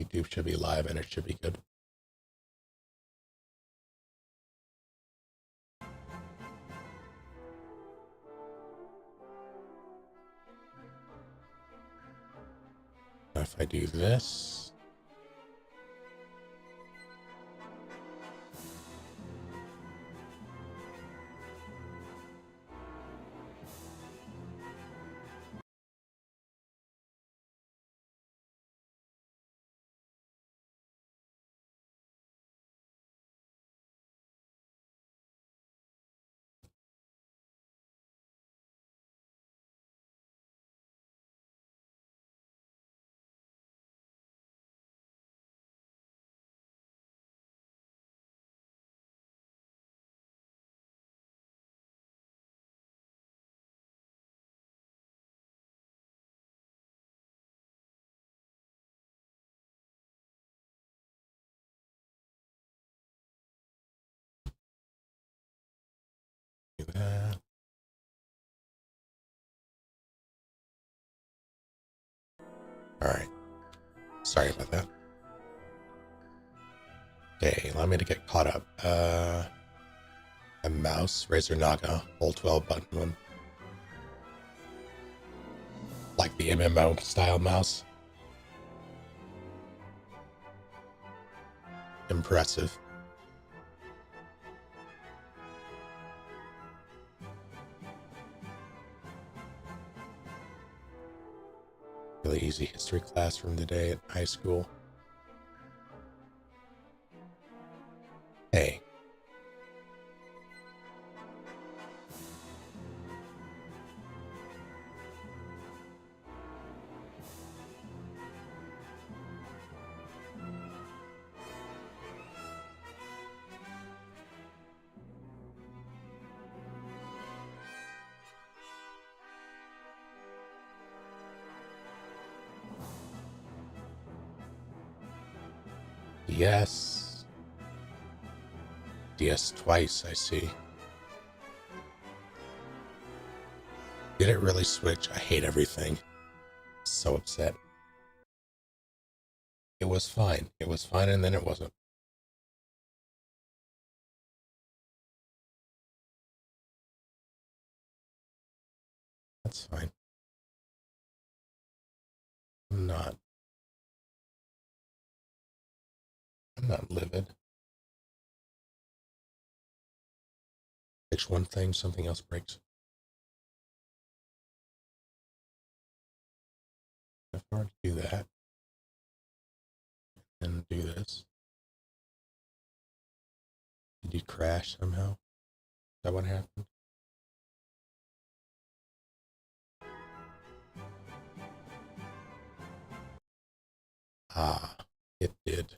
YouTube should be live and it should be good. If I do this, do that. All right. Sorry about that. Okay, allow me to get caught up. A mouse, Razer Naga, hold 12 button one. Like the MMO style mouse. Impressive. Really easy history class from the day at high school. Hey. Yes. DS twice, I see. Did it really switch? I hate everything. So upset. It was fine. It was fine and then it wasn't. That's fine. I'm not livid. Fix one thing, something else breaks. If I were to do that, and do this, did you crash somehow? Is that what happened? Ah, it did.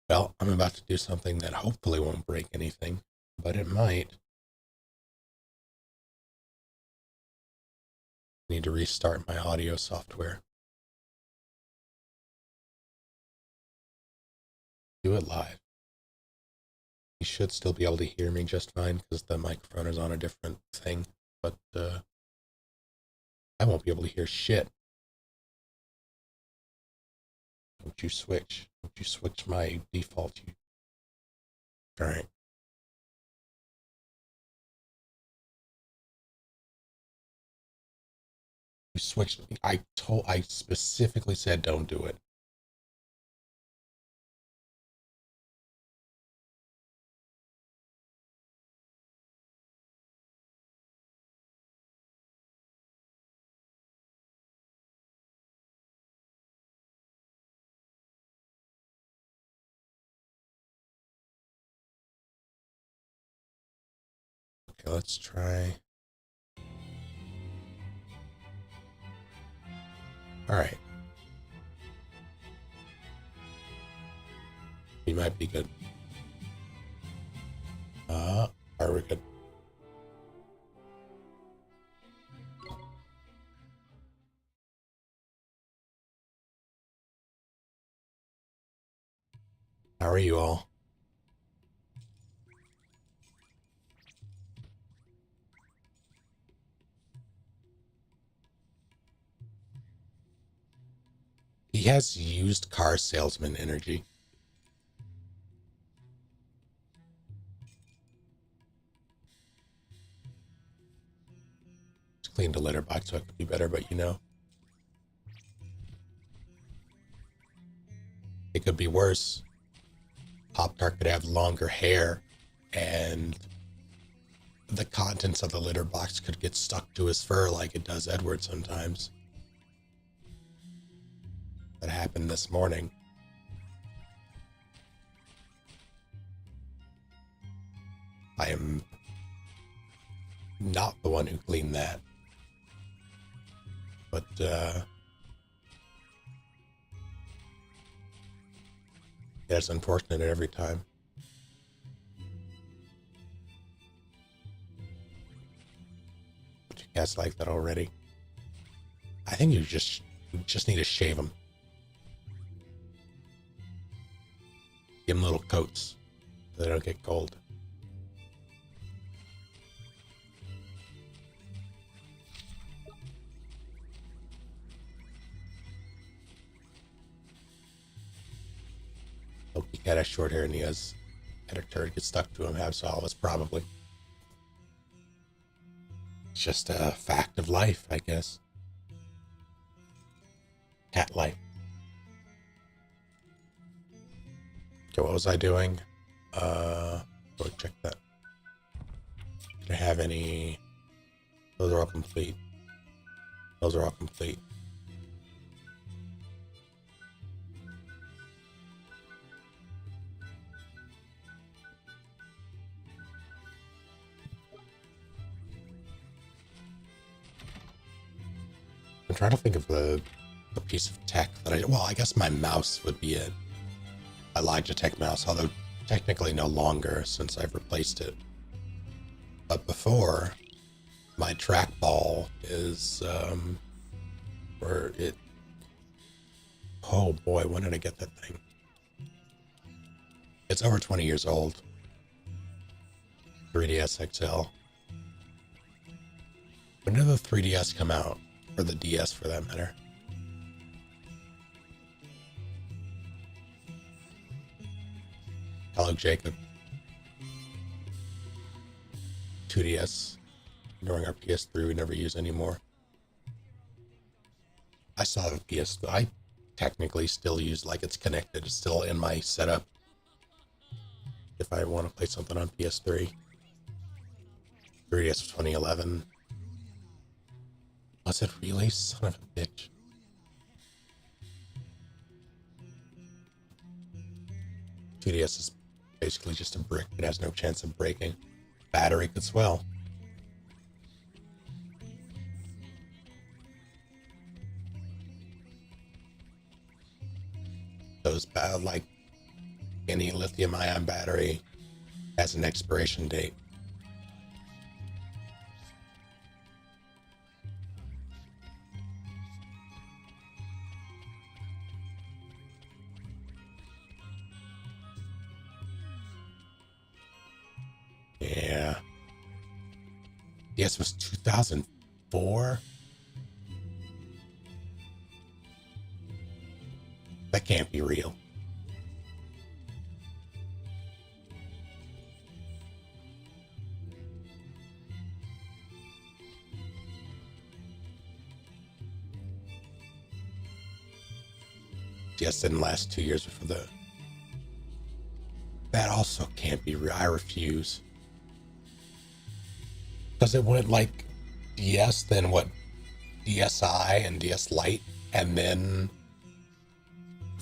Well, I'm about to do something that hopefully won't break anything, but it might. I need to restart my audio software. Do it live. You should still be able to hear me just fine because the microphone is on a different thing, but I won't be able to hear shit. Don't you switch. Don't you switch my default. All right. You switched. I specifically said don't do it. Okay, let's try. All right. We might be good. Are we good? How are you all? He has used car salesman energy. Just cleaned the litter box so it could be better, but you know. It could be worse. Pop-Tart could have longer hair, and the contents of the litter box could get stuck to his fur like it does Edward sometimes. That happened this morning. I am not the one who cleaned that. But, yeah, it's unfortunate every time. But you guys like that already. I think you just need to shave them. Give them little coats so they don't get cold. Hope he got a short hair and he had a turd get stuck to him. Have so all of us probably. It's just a fact of life, I guess. Cat life. Okay, what was I doing? Go check that. Did I have any? Those are all complete. Those are all complete. I'm trying to think of the piece of tech that I guess my mouse would be it. My Logitech mouse, although technically no longer since I've replaced it. But before, my trackball is, where it, oh boy, when did I get that thing? It's over 20 years old. 3DS XL. When did the 3DS come out? Or the DS for that matter? Hello, Jacob. 2DS. During our PS3 we never use anymore. I still have a PS3. I technically still use like it's connected. It's still in my setup. If I want to play something on PS3. 3DS was 2011. Was it really? Son of a bitch. TDS is basically just a brick. It has no chance of breaking. Battery could swell. Those like any lithium-ion battery has an expiration date. Yeah. Yes, it was 2004. That can't be real. Yes, didn't last 2 years before the. That also can't be real. I refuse. Because it went like DS, then what? DSi and DS Lite, and then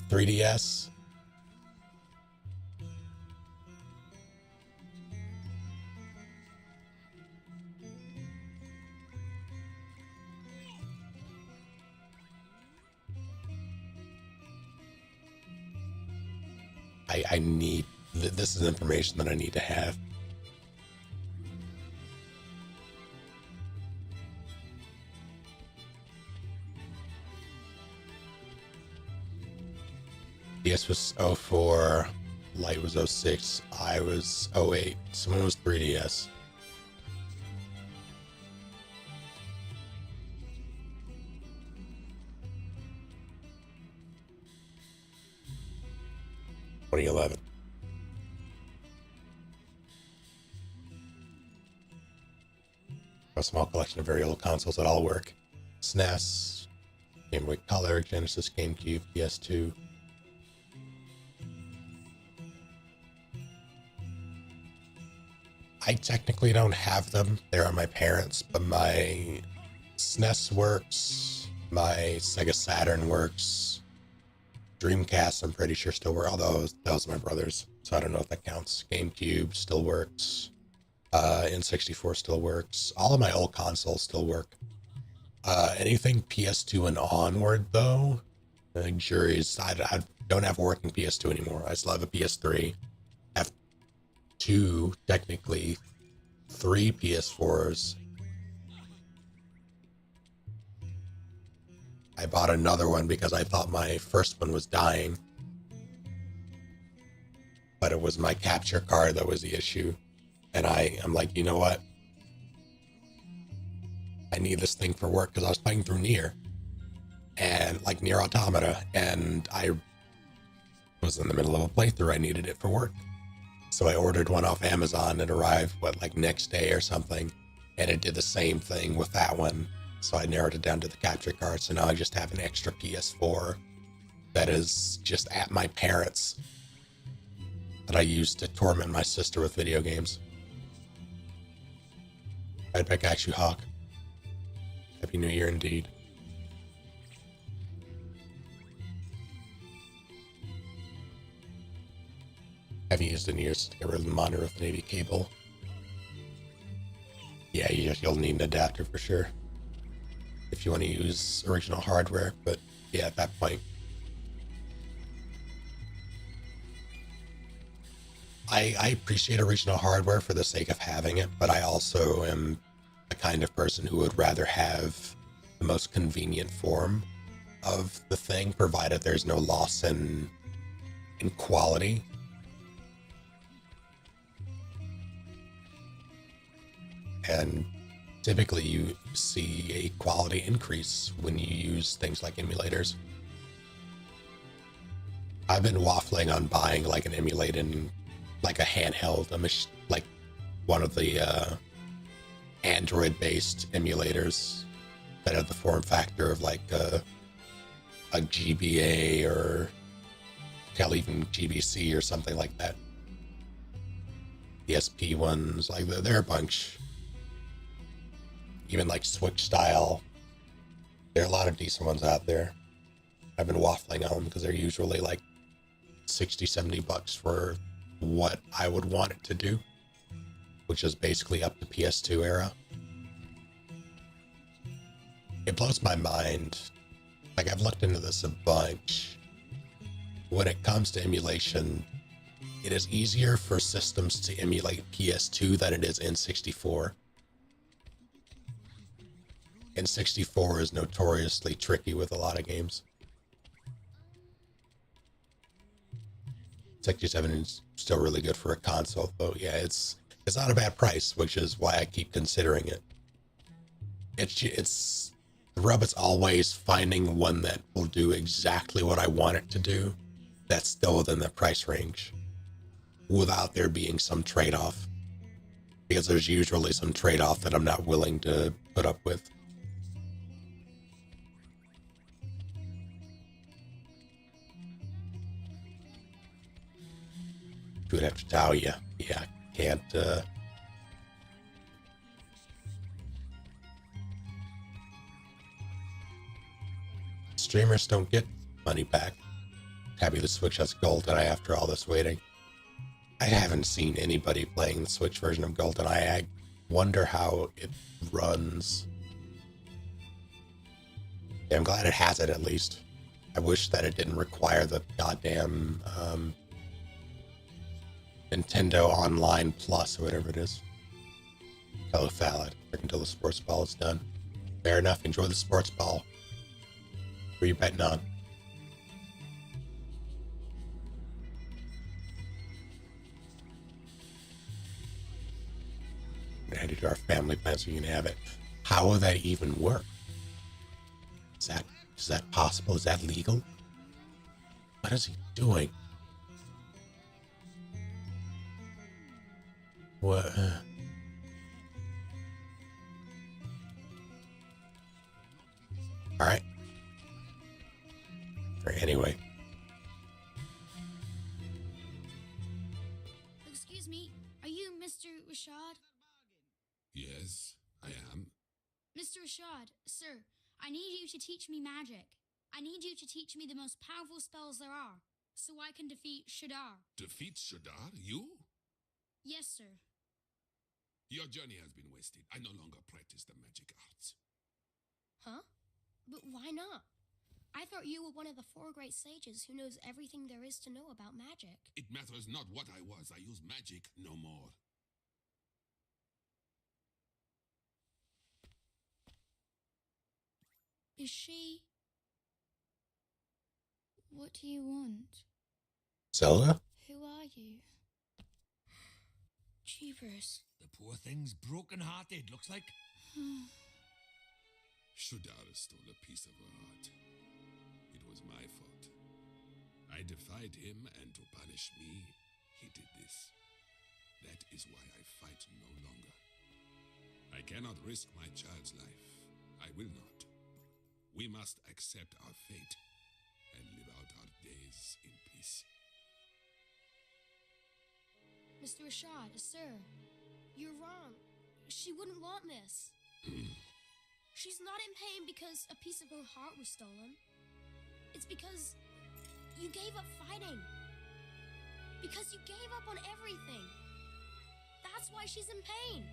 3DS. I need, this is information that I need to have. DS was 04, Lite was 06, I was 08, someone was 3DS. 2011. A small collection of very old consoles that all work. SNES, Game Boy Color, Genesis, GameCube, PS2. I technically don't have them. They're on my parents, but my SNES works, my Sega Saturn works, Dreamcast I'm pretty sure still works, although those are my brother's, so I don't know if that counts. GameCube still works. N64 still works. All of my old consoles still work. Anything PS2 and onward, though, the jury's, I don't have a working PS2 anymore. I still have a PS3. I have two, technically, three PS4s. I bought another one because I thought my first one was dying. But it was my capture card that was the issue. And I'm like, you know what? I need this thing for work because I was playing through Nier. And like Nier Automata. And I was in the middle of a playthrough. I needed it for work. So I ordered one off Amazon. It arrived, like next day or something. And it did the same thing with that one. So I narrowed it down to the capture card. So now I just have an extra PS4 that is just at my parents' that I use to torment my sister with video games. Right back at you, Hawk. Happy New Year indeed. Haven't used it in years to get rid of the monitor with an AV cable. Yeah, you'll need an adapter for sure if you want to use original hardware, but yeah, at that point. I appreciate original hardware for the sake of having it, but I also am the kind of person who would rather have the most convenient form of the thing, provided there's no loss in quality. And typically you see a quality increase when you use things like emulators. I've been waffling on buying like an emulating, like a handheld, like one of the Android-based emulators that have the form factor of like a GBA or hell, even GBC or something like that. The SP ones, like they're a bunch. Even like Switch style, there are a lot of decent ones out there. I've been waffling on them because they're usually like 60, 70 bucks for what I would want it to do, which is basically up to PS2 era. It blows my mind. Like, I've looked into this a bunch. When it comes to emulation, it is easier for systems to emulate PS2 than it is N64. N64 is notoriously tricky with a lot of games. 67 is still really good for a console, though. Yeah, it's not a bad price, which is why I keep considering it. It's the rub is always finding one that will do exactly what I want it to do, that's still within the price range, without there being some trade-off. Because there's usually some trade-off that I'm not willing to put up with. Would have to tell you, yeah, can't. Streamers don't get money back. Happy the Switch has GoldenEye after all this waiting. I haven't seen anybody playing the Switch version of GoldenEye. I wonder how it runs. Yeah, I'm glad it has it at least. I wish that it didn't require the goddamn Nintendo Online Plus or whatever it is. Hello, Fallon. Until the sports ball is done. Fair enough. Enjoy the sports ball. Who are you betting on? Add it to our family plan so you can have it. How will that even work? Is that possible? Is that legal? What is he doing? What? All right. Or anyway. Excuse me, are you Mr. Rashad? Yes, I am. Mr. Rashad, sir, I need you to teach me magic. I need you to teach me the most powerful spells there are, so I can defeat Shadar. Defeat Shadar? You? Yes, sir. Your journey has been wasted. I no longer practice the magic arts. Huh? But why not? I thought you were one of the 4 great sages who knows everything there is to know about magic. It matters not what I was. I use magic no more. Is she... What do you want? Zelda? Who are you? Jeepers. The poor thing's broken-hearted, looks like. Shadar stole a piece of her heart. It was my fault. I defied him, and to punish me, he did this. That is why I fight no longer. I cannot risk my child's life. I will not. We must accept our fate and live out our days in peace. Mr. Rashad, sir, you're wrong. She wouldn't want this. She's not in pain because a piece of her heart was stolen. It's because you gave up fighting. Because you gave up on everything. That's why she's in pain.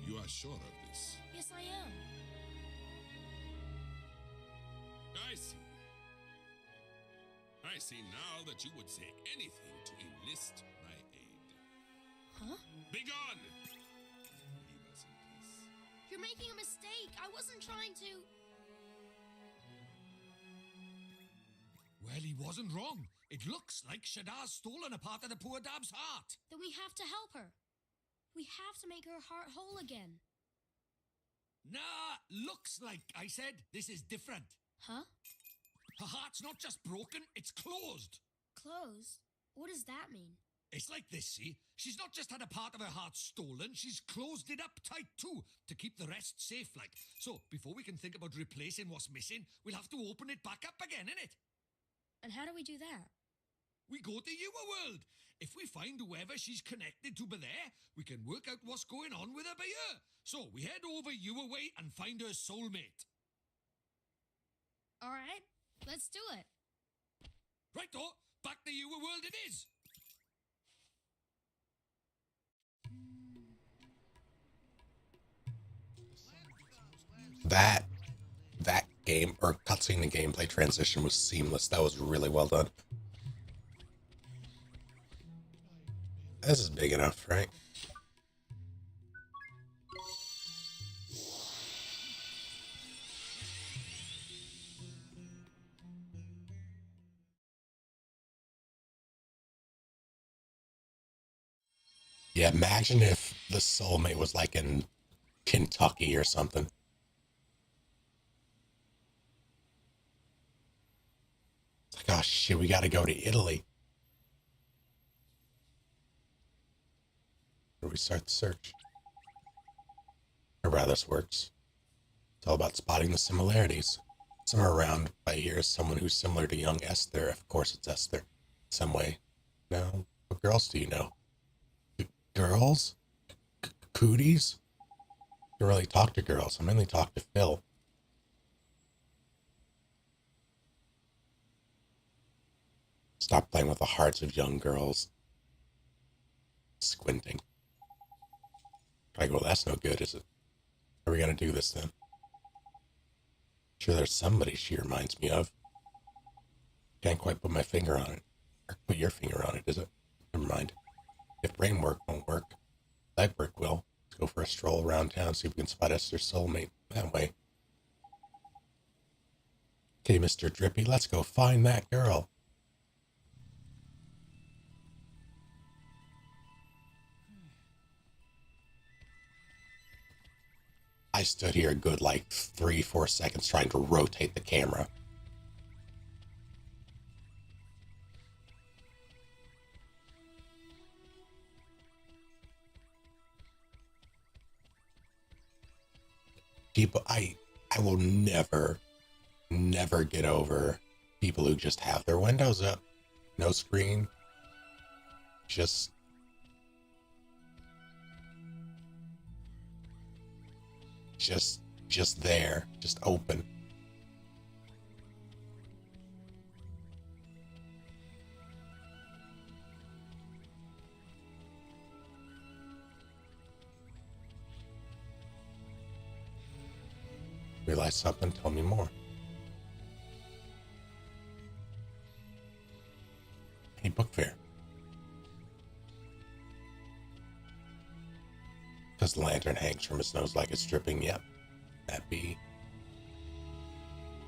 You are sure of this? Yes, I am. I see. I see now that you would say anything to enlist my aid. Huh? Begone! Leave us in peace. You're making a mistake. I wasn't trying to... Well, he wasn't wrong. It looks like Shadar's stolen a part of the poor dab's heart. Then we have to help her. We have to make her heart whole again. Nah, looks like, I said. This is different. Huh? Her heart's not just broken, it's closed. Closed? What does that mean? It's like this, see? She's not just had a part of her heart stolen, she's closed it up tight too, to keep the rest safe like. So, before we can think about replacing what's missing, we'll have to open it back up again, innit? And how do we do that? We go to OwOworld. If we find whoever she's connected to by there, we can work out what's going on with her by here. So, we head over OwOway and find her soulmate. All right, let's do it. Right-o, back to OwOworld it is. That game, or cutscene to gameplay transition was seamless. That was really well done. This is big enough, right? Yeah, imagine if the soulmate was like in Kentucky or something. It's like, oh shit, we gotta go to Italy. Where do we start the search? Or rather, this works. It's all about spotting the similarities. Somewhere around by here is someone who's similar to young Esther. Of course it's Esther. Some way. No? What girls do you know? Girls? Cooties? I don't really talk to girls. I mainly talk to Phil. Stop playing with the hearts of young girls. Squinting. Like, well, that's no good, is it? How are we gonna do this then? Sure, there's somebody she reminds me of. Can't quite put my finger on it. Or put your finger on it, is it? Never mind. If brain work won't work, leg work will. Let's go for a stroll around town, see if we can spot Esther's soulmate that way. Okay, Mr. Drippy, let's go find that girl. I stood here a good, 3-4 seconds trying to rotate the camera. people, I will never get over people who just have their windows up, no screen, just there, just open. Realize something? Tell me more. Hey, book fair. Because the lantern hangs from his nose like it's dripping. Yep, that'd be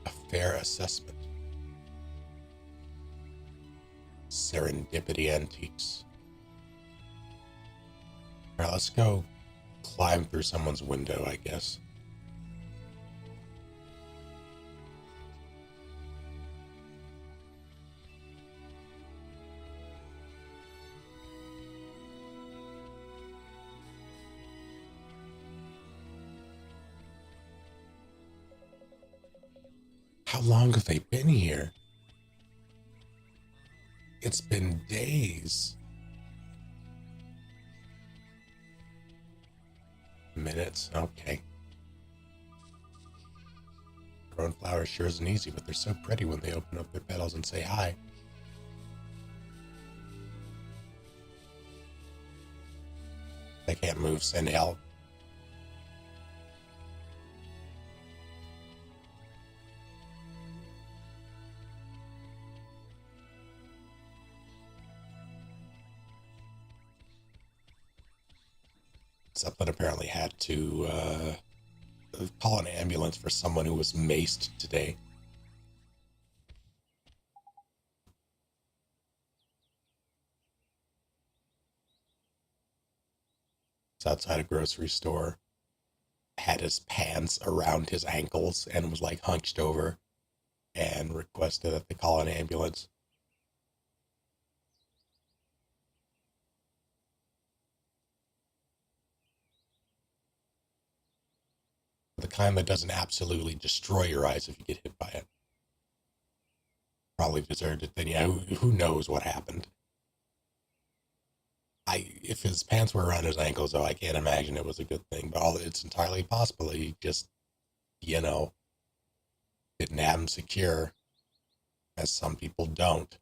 a fair assessment. Serendipity Antiques. All right, let's go climb through someone's window, I guess. How long have they been here? It's been days. Minutes, okay. Growing flowers sure isn't easy, but they're so pretty when they open up their petals and say hi. They can't move, send help. Something apparently had to call an ambulance for someone who was maced today. It's outside a grocery store. Had his pants around his ankles and was like hunched over and requested that they call an ambulance. The kind that doesn't absolutely destroy your eyes if you get hit by it. Probably deserved it. Then yeah, who knows what happened? If his pants were around his ankles, though, I can't imagine it was a good thing. But it's entirely possible he just, didn't have them secure, as some people don't.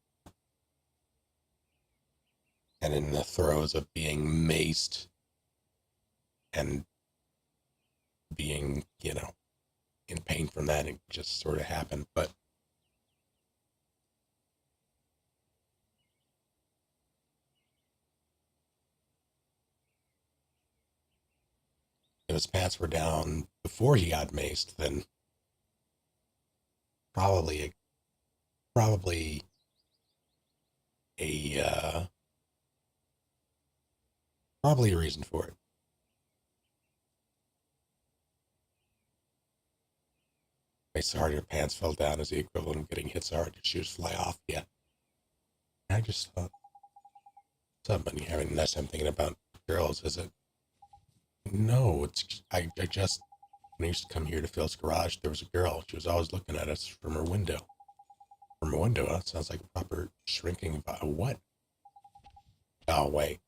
And in the throes of being maced and being, in pain from that, it just sort of happened. But if his pants were down before he got maced, then probably a reason for it. Makes it hard your pants fell down is the equivalent of getting hit so hard your shoes fly off. Yeah. I just thought, what's up, buddy? Having a nice time thinking about girls, is it? No, I just, when I used to come here to Phil's garage, there was a girl. She was always looking at us from her window. From her window, huh? Sounds like a proper shrinking, what? Oh, wait.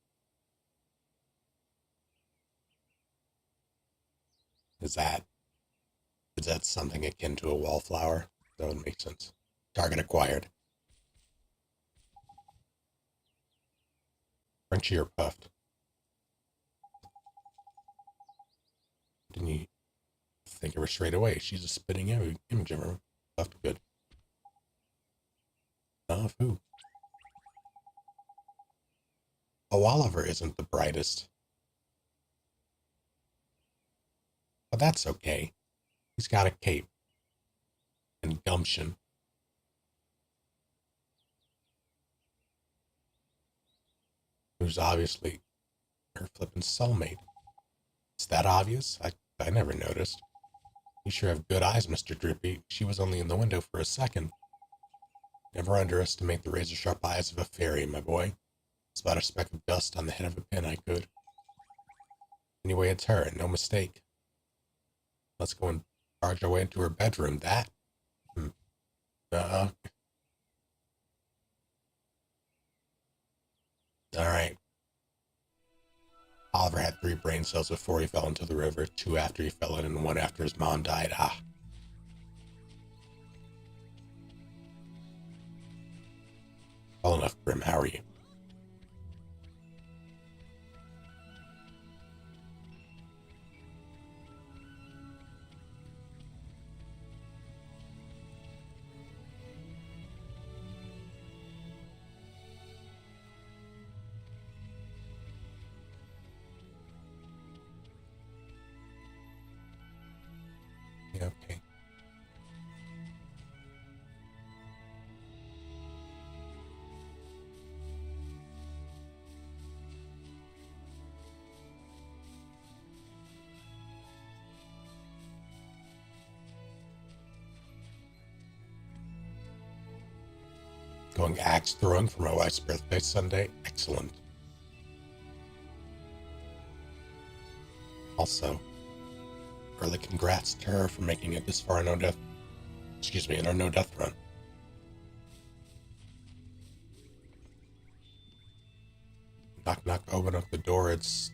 Is that something akin to a wallflower? That would make sense. Target acquired. Crunchy or puffed? Didn't you think of her straight away? She's a spitting image of her. Puffed, good. Of who? OwOliver isn't the brightest. But that's okay. He's got a cape. And gumption. Who's obviously her flippin' soulmate. It's that obvious? I never noticed. You sure have good eyes, Mr. Drippy. She was only in the window for a second. Never underestimate the razor-sharp eyes of a fairy, my boy. It's about a speck of dust on the head of a pin I could. Anyway, it's her, no mistake. Let's go and barge our way into her bedroom. That? All right. Oliver had 3 brain cells before he fell into the river, 2 after he fell in, and 1 after his mom died. Well enough, Grim. How are you? Yeah, okay. Going axe throwing for my wife's birthday Sunday. Excellent. Also, early congrats to her for making it this far in our no death run. Knock, knock, open up the door. It's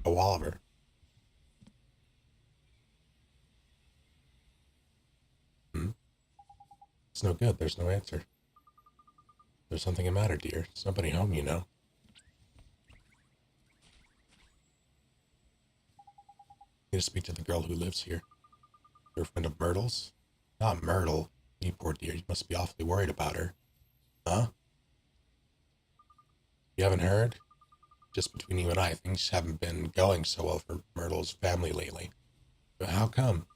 OwOliver. It's no good. There's no answer. There's something the matter, dear. There's nobody home, you know. Need to speak to the girl who lives here. You're a friend of Myrtle's? Not Myrtle. You poor dear. You must be awfully worried about her. Huh? You haven't heard? Just between you and I, things haven't been going so well for Myrtle's family lately. But how come?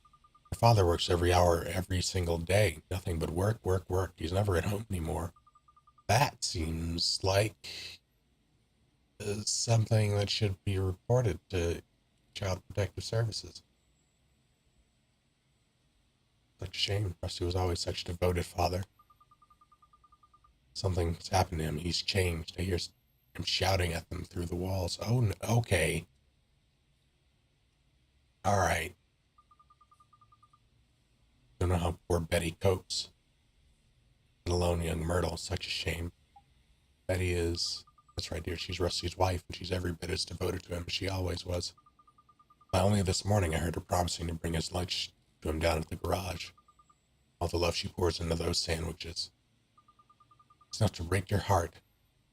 Her father works every hour, every single day. Nothing but work, work, work. He's never at home anymore. That seems like something that should be reported to Child Protective Services. Such a shame. Rusty was always such a devoted father. Something's happened to him. He's changed. I hear him shouting at them through the walls. Oh, okay. All right. Don't know how poor Betty copes. Let alone young Myrtle. Such a shame. Betty is... That's right, dear. She's Rusty's wife, and she's every bit as devoted to him as she always was. But only this morning I heard her promising to bring his lunch to him down at the garage. All the love she pours into those sandwiches. It's enough to break your heart.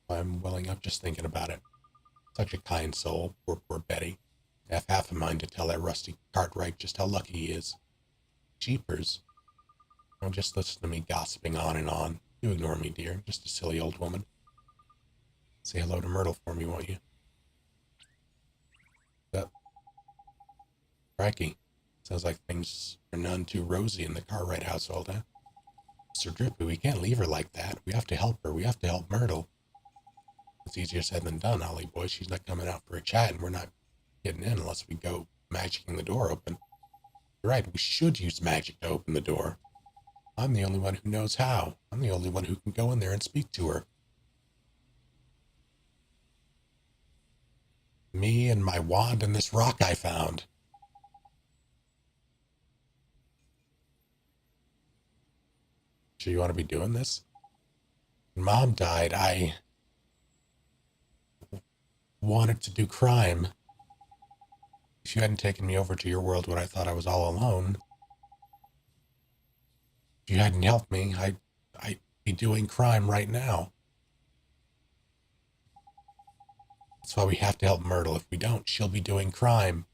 I'm welling up just thinking about it. Such a kind soul, poor Betty. I have half a mind to tell that Rusty Cartwright just how lucky he is. Jeepers. Don't just listen to me gossiping on and on. You ignore me, dear. Just a silly old woman. Say hello to Myrtle for me, won't you? Crikey. Sounds like things are none too rosy in the Cartwright household, huh? Mr. Drippy, we can't leave her like that. We have to help her. We have to help Myrtle. It's easier said than done, Ollie boy. She's not coming out for a chat, and we're not getting in unless we go magicking the door open. You're right, we should use magic to open the door. I'm the only one who knows how. I'm the only one who can go in there and speak to her. Me and my wand and this rock I found. Sure you want to be doing this? When Mom died, I wanted to do crime. If you hadn't taken me over to your world when I thought I was all alone, if you hadn't helped me, I'd be doing crime right now. That's why we have to help Myrtle. If we don't, she'll be doing crime.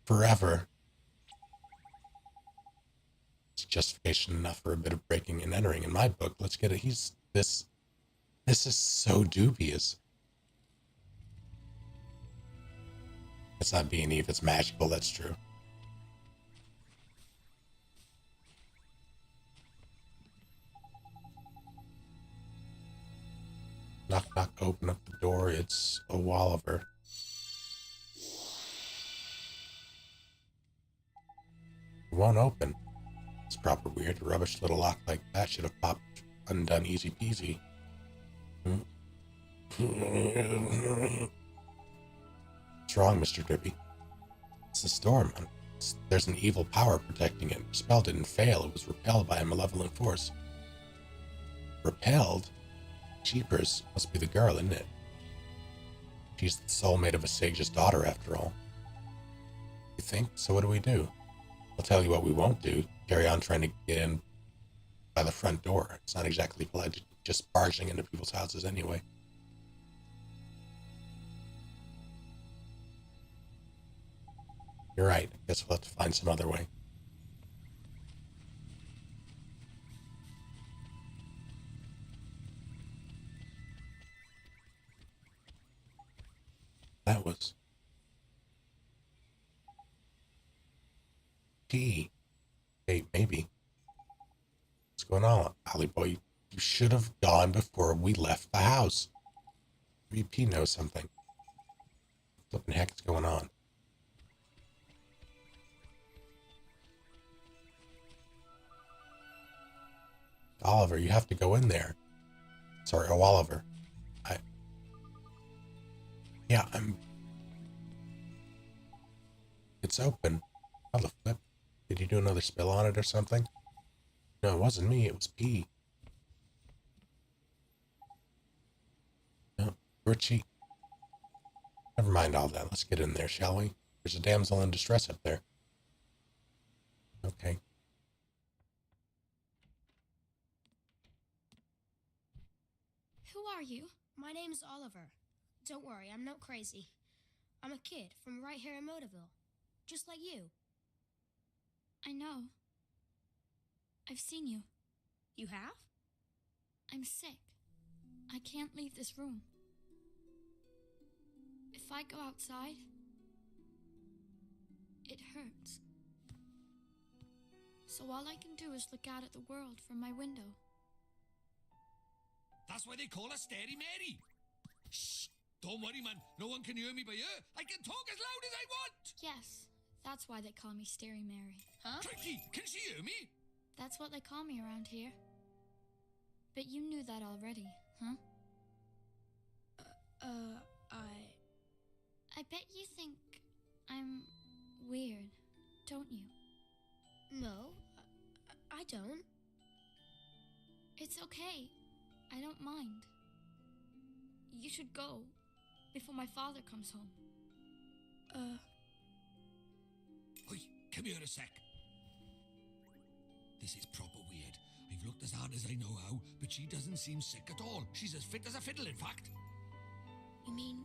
Forever. It's justification enough for a bit of breaking and entering in my book. Let's get it. This is so dubious. It's not being Eve, it's magical, that's true. Knock, knock, open up the door. It's OwOliver. It won't open. It's proper weird. A rubbish little lock like that should have popped undone easy peasy. What's wrong, Mr. Drippy? It's the storm. I'm there's an evil power protecting it. The spell didn't fail. It was repelled by a malevolent force. Repelled? Jeepers, must be the girl, isn't it? She's the soulmate of a sage's daughter, after all. You think? So what do we do? I'll tell you what we won't do. Carry on trying to get in by the front door. It's not exactly polite, just barging into people's houses anyway. You're right. Guess we'll have to find some other way. That was P. Hey, maybe. What's going on, Ollie boy? You should have gone before we left the house. Maybe P knows something. What the heck's going on? Oliver, you have to go in there. Sorry, Oliver. Yeah, It's open. How the flip? Did you do another spell on it or something? No, it wasn't me. It was P. No, where'd she? Never mind all that. Let's get in there, shall we? There's a damsel in distress up there. Okay. Who are you? My name's Oliver. Don't worry, I'm not crazy. I'm a kid from right here in Motorville. Just like you. I know. I've seen you. You have? I'm sick. I can't leave this room. If I go outside, it hurts. So all I can do is look out at the world from my window. That's why they call her Stary Mary. Shh! Don't worry, man. No one can hear me by here. I can talk as loud as I want. Yes, that's why they call me Stary Mary. Huh? Crikey, can she hear me? That's what they call me around here. But you knew that already, huh? I bet you think I'm weird, don't you? No, I don't. It's okay. I don't mind. You should go before my father comes home. Oi, come here a sec. This is proper weird. I've looked as hard as I know how, but she doesn't seem sick at all. She's as fit as a fiddle, in fact. You mean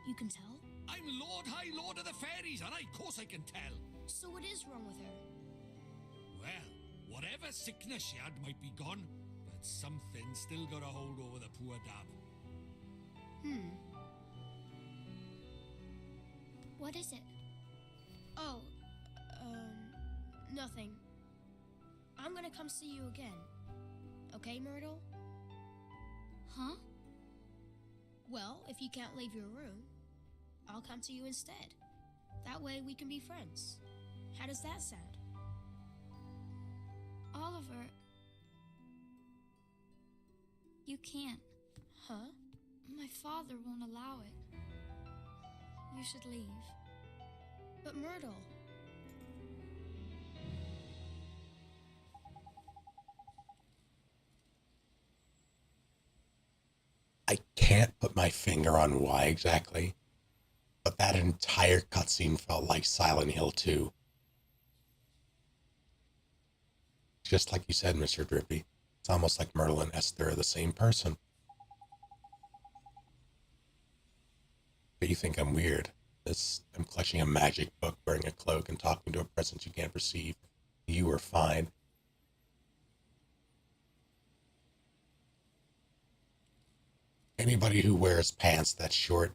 you can tell? I'm Lord High Lord of the Fairies, and of course I can tell. So what is wrong with her? Well, whatever sickness she had might be gone, but something still got a hold over the poor dab. What is it? Oh, nothing. I'm gonna come see you again. Okay, Myrtle? Huh? Well, if you can't leave your room, I'll come to you instead. That way we can be friends. How does that sound? Oliver, you can't. Huh? My father won't allow it. You should leave. But Myrtle... I can't put my finger on why exactly, but that entire cutscene felt like Silent Hill 2. Just like you said, Mr. Drippy, it's almost like Myrtle and Esther are the same person. But you think I'm weird. I'm clutching a magic book, wearing a cloak, and talking to a presence you can't perceive. You are fine. Anybody who wears pants that short,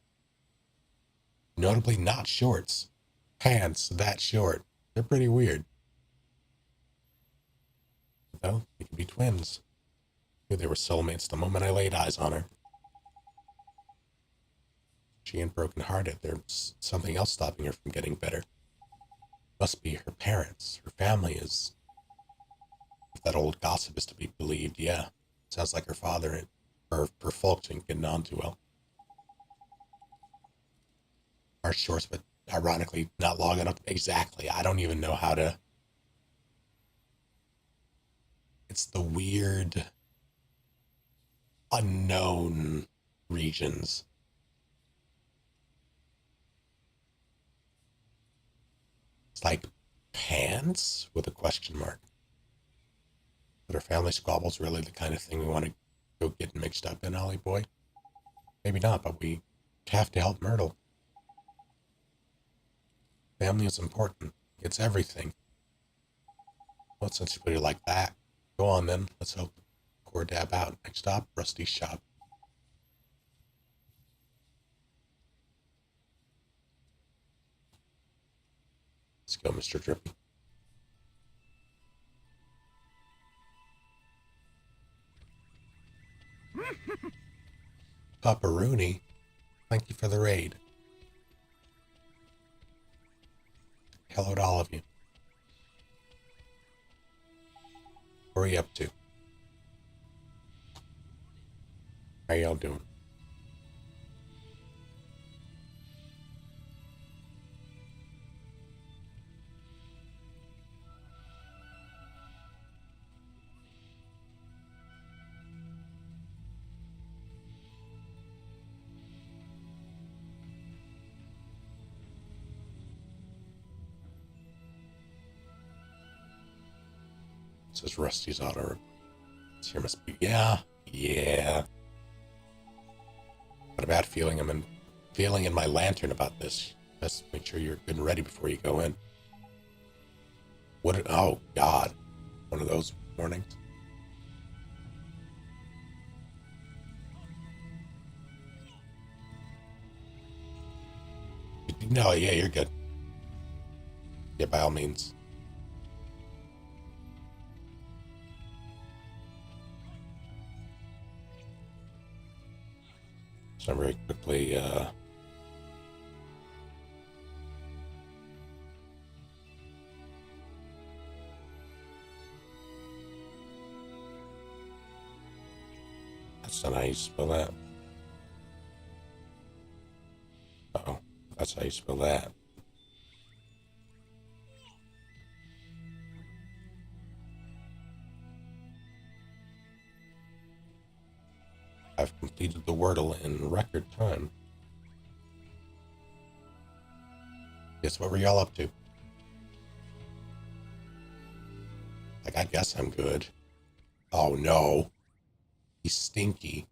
notably not shorts, pants that short, they're pretty weird. Though, they can be twins. I knew they were soulmates the moment I laid eyes on her. She ain't broken-hearted. There's something else stopping her from getting better. Must be her parents. Her family is... If that old gossip is to be believed, yeah. Sounds like her father and her folks ain't getting on too well. Harsh choice, but ironically not logging up exactly. I don't even know how to. It's the weird unknown regions. It's like pants with a question mark. But are family squabbles really the kind of thing we want to go get mixed up in, Ollie boy? Maybe not, but we have to help Myrtle. Family is important. It's everything. Well, since you put it like that, go on then. Let's hope poor dab out. Next stop, Rusty's shop. Let's go, Mr. Drippy. Papa Rooney, thank you for the raid. Hello to all of you. What are you up to? How y'all doing? Says Rusty's auto. Here must be. Yeah. Got a bad feeling feeling in my lantern about this. Best make sure you're good and ready before you go in. Oh God. One of those warnings. No, yeah, you're good. Yeah, by all means. So very quickly, that's not how you spell that. Uh-oh, that's how you spell that. I've completed the Wordle in record time. Guess what were y'all up to? Like, I guess I'm good. Oh no. He's stinky.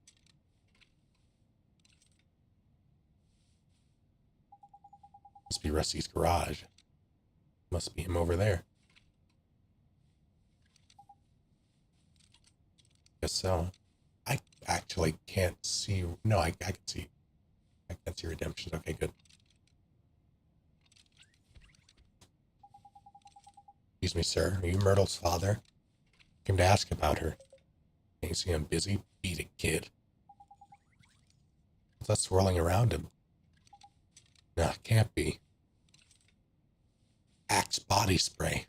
Must be Rusty's garage. Must be him over there. Guess so. I actually can't see. No, I can see. I can't see redemptions. Okay, good. Excuse me, sir. Are you Myrtle's father? Came to ask about her. Can't you see I'm busy? Beat it, kid. What's that swirling around him? Nah, can't be. Axe body spray.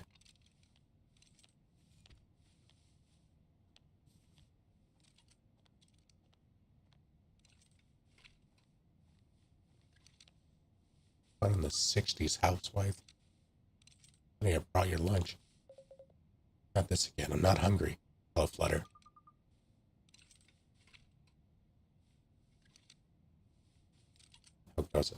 Fun in the 60s, housewife. Honey, I brought your lunch. Not this again. I'm not hungry. Hello, Flutter. How goes it?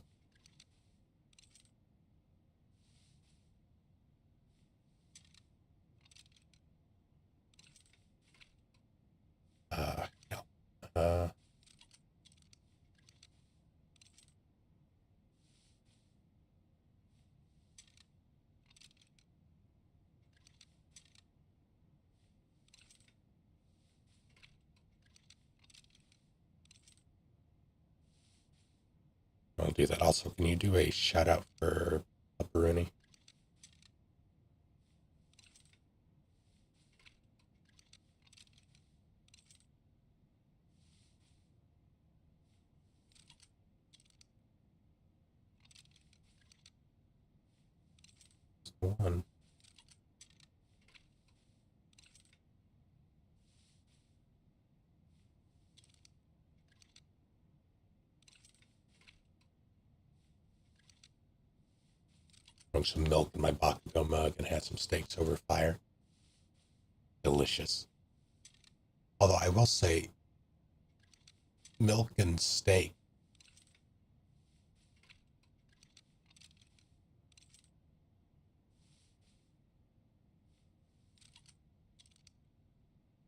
Yeah. I'll do that. Also, can you do a shout out for Pepperoni? One. Drunk some milk in my Bakugo mug and had some steaks over fire. Delicious. Although I will say, milk and steak.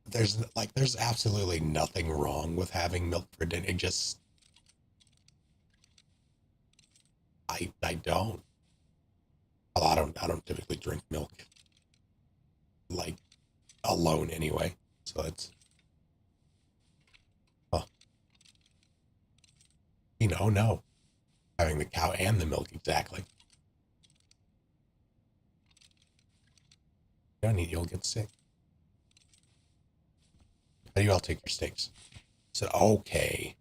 There's absolutely nothing wrong with having milk for dinner. It just, I don't. Well, I don't typically drink milk, like, alone anyway. So it's, no. Having the cow and the milk, exactly. You don't need, you'll get sick. How do you all take your steaks? So, okay.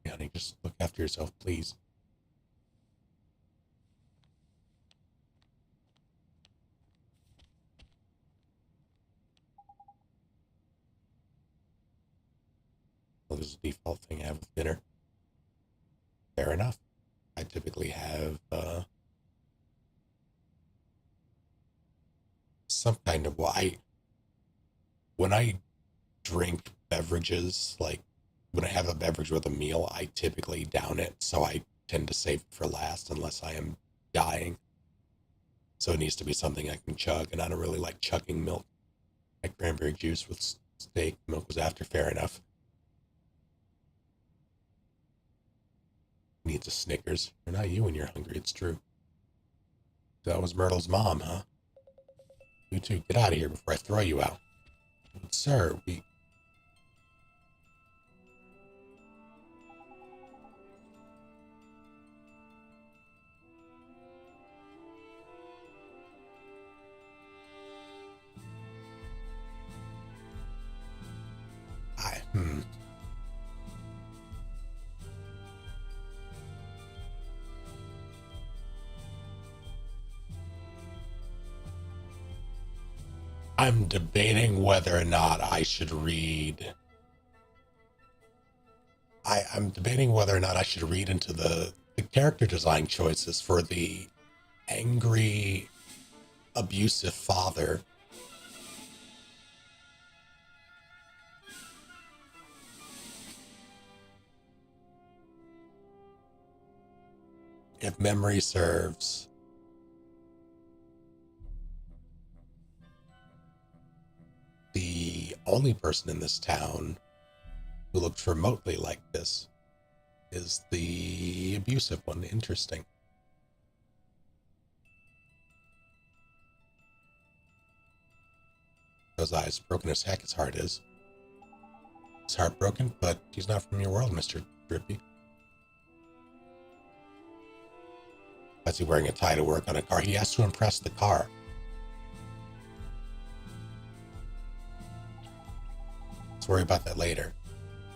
Honey, just look after yourself, please. Well, this is the default thing I have with dinner. Fair enough. I typically have some kind of, when I drink beverages, like when I have a beverage with a meal, I typically down it, so I tend to save it for last unless I am dying. So it needs to be something I can chug, and I don't really like chugging milk. Like cranberry juice with steak, milk was after, fair enough. Needs a Snickers. Or not you when you're hungry, it's true. That was Myrtle's mom, huh? You two, get out of here before I throw you out. But sir, I'm debating whether or not I should read. I'm debating whether or not I should read into the character design choices for the angry, abusive father. If memory serves, the only person in this town who looks remotely like this is the abusive one. Interesting. Those eyes, broken as heck, his heart is. He's heartbroken, but he's not from your world, Mr. Drippy. Why is he wearing a tie to work on a car? He has to impress the car. Let's worry about that later.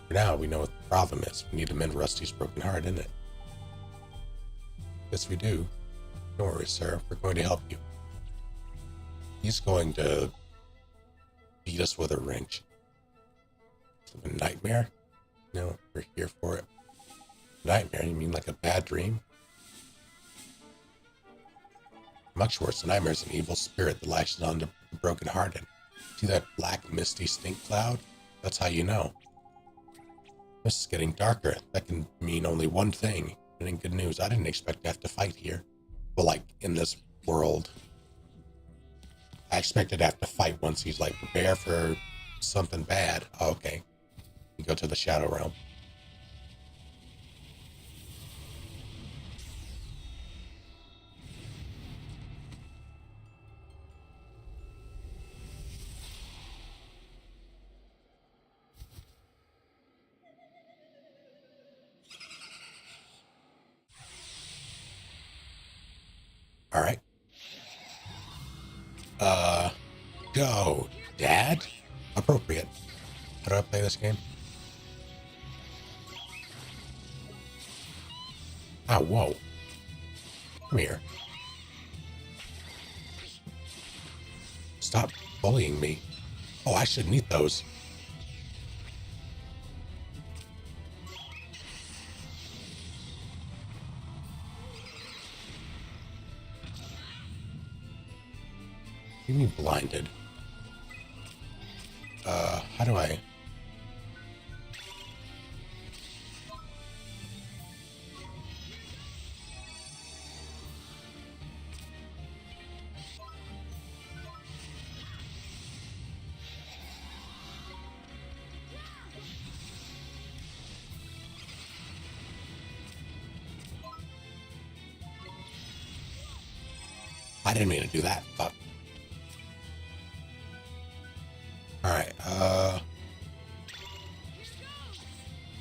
For now, we know what the problem is. We need to mend Rusty's broken heart, isn't it? Yes, we do. Don't worry, sir. We're going to help you. He's going to beat us with a wrench. A nightmare? No, we're here for it. Nightmare? You mean like a bad dream? Much worse. A nightmare is an evil spirit that lashes onto the broken-hearted. See that black, misty stink cloud? That's how you know. This is getting darker. That can mean only one thing. And in good news, I didn't expect to have to fight here. Well, like, in this world. I expected to have to fight once he's like, prepare for something bad. Oh, okay. You go to the Shadow Realm. All right. Go, Dad? Appropriate. How do I play this game? Ah, whoa. Come here. Stop bullying me. Oh, I shouldn't eat those. What do you mean blinded? How do I? I didn't mean to do that. Fuck. Alright,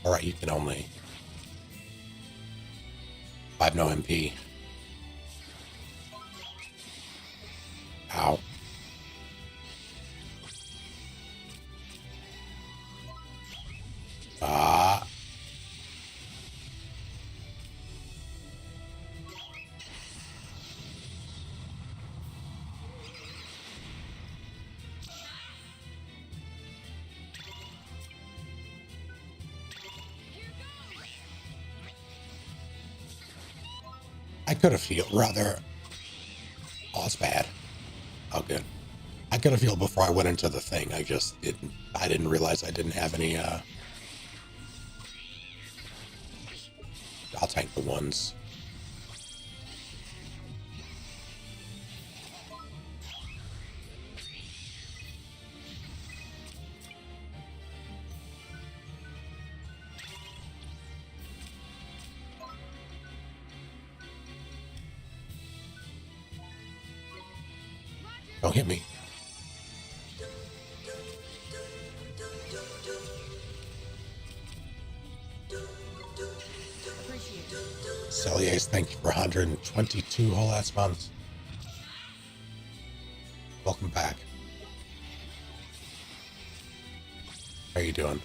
alright, you can only... I have no MP. Ow. Ah. I could have healed rather. Oh, it's bad. Oh, good. I could have healed before I went into the thing. I just didn't. I didn't realize I didn't have any. I'll tank the ones. Don't hit me. Celia's, thank you for 122 whole ass months. Welcome back. How are you doing?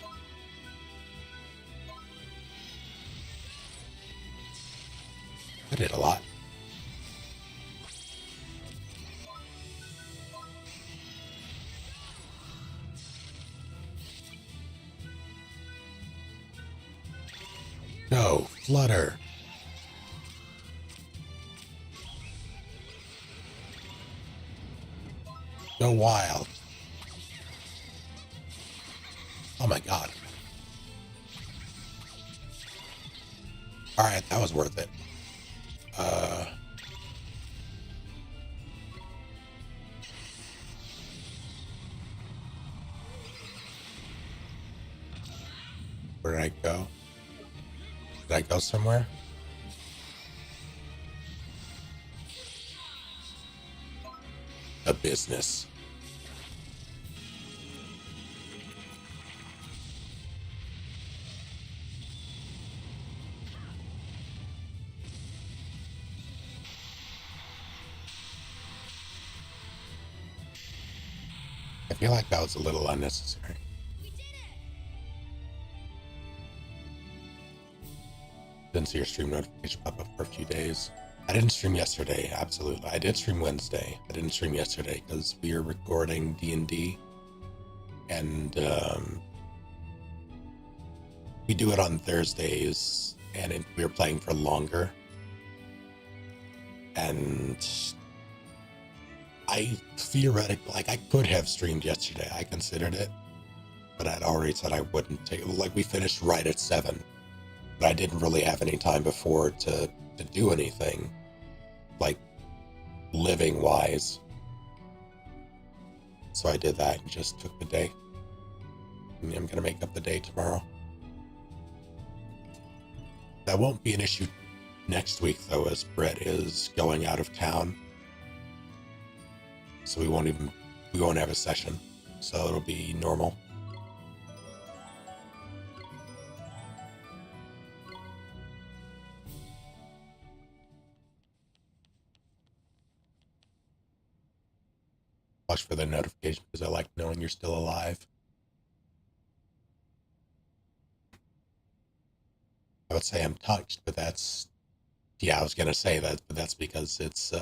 I did a lot. Go, flutter. Go wild. Oh my god. Alright, that was worth it. Where did I go? Did I go somewhere? A business. I feel like that was a little unnecessary. Didn't see your stream notification pop up for a few days. I didn't stream yesterday, absolutely. I did stream Wednesday. I didn't stream yesterday because we are recording D&D. And we do it on Thursdays, and we were playing for longer. And I theoretically, like, I could have streamed yesterday. I considered it, but I'd already said I wouldn't take. Like, we finished right at 7, but I didn't really have any time before to do anything, like, living wise. So I did that and just took the day. And I'm gonna make up the day tomorrow. That won't be an issue next week, though, as Brett is going out of town. So we won't have a session. So it'll be normal. Watch for the notification because I like knowing you're still alive. I would say I'm touched, but that's, yeah, I was gonna say that, but that's because it's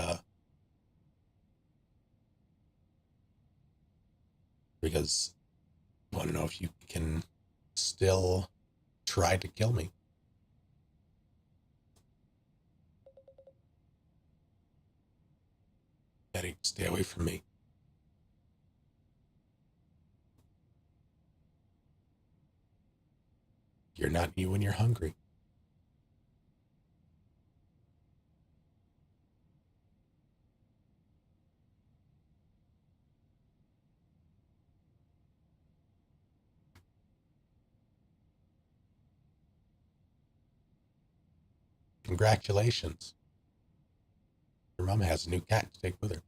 because I want to know if you can still try to kill me. Eddie, stay away from me. You're not you when you're hungry. Congratulations. Your mom has a new cat to take with her.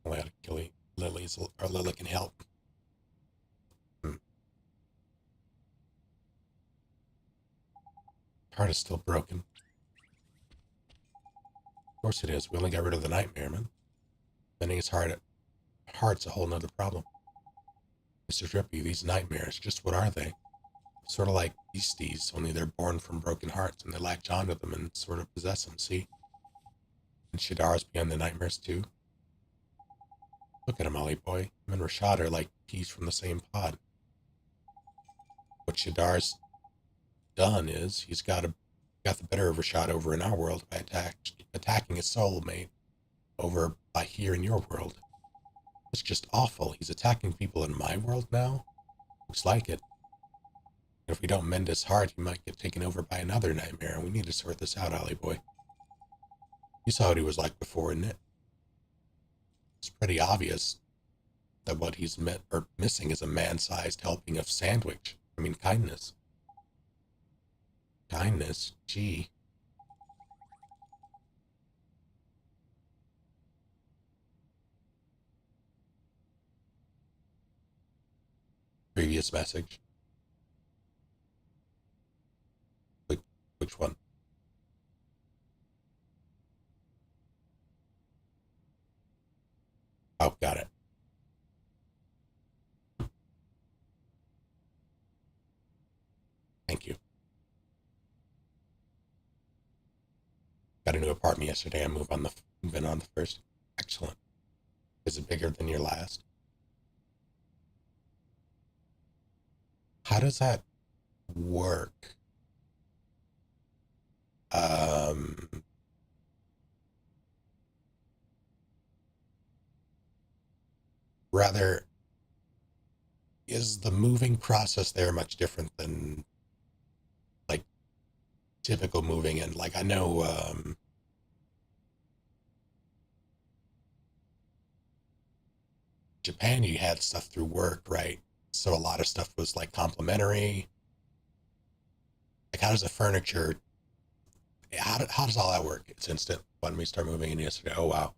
Only out of kill Lily's, or Lily can help. Heart is still broken. Of course it is. We only got rid of the nightmare, man. Bending his heart's a whole nother problem. Mr. Drippy, these nightmares, just what are they? Sort of like beasties, only they're born from broken hearts and they latch onto them and sort of possess them, see? And Shadar's beyond the nightmares too. Look at him, Ollie boy. Him and Rashad are like peas from the same pod. What Shadar's done is he's got the better of Rashad over in our world by attacking his soulmate over by here in your world. It's just awful. He's attacking people in my world now? Looks like it. If we don't mend his heart, he might get taken over by another nightmare, and we need to sort this out, Ollie boy. You saw what he was like before, isn't it? It's pretty obvious that what he's missing is a man-sized helping of kindness. Kindness? Gee. Previous message. Which one? Oh, got it. Thank you. Got a new apartment yesterday. I moved in on the first. Excellent. Is it bigger than your last? How does that work? Rather, is the moving process there much different than like typical moving? And like I know Japan, you had stuff through work, right? So a lot of stuff was like complimentary. Like how does the furniture? How does all that work? It's instant when we start moving in yesterday. Oh wow.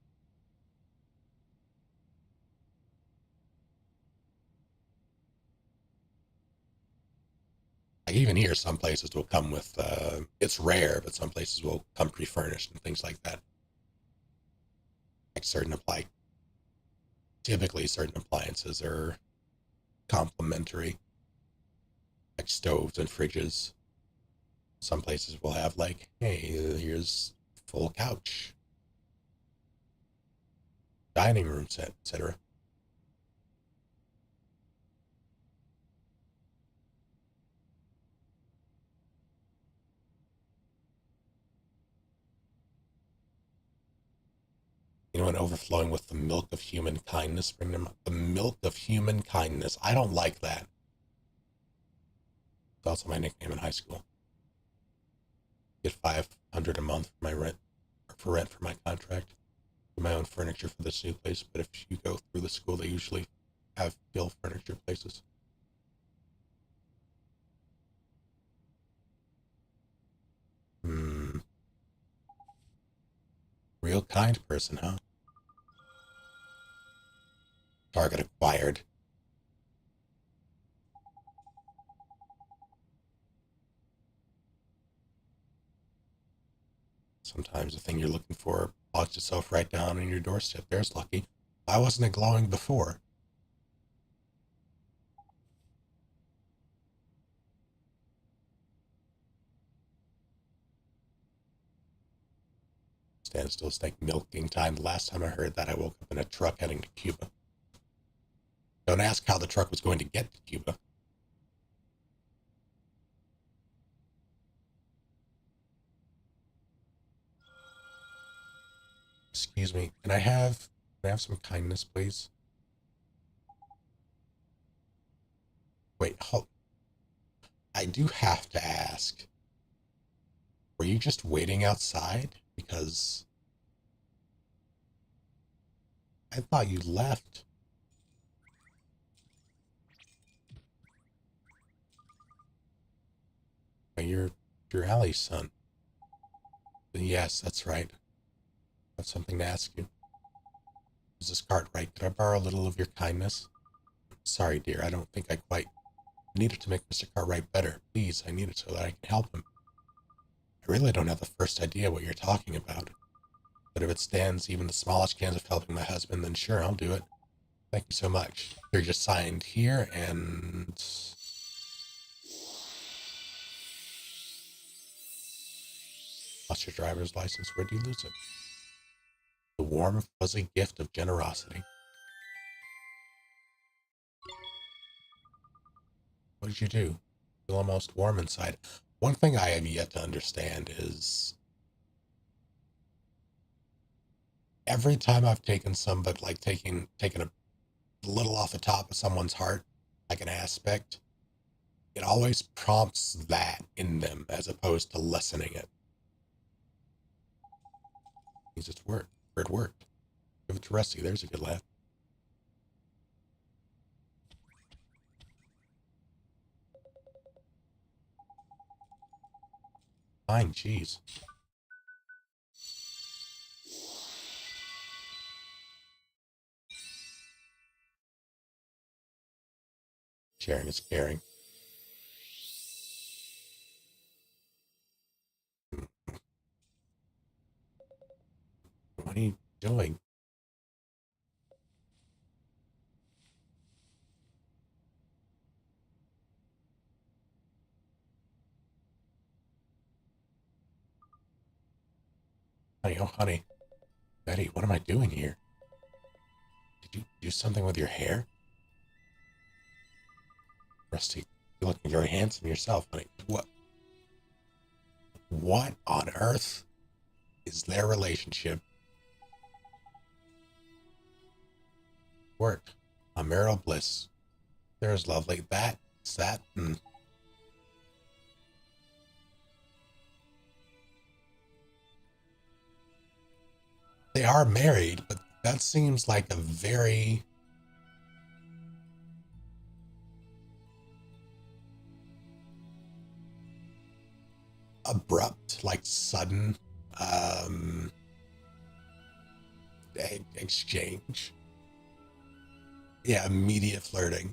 Like even here, some places will come with, it's rare, but some places will come pre-furnished and things like that. Like typically certain appliances are complimentary, like stoves and fridges. Some places will have like, hey, here's full couch, dining room set, etc. And overflowing with the milk of human kindness. Bring them the milk of human kindness. I don't like that. It's also my nickname in high school. Get $500 a month for my rent, for my contract. Do my own furniture for this new place. But if you go through the school, they usually have bill furniture places. Real kind person, huh? Target acquired. Sometimes the thing you're looking for plots itself right down on your doorstep. There's lucky. Why wasn't it glowing before? Stand still, snake milking time. The last time I heard that, I woke up in a truck heading to Cuba. Don't ask how the truck was going to get to Cuba. Excuse me. Can I have some kindness, please? Wait, hold. I do have to ask. Were you just waiting outside? Because I thought you left. You're Allie's son. Yes, that's right. I have something to ask you. Is this cart right? Could I borrow a little of your kindness? Sorry, dear, I don't think I quite need it to make Mr. Cartwright better. Please, I need it so that I can help him. I really don't have the first idea what you're talking about. But if it stands even the smallest chance of helping my husband, then sure, I'll do it. Thank you so much. You're just signed here, and... Lost your driver's license. Where'd you lose it? The warm, fuzzy gift of generosity. What did you do? Feel almost warm inside. One thing I have yet to understand is every time I've taken somebody, like taken a little off the top of someone's heart, like an aspect, it always prompts that in them as opposed to lessening it. Means it's worked. It worked. Give it to Rusty. There's a good lad. Fine, cheese. Sharing is caring. What are you doing? Honey, oh honey. Betty, what am I doing here? Did you do something with your hair? Rusty, you're looking very handsome yourself, honey. What on earth is their relationship? Work. A marital bliss. There's lovely. That's that. They are married, but that seems like a very abrupt, like sudden exchange. Yeah, immediate flirting.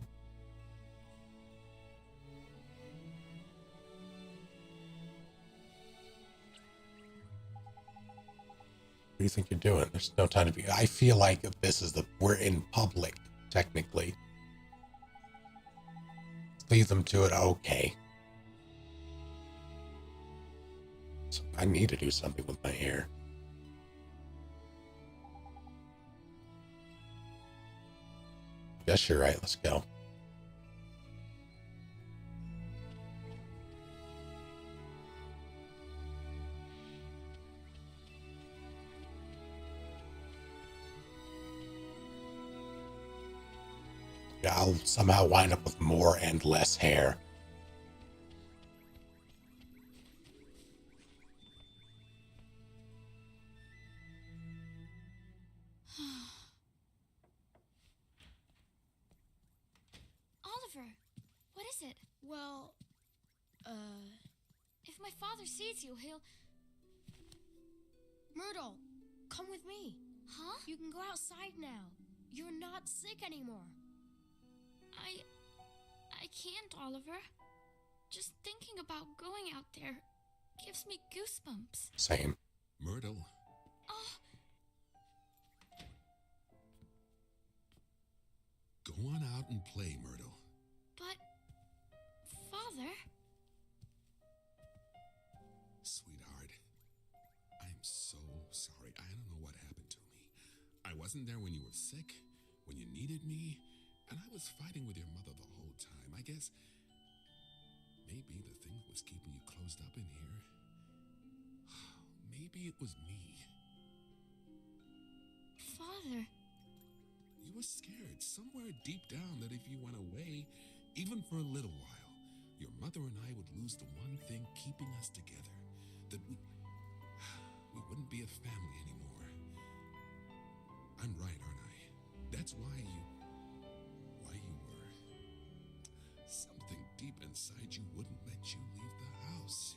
What do you think you're doing? There's no time to be. I feel like if this is we're in public, technically. Leave them to it. Okay. So I need to do something with my hair. Guess you're right. Let's go. Yeah, I'll somehow wind up with more and less hair. Oliver, what is it? Well, If my father sees you, he'll... Myrtle, come with me. Huh? You can go outside now. You're not sick anymore. I can't, Oliver. Just thinking about going out there gives me goosebumps. Same. Myrtle, Oh, go on out and play, Myrtle. but... Father? Sweetheart, I'm so sorry. I don't know what happened to me. I wasn't there when you were sick, when you needed me. And I was fighting with your mother the whole time. I guess maybe the thing that was keeping you closed up in here, maybe it was me. Father. You were scared somewhere deep down that if you went away, even for a little while, your mother and I would lose the one thing keeping us together, that we wouldn't be a family anymore. I'm right, aren't I? That's why you were. Something deep inside you wouldn't let you leave the house.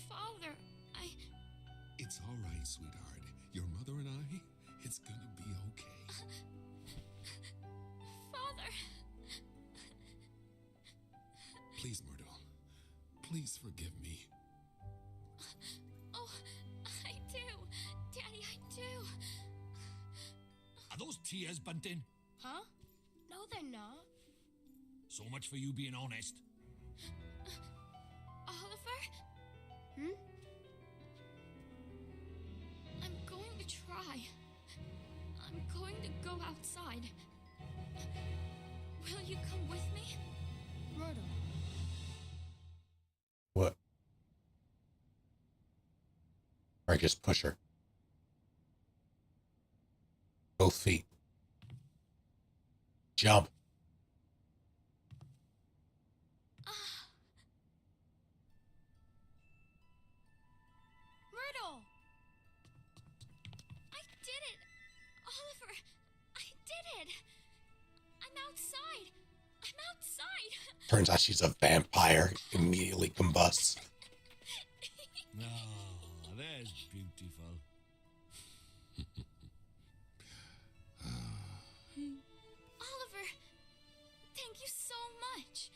Father, It's all right, sweetheart. Your mother and I, it's gonna be okay. Father. Please, Myrtle. Please forgive me. Oh, I do. Daddy, I do. Are those tears, Bunting? Huh? No, they're not. So much for you being honest. Oliver? Hmm? I'm going to try. I'm going to go outside. Will you come with me? Myrtle. What? Or just push her. Both feet. Jump. Myrtle! I did it! Oliver, I did it! I'm outside! I'm outside! Turns out she's a vampire. Immediately combusts. Oh, there's beautiful. Oliver, thank you so much.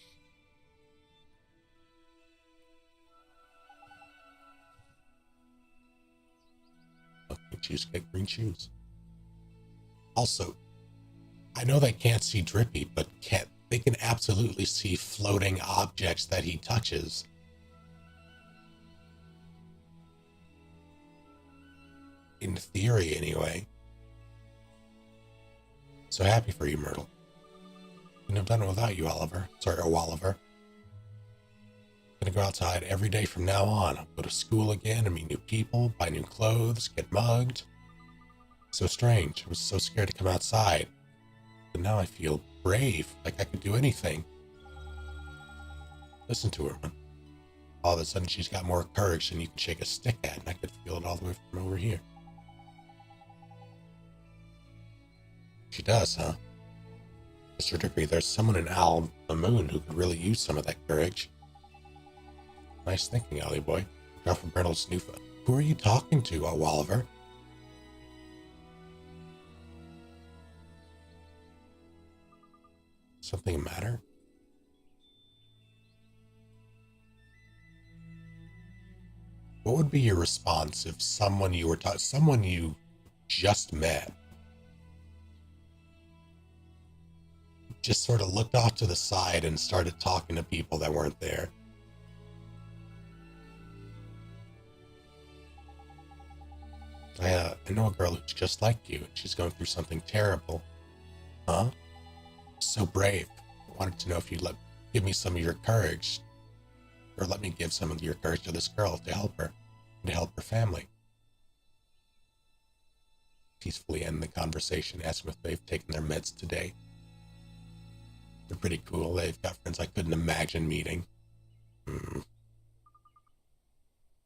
Green cheesecake, green shoes. Also, I know they can't see Drippy, but they can absolutely see floating objects that he touches. In theory, anyway. So happy for you, Myrtle. Couldn't have done it without you, Oliver. Sorry, OwOliver. Gonna go outside every day from now on. I'll go to school again and meet new people, buy new clothes, get mugged. So strange. I was so scared to come outside. But now I feel brave, like I could do anything. Listen to her, man. All of a sudden she's got more courage than you can shake a stick at, and I could feel it all the way from over here. She does, huh? Mr. Drippy, there's someone in Owl the Moon who could really use some of that courage. Nice thinking, Ollie boy. Girlfriend Myrtle's snoofa. Who are you talking to, OwOliver? Something matter? What would be your response if someone you just met just sort of looked off to the side and started talking to people that weren't there? I know a girl who's just like you. She's going through something terrible. Huh? So brave. I wanted to know if you'd give me some of your courage, or let me give some of your courage to this girl to help her, and to help her family. Peacefully end the conversation, ask them if they've taken their meds today. They're pretty cool. They've got friends I couldn't imagine meeting. Of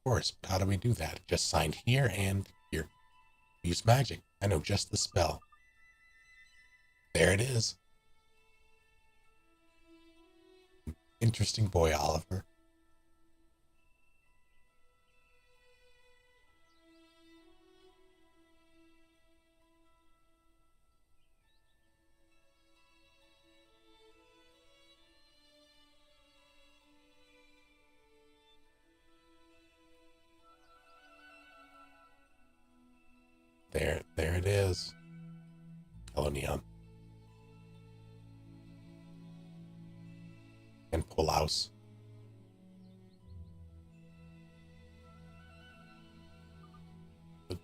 course, but how do we do that? Just signed here and here. Use magic. I know just the spell. There it is. Interesting boy, Oliver. There it is. Hello, Neon. And Polaus.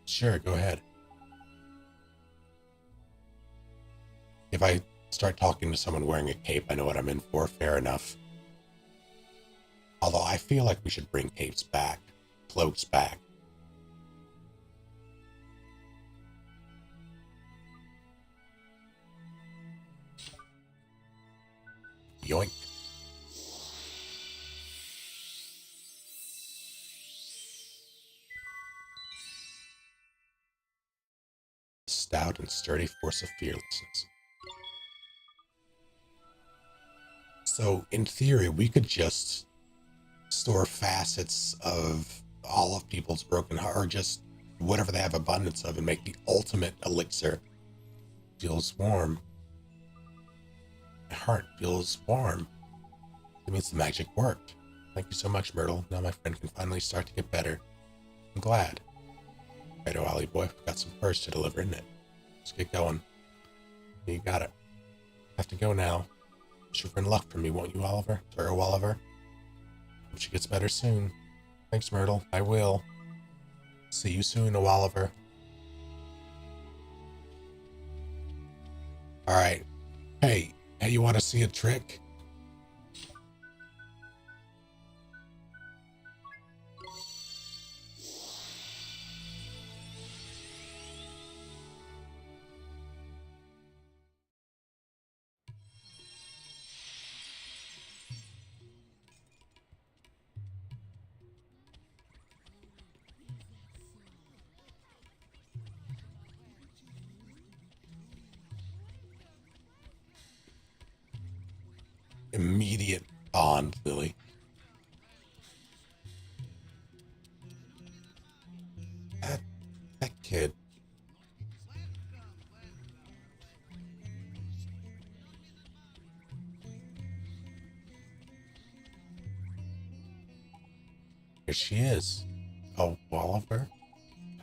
Sure, go ahead. If I start talking to someone wearing a cape, I know what I'm in for. Fair enough. Although I feel like we should bring capes back. Cloaks back. Yoink. Stout and sturdy force of fearlessness. So, in theory, we could just store facets of all of people's broken heart, or just whatever they have abundance of, and make the ultimate elixir. Feels warm. My heart feels warm. That means the magic worked. Thank you so much, Myrtle. Now my friend can finally start to get better. I'm glad. Right, Ollie boy, we've got some furs to deliver, isn't it? Let's get going. You got it. Have to go now. Wish your friend luck for me, won't you, Oliver? Or OwOliver? Hope she gets better soon. Thanks, Myrtle. I will. See you soon, OwOliver. Alright. Hey, you want to see a trick? Immediate bond, Lily. That kid. Here she is. Oh, Oliver?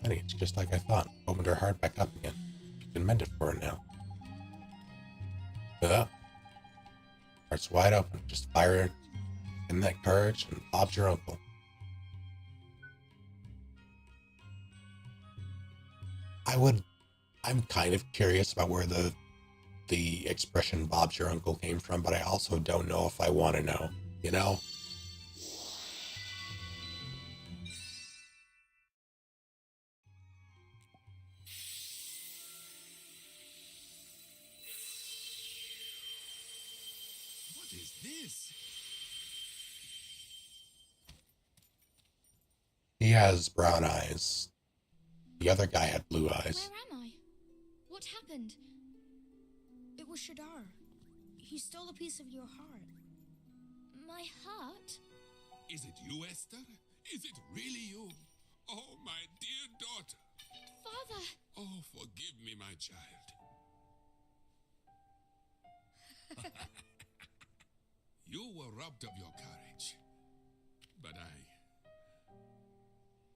Honey, it's just like I thought. Opened her heart back up again. You can mend it for her now. Heart's wide open. Just fire in that courage, and Bob's your uncle. I'm kind of curious about where the expression Bob's your uncle came from, but I also don't know if I want to know, you know? What is this? He has brown eyes. The other guy had blue eyes. Where am I? What happened? It was Shadar. He stole a piece of your heart. My heart? Is it you, Esther? Is it really you? Oh, my dear daughter. Father! Oh, forgive me, my child. You were robbed of your courage. But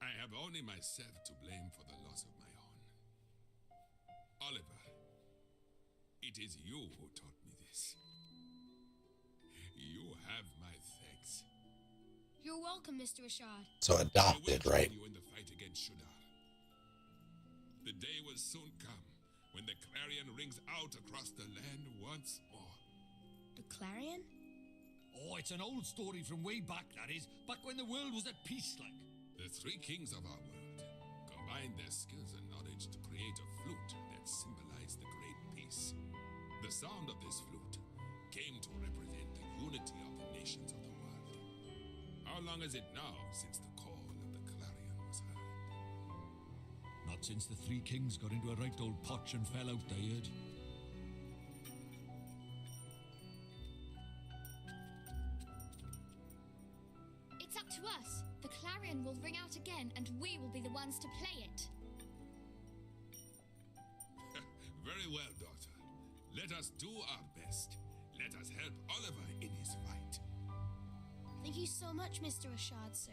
I have only myself to blame for the loss of my own. Oliver, it is you who taught me this. You have my thanks. You're welcome, Mr. Rashad. So I adopted, will right? join you in the fight against Shudar. The day will soon come when the clarion rings out across the land once more. The Clarion? Oh, it's an old story from way back, that is. Back when the world was at peace, like. The three kings of our world combined their skills and knowledge to create a flute that symbolized the great peace. The sound of this flute came to represent the unity of the nations of the world. How long is it now since the call of the clarion was heard? Not since the three kings got into a right old potch and fell out, I heard. It's up to us. The clarion will ring out again, and we will be the ones to play it. Very well, daughter. Let us do our best. Let us help Oliver in his fight. Thank you so much, Mr. Rashad, sir.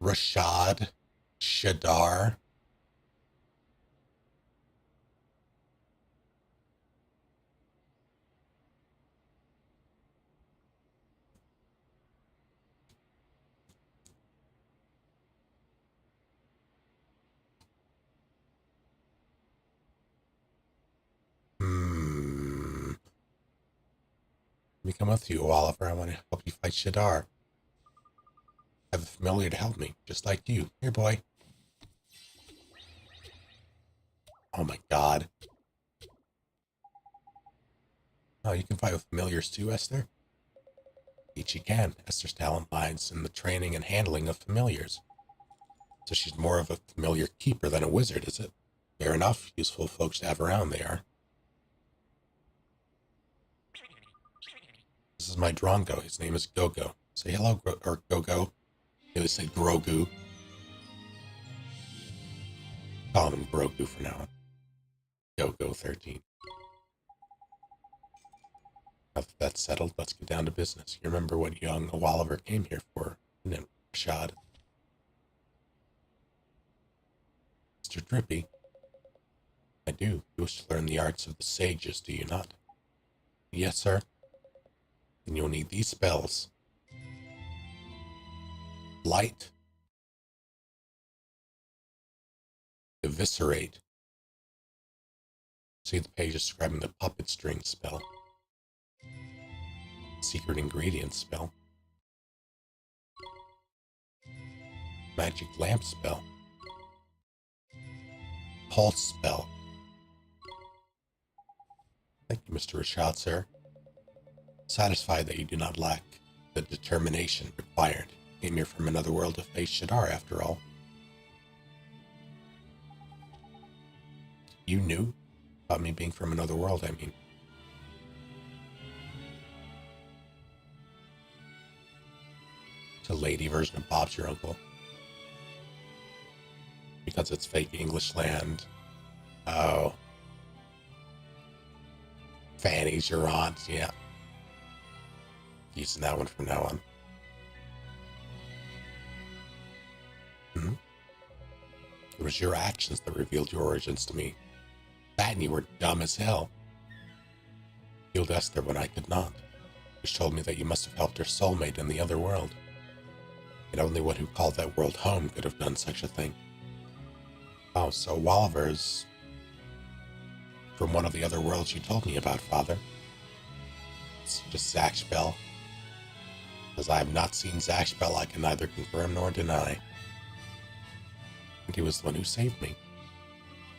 Rashad, Shadar. Let me come with you, Oliver. I want to help you fight Shadar. I have a familiar to help me, just like you. Here, boy. Oh my god. Oh, you can fight with familiars too, Esther? Indeed she can. Esther's talent lies in the training and handling of familiars. So she's more of a familiar keeper than a wizard, is it? Fair enough. Useful folks to have around, they are. This is my Drongo. His name is Gogo. Say hello, Gogo. They would say Grogu. Call him Grogu for now. Gogo 13. Now that that's settled, let's get down to business. You remember what young OwOliver came here for, didn't it, Rashad? Mr. Drippy. I do. You wish to learn the arts of the sages, do you not? Yes, sir. Then you'll need these spells. Light. Eviscerate. See the page describing the puppet string spell. Secret ingredient spell. Magic lamp spell. Pulse spell. Thank you, Mr. Rashad, sir. Satisfied that you do not lack the determination required. Came here from another world to face Shadar, after all. You knew about me being from another world, I mean. It's a lady version of Bob's your uncle. Because it's fake English land. Oh. Fanny's your aunt, yeah. Using that one from now on. It was your actions that revealed your origins to me. That and you were dumb as hell. You healed Esther when I could not, which told me that you must have helped her soulmate in the other world. And only one who called that world home could have done such a thing. Oh, so OwOliver's from one of the other worlds you told me about, Father. It's just Zach Spell. As I have not seen Zach Spell, I can neither confirm nor deny. And he was the one who saved me.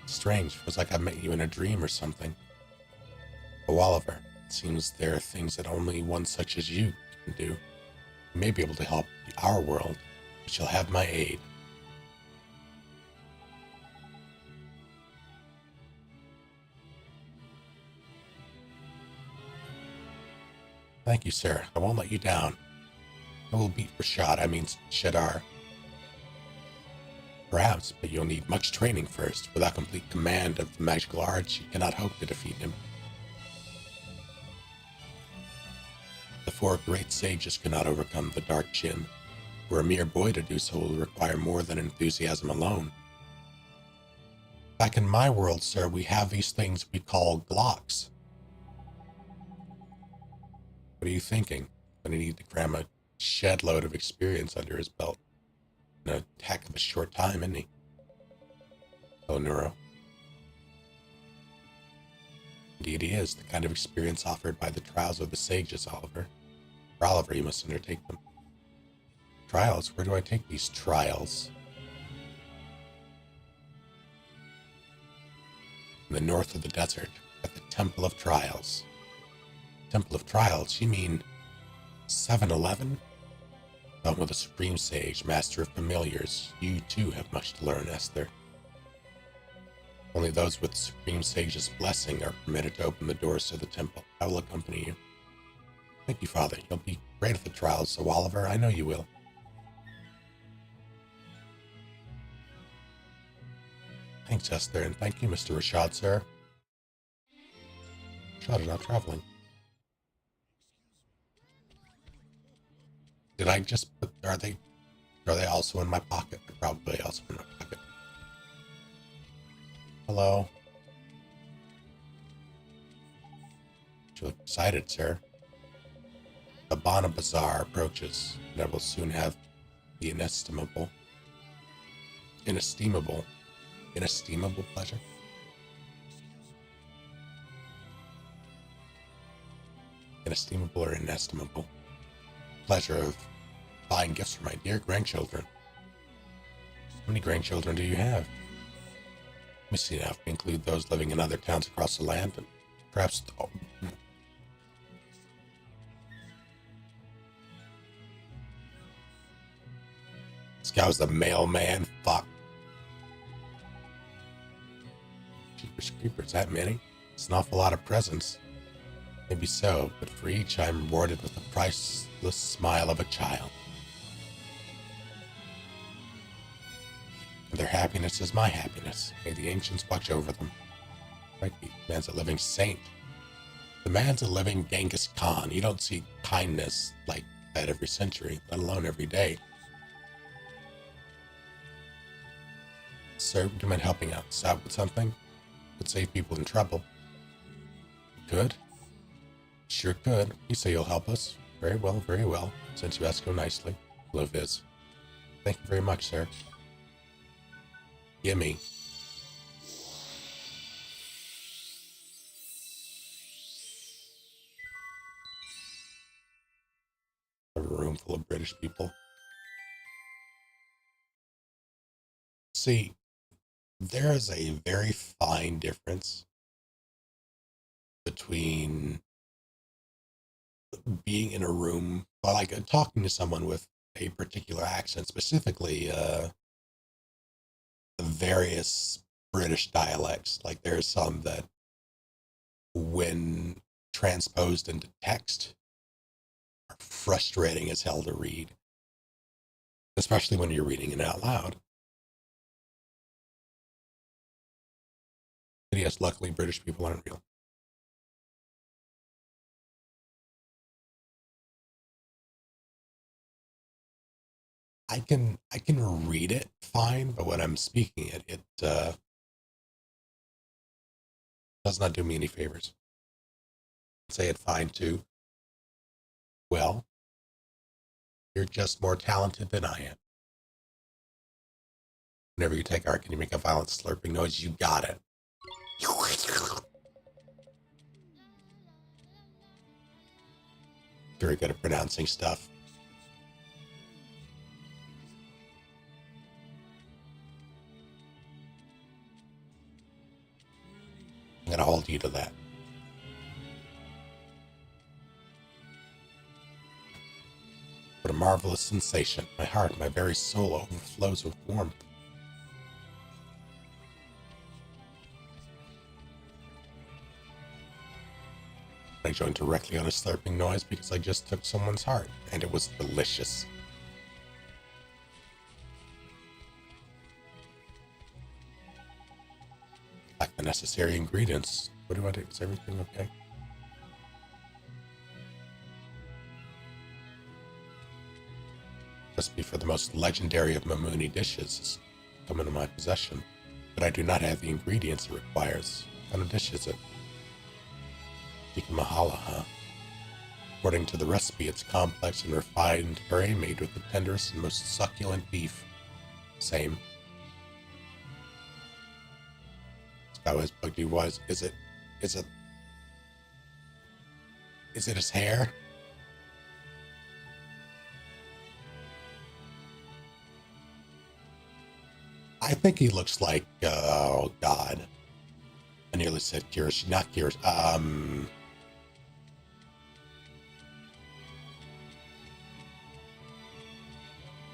Strange, it was like I met you in a dream or something. OwOliver, it seems there are things that only one such as you can do. You may be able to help our world, but you'll have my aid. Thank you, sir. I won't let you down. I will beat Shadar. Perhaps, but you'll need much training first. Without complete command of the magical arts, you cannot hope to defeat him. The four great sages cannot overcome the Dark Chin. For a mere boy to do so will require more than enthusiasm alone. Back in my world, sir, we have these things we call Glocks. What are you thinking? Gonna need to cram a shed load of experience under his belt. In a heck of a short time, isn't he? Oh, Neuro. Indeed he is, the kind of experience offered by the trials of the sages, Oliver. For Oliver, you must undertake them. Trials? Where do I take these trials? In the north of the desert, at the Temple of Trials. Temple of Trials? You mean 7-Eleven? Done with a supreme sage, master of familiars. You too have much to learn, Esther. Only those with the supreme sage's blessing are permitted to open the doors to the temple. I will accompany you. Thank you, Father. You'll be great at the trials, so Oliver, I know you will. Thanks, Esther, and thank you, Mr. Rashad, sir. Rashad is not traveling. Did I just put, are they also in my pocket? They're probably also in my pocket. Hello. You look excited, sir. The Bana Bazaar approaches, and I will soon have the inestimable pleasure. inestimable or inestimable pleasure of buying gifts for my dear grandchildren. How many grandchildren do you have? Let me see now if we include those living in other towns across the land, and perhaps... Oh. This guy was the mailman. Fuck. Jeepers creepers, that many? It's an awful lot of presents. Maybe so, but for each I'm rewarded with the priceless smile of a child. And their happiness is my happiness. May the ancients watch over them. Right, the man's a living saint. The man's a living Genghis Khan. You don't see kindness like that every century, let alone every day. Sir, would you mind helping us out with something? Could save people in trouble. Could? Sure could. You say you'll help us. Very well, very well. Since you ask so nicely. Hello, Viz. Thank you very much, sir. Gimme. A room full of British people. See, there is a very fine difference between being in a room, like talking to someone with a particular accent, specifically the various British dialects. Like there's some that, when transposed into text, are frustrating as hell to read, especially when you're reading it out loud. But yes, luckily British people aren't real. I can read it fine, but when I'm speaking it, it does not do me any favors. Say it fine too. Well, you're just more talented than I am. Whenever you take art, can you make a violent slurping noise? You got it. Very good at pronouncing stuff. I'm gonna hold you to that. What a marvelous sensation. My heart, my very soul overflows with warmth. I joined directly on a slurping noise because I just took someone's heart, and it was delicious. Like the necessary ingredients. What do I do? Is everything okay? Recipe for the most legendary of Mamuni dishes has come into my possession, but I do not have the ingredients it requires. What kind of dish is it? Tikka mahala, huh? According to the recipe, it's complex and refined curry made with the tenderest and most succulent beef. Same. This guy was bugged you was. Is it his hair? I think he looks like, oh God. I nearly said Kirish, not Kirish.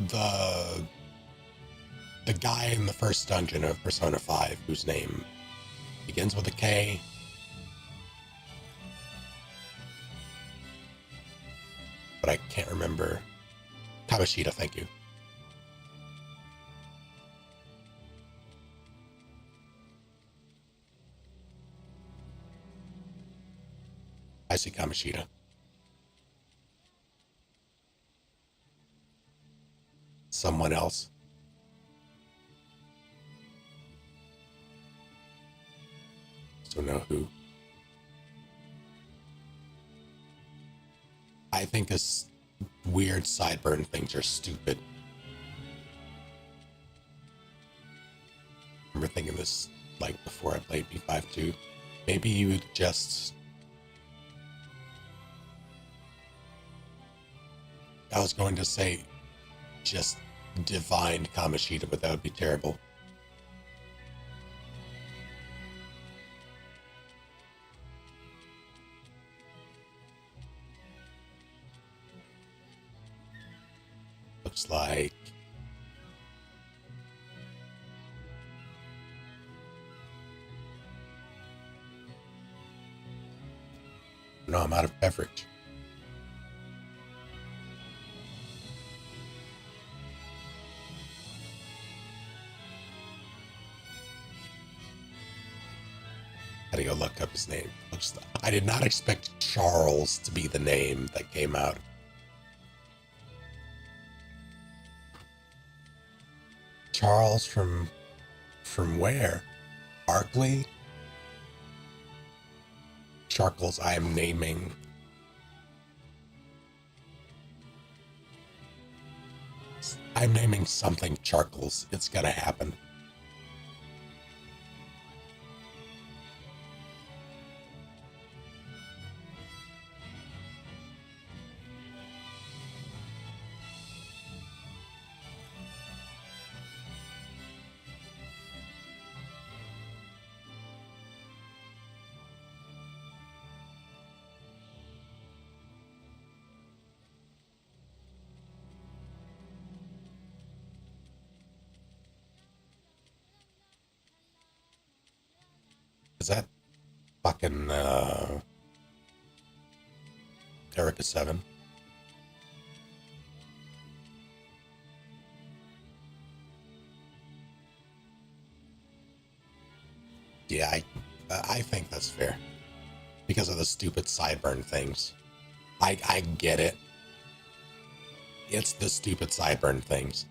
The guy in the first dungeon of Persona 5, whose name begins with a K. But I can't remember. Kamishita, thank you. I see Kamishita. Someone else. Don't know who. I think this weird sideburn things are stupid. I remember thinking this like before I played P5 too. Maybe you would just I was going to say just divined Kamoshida, but that would be terrible. Looks like no, I'm out of beverage. Gotta go look up his name. I did not expect Charles to be the name that came out. Charles from where? Barkley? Charcoals I am naming. I'm naming something Charcoals. It's gonna happen. Is that fucking Erica 7? Yeah, I think that's fair. Because of the stupid sideburn things. I get it. It's the stupid sideburn things.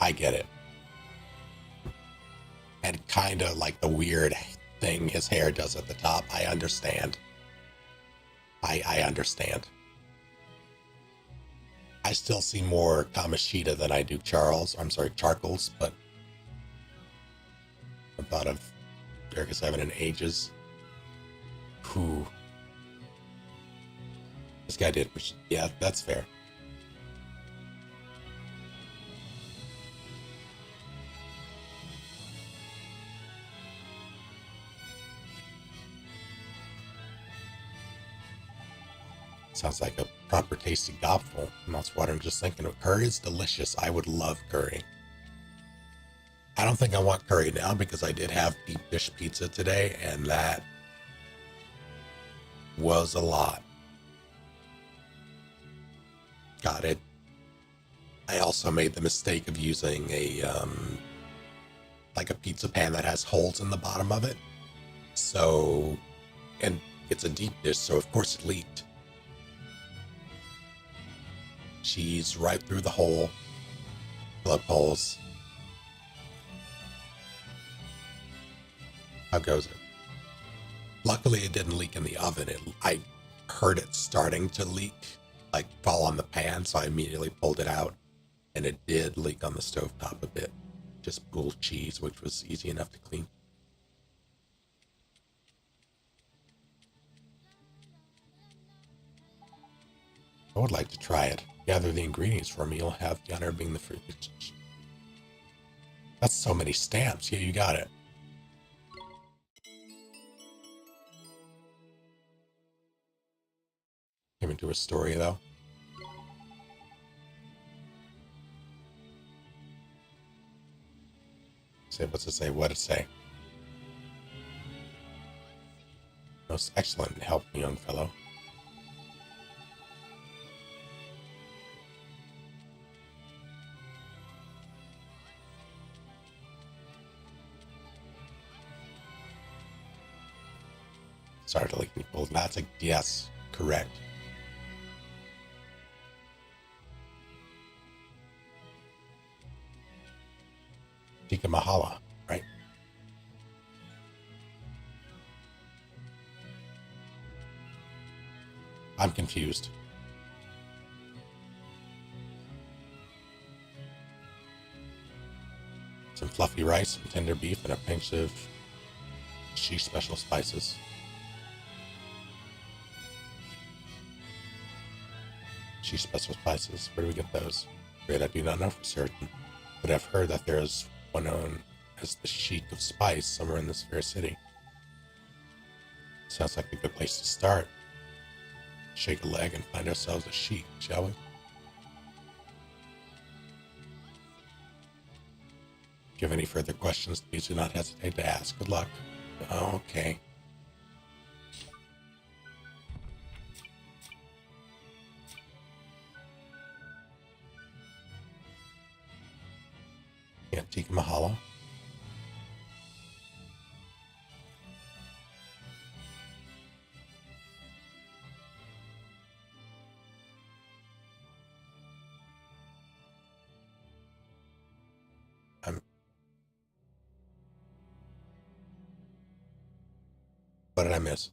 I get it. And kind of like the weird thing his hair does at the top. I understand. I understand. I still see more Kamoshida than I do Charcoals, but I thought of Erica 7 in ages. Whew. This guy did, yeah, that's fair. Sounds like a proper tasty gobful, and that's what I'm just thinking of. Curry is delicious. I would love curry. I don't think I want curry now because I did have deep dish pizza today, and that was a lot. Got it. I also made the mistake of using a like a pizza pan that has holes in the bottom of it. So, and it's a deep dish, so of course it leaked. Cheese right through the hole, plug holes. How goes it? Luckily, it didn't leak in the oven. I heard it starting to leak, like fall on the pan, so I immediately pulled it out, and it did leak on the stovetop a bit. Just pooled cheese, which was easy enough to clean. I would like to try it. Gather the ingredients for me. You'll have the honor of being the first. That's so many stamps. Yeah, you got it. Came into a story, though. What's it say? What'd it say? Most excellent help, young fellow. Started to leak people. That's a yes, correct. Tika Mahala, right? I'm confused. Some fluffy rice, some tender beef, and a pinch of she special spices. She special spices. Where do we get those? Great, I do not know for certain, but I've heard that there is one known as the Sheik of Spice somewhere in this fair city. Sounds like a good place to start. Shake a leg and find ourselves a sheik, shall we? If you have any further questions, please do not hesitate to ask. Good luck. Okay. Yeah, Tika Mahalo. What did I miss?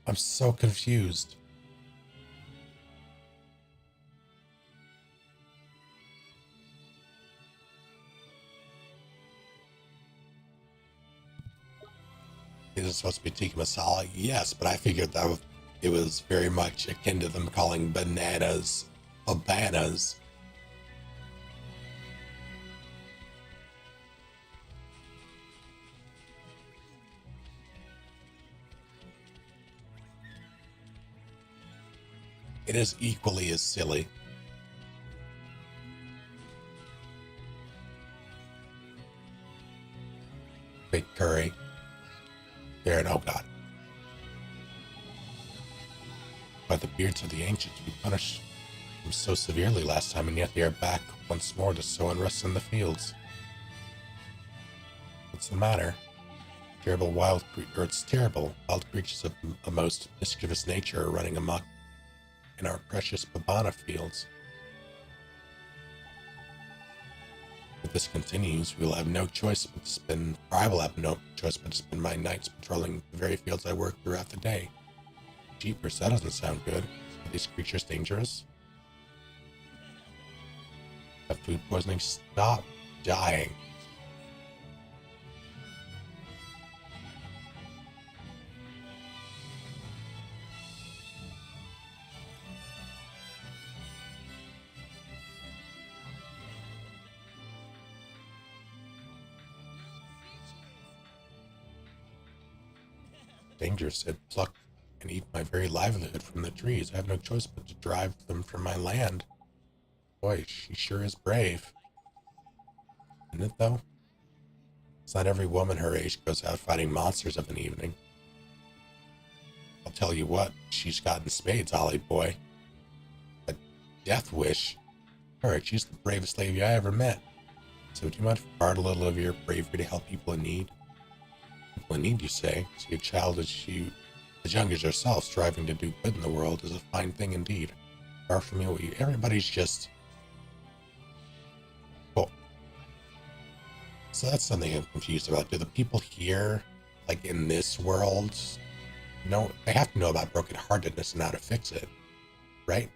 I'm so confused. Is it supposed to be tikka masala? Yes, but I figured that it was very much akin to them calling bananas habanas. It is equally as silly. Big curry. There and oh god. By the beards of the ancients, we punished them so severely last time, and yet they are back once more to sow unrest in the fields. What's the matter? Terrible wild creatures, it's terrible. Wild creatures of a most mischievous nature are running amok in our precious Babana fields. If this continues, we will have no choice but to spend, or I will have no choice but to spend my nights patrolling the very fields I work throughout the day. Jeepers, that doesn't sound good. Are these creatures dangerous? Have food poisoning? Stop dying. Dangerous, said, pluck and eat my very livelihood from the trees. I have no choice but to drive them from my land. Boy, she sure is brave. Isn't it, though? It's not every woman her age goes out fighting monsters of an evening. I'll tell you what, she's gotten spades, Ollie boy. A death wish. Alright, she's the bravest lady I ever met. So do you mind if I borrowed a little of your bravery to help people in need? People in need, you say? See a child as young as yourself striving to do good in the world is a fine thing indeed. Far from you, everybody's just... Cool. So that's something I'm confused about. Do the people here, like in this world, know, they have to know about brokenheartedness and how to fix it, right?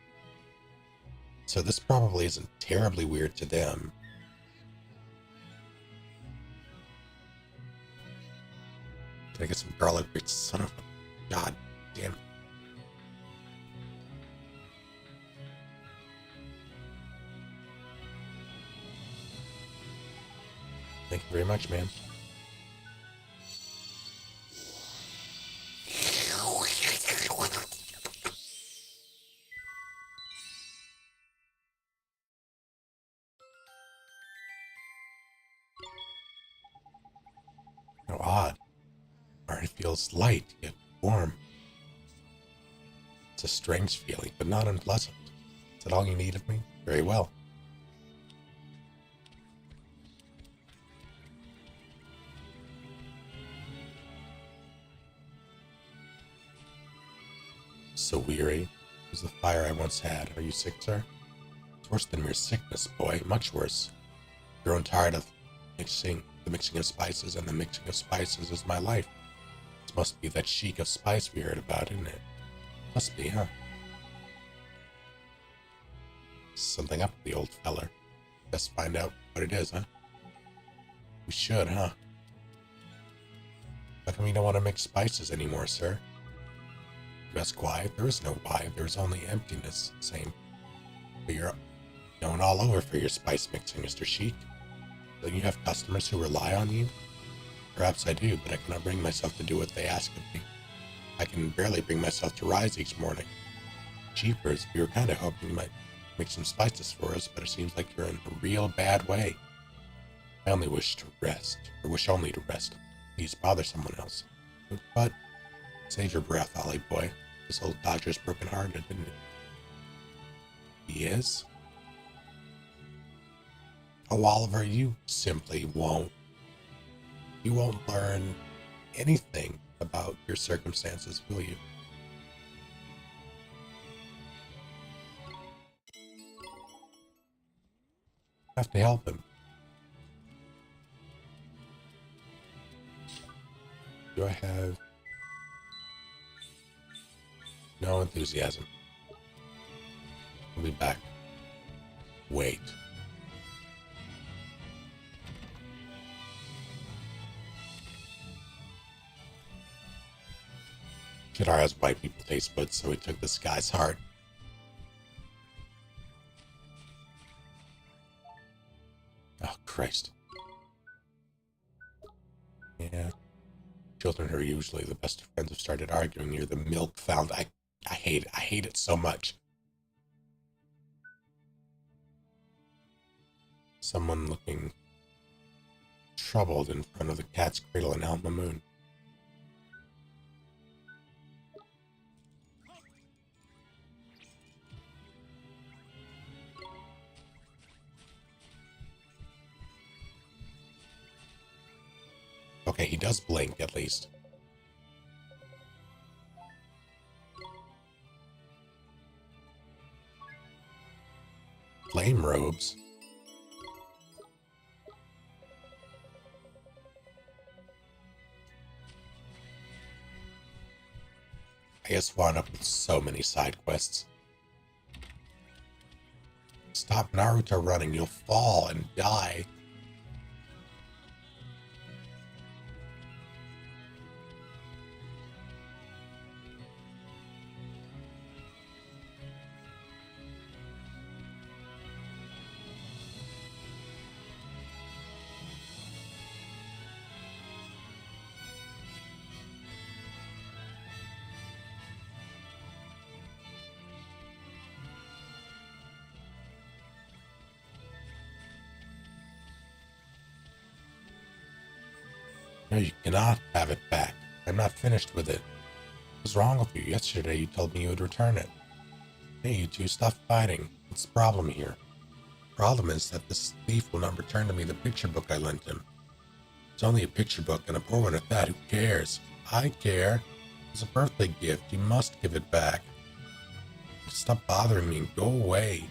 So this probably isn't terribly weird to them. Can I get some garlic? Son of a god damn. Thank you very much, man. How odd. It feels light, yet warm. It's a strange feeling, but not unpleasant. Is that all you need of me? Very well. So weary. It was the fire I once had. Are you sick, sir? It's worse than mere sickness, boy. Much worse. Grown tired of the mixing of spices, and the mixing of spices is my life. This must be that sheik of spice we heard about, isn't it? Must be, huh? Something up with the old feller. Best find out what it is, huh? We should, huh? How come you don't want to mix spices anymore, sir? You ask why? There is no why. There is only emptiness. Same. But you're known all over for your spice mixing, Mr. Sheik. Don't you have customers who rely on you? Perhaps I do, but I cannot bring myself to do what they ask of me. I can barely bring myself to rise each morning. Jeepers, we were kind of hoping you might make some spices for us, but it seems like you're in a real bad way. I only wish to rest, or wish only to rest. Please bother someone else. But save your breath, Ollie boy. This old dodger's broken-hearted, isn't he? He is? Oh, Oliver, you simply won't. You won't learn anything about your circumstances, will you? I have to help him. Do I have no enthusiasm? I'll be back. Wait. Shadar has white people taste buds, so he took this guy's heart. Oh, Christ. Yeah. Children who are usually the best of friends have started arguing near the milk fountain. I hate it. I hate it so much. Someone looking troubled in front of the cat's cradle in Alma Moon. Okay, he does blink, at least. Flame robes? I guess wound up with so many side quests. Stop Naruto running, you'll fall and die. No, you cannot have it back. I'm not finished with it. What's wrong with you? Yesterday you told me you would return it. Hey, you two, stop fighting. What's the problem here? The problem is that this thief will not return to me the picture book I lent him. It's only a picture book, and a poor one at that. Who cares? I care. It's a birthday gift. You must give it back. Stop bothering me and go away.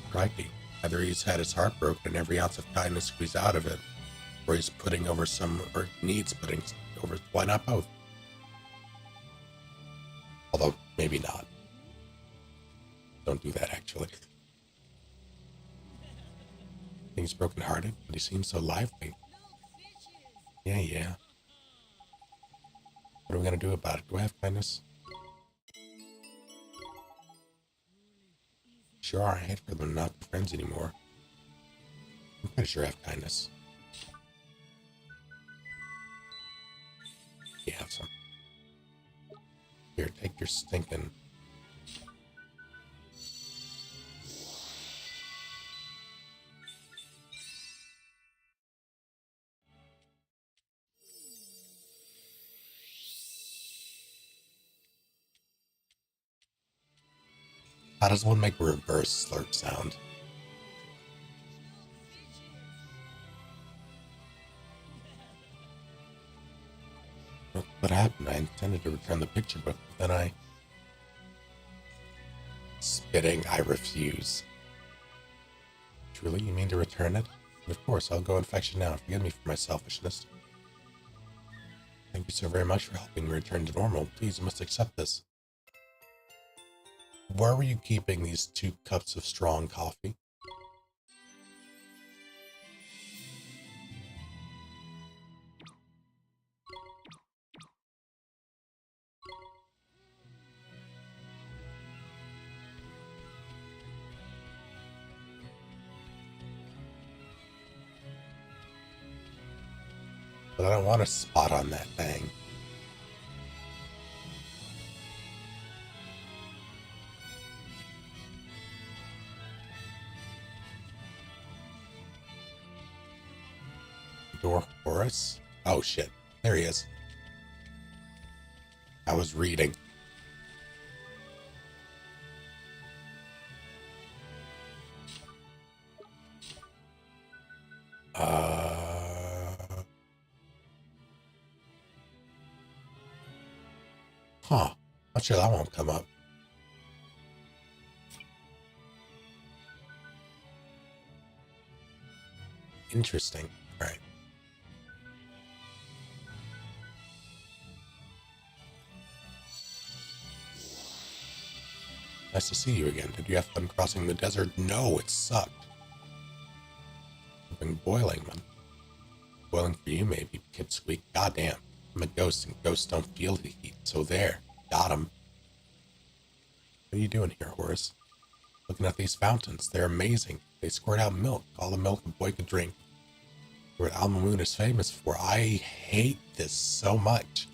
Crikey. Either he's had his heart broken and every ounce of kindness squeezed out of it, or he's putting over or needs putting over. Why not both? Although, maybe not. Don't do that, actually. I think he's broken-hearted, but he seems so lively. Yeah. What are we going to do about it? Do I have kindness? Sure, I hate for them not to be friends anymore. I'm pretty sure I have kindness. You have some. Here, take your stinking. How does one make a reverse slurp sound? What happened? I intended to return the picture book, but then I... Spitting, I refuse. Truly, you mean to return it? And of course, I'll go and fetch it now. Forgive me for my selfishness. Thank you so very much for helping me return to normal. Please, you must accept this. Where were you keeping these 2 cups of strong coffee? But I don't want a spot on that thing. Door Horus? Oh shit. There he is. I was reading. Huh. Not sure that won't come up. Interesting. All right. Nice to see you again. Did you have fun crossing the desert? No, it sucked. Something boiling, man. Boiling for you, maybe, Kid Squeak. Goddamn. I'm a ghost, and ghosts don't feel the heat. So there. Got him. What are you doing here, Horace? Looking at these fountains. They're amazing. They squirt out milk. All the milk a boy could drink. What Alma Moon is famous for. I hate this so much.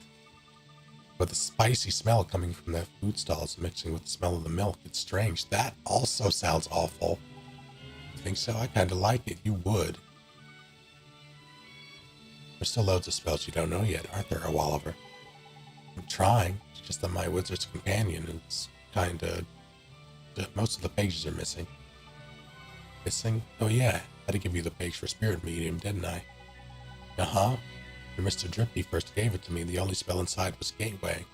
But the spicy smell coming from the food stalls mixing with the smell of the milk, it's strange. That also sounds awful. You think so? I kind of like it. You would. There's still loads of spells you don't know yet, aren't there, OwOliver? I'm trying. It's just that my wizard's companion is kind of... Most of the pages are missing. Missing? Oh yeah, I had to give you the page for Spirit Medium, didn't I? Uh-huh. When Mr. Drippy first gave it to me, the only spell inside was Gateway.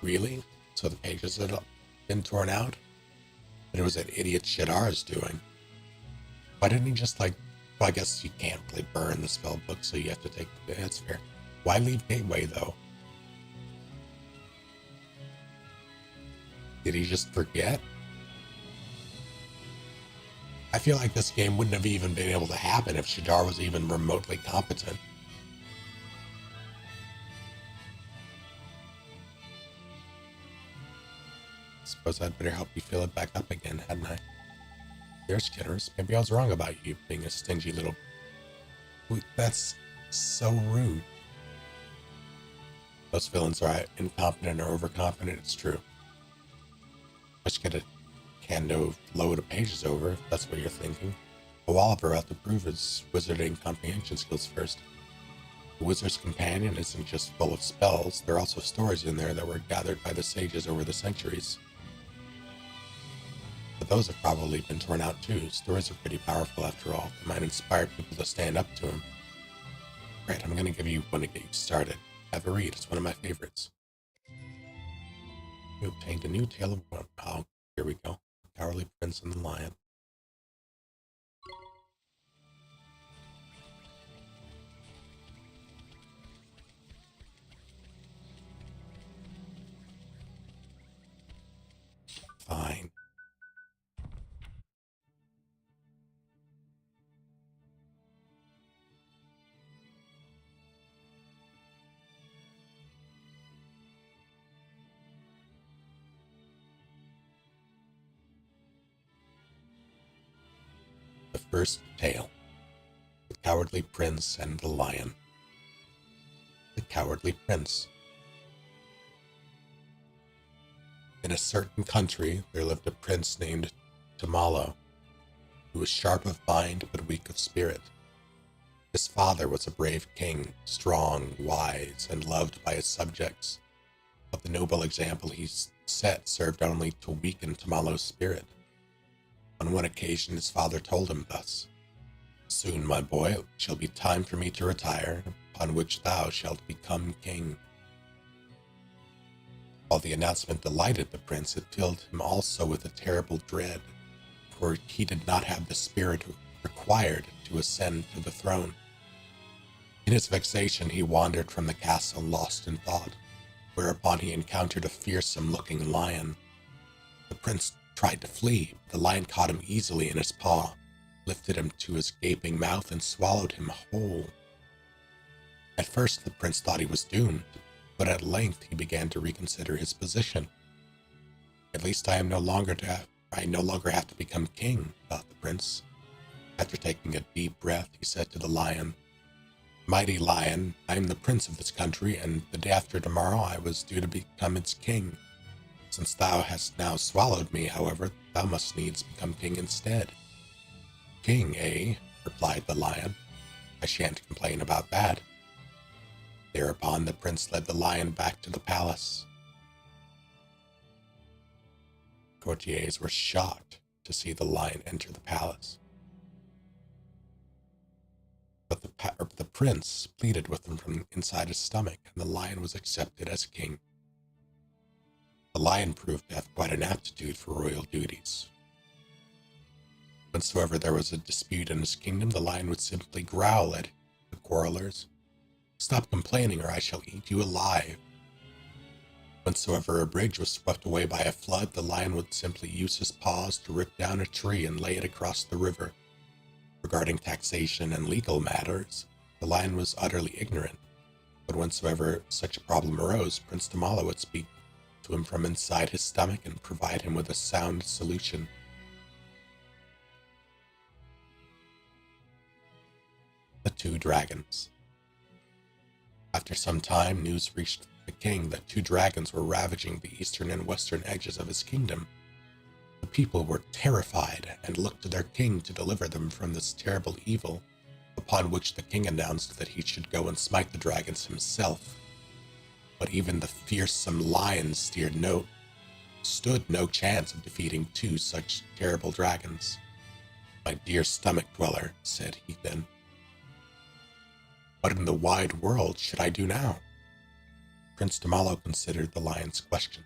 Really? So the pages had been torn out? But it was that idiot Shadar's doing. Why didn't he just, like... Well, I guess you can't really burn the spell book, so you have to take... That's fair. Why leave Gateway, though? Did he just forget? I feel like this game wouldn't have even been able to happen if Shadar was even remotely competent. Suppose I'd better help you fill it back up again, hadn't I? There's generous. Maybe I was wrong about you being a stingy little... Wait, that's so rude. Most villains are incompetent or overconfident, it's true. I should get a Kando load of pages over, if that's what you're thinking. OwOliver ought to prove his wizarding comprehension skills first. The Wizard's Companion isn't just full of spells, there are also stories in there that were gathered by the sages over the centuries. But those have probably been torn out too. Stories are pretty powerful after all. They might inspire people to stand up to them. Right, I'm gonna give you one to get you started. Have a read, it's one of my favorites. You obtained a new tale of one. Oh, here we go. The Cowardly Prince and the Lion. Fine. The first tale. The Cowardly Prince and the Lion. The Cowardly Prince. In a certain country, there lived a prince named Tamalo, who was sharp of mind but weak of spirit. His father was a brave king, strong, wise, and loved by his subjects, but the noble example he set served only to weaken Tamalo's spirit. On one occasion, his father told him thus, "Soon, my boy, it shall be time for me to retire, upon which thou shalt become king." While the announcement delighted the prince, it filled him also with a terrible dread, for he did not have the spirit required to ascend to the throne. In his vexation, he wandered from the castle lost in thought, whereupon he encountered a fearsome-looking lion. The prince tried to flee, but the lion caught him easily in his paw, lifted him to his gaping mouth, and swallowed him whole. At first, the prince thought he was doomed, but at length he began to reconsider his position. At least I no longer have to become king, thought the prince. After taking a deep breath, he said to the lion, "Mighty lion, I am the prince of this country, and the day after tomorrow I was due to become its king. Since thou hast now swallowed me, however, thou must needs become king instead." "King, eh?" replied the lion. "I shan't complain about that." Thereupon the prince led the lion back to the palace. Courtiers were shocked to see the lion enter the palace. But the prince pleaded with them from inside his stomach, and the lion was accepted as king. The lion proved to have quite an aptitude for royal duties. Whensoever there was a dispute in his kingdom, the lion would simply growl at the quarrelers, "Stop complaining, or I shall eat you alive." Whensoever a bridge was swept away by a flood, the lion would simply use his paws to rip down a tree and lay it across the river. Regarding taxation and legal matters, the lion was utterly ignorant, but whensoever such a problem arose, Prince Tamala would speak to him from inside his stomach and provide him with a sound solution. The Two Dragons. After some time, news reached the king that 2 dragons were ravaging the eastern and western edges of his kingdom. The people were terrified and looked to their king to deliver them from this terrible evil, upon which the king announced that he should go and smite the dragons himself. But even the fearsome lion stood no chance of defeating 2 such terrible dragons. "My dear stomach dweller," said he then, "what in the wide world should I do now?" Prince Tamalo considered the lion's question,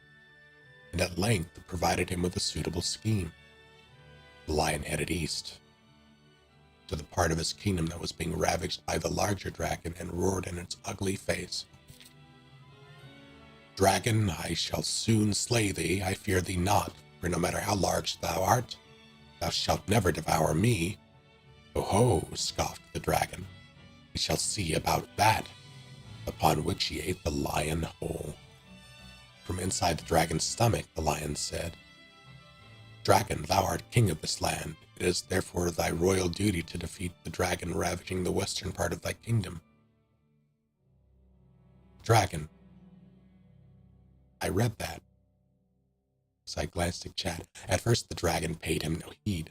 and at length provided him with a suitable scheme. The lion headed east, to the part of his kingdom that was being ravaged by the larger dragon, and roared in its ugly face, "Dragon, I shall soon slay thee. I fear thee not, for no matter how large thou art, thou shalt never devour me." "Oh ho," scoffed the dragon, "we shall see about that," upon which he ate the lion whole. From inside the dragon's stomach, the lion said, "Dragon, thou art king of this land. It is therefore thy royal duty to defeat the dragon ravaging the western part of thy kingdom." "Dragon, I read that." As I glanced at chat, at first the dragon paid him no heed.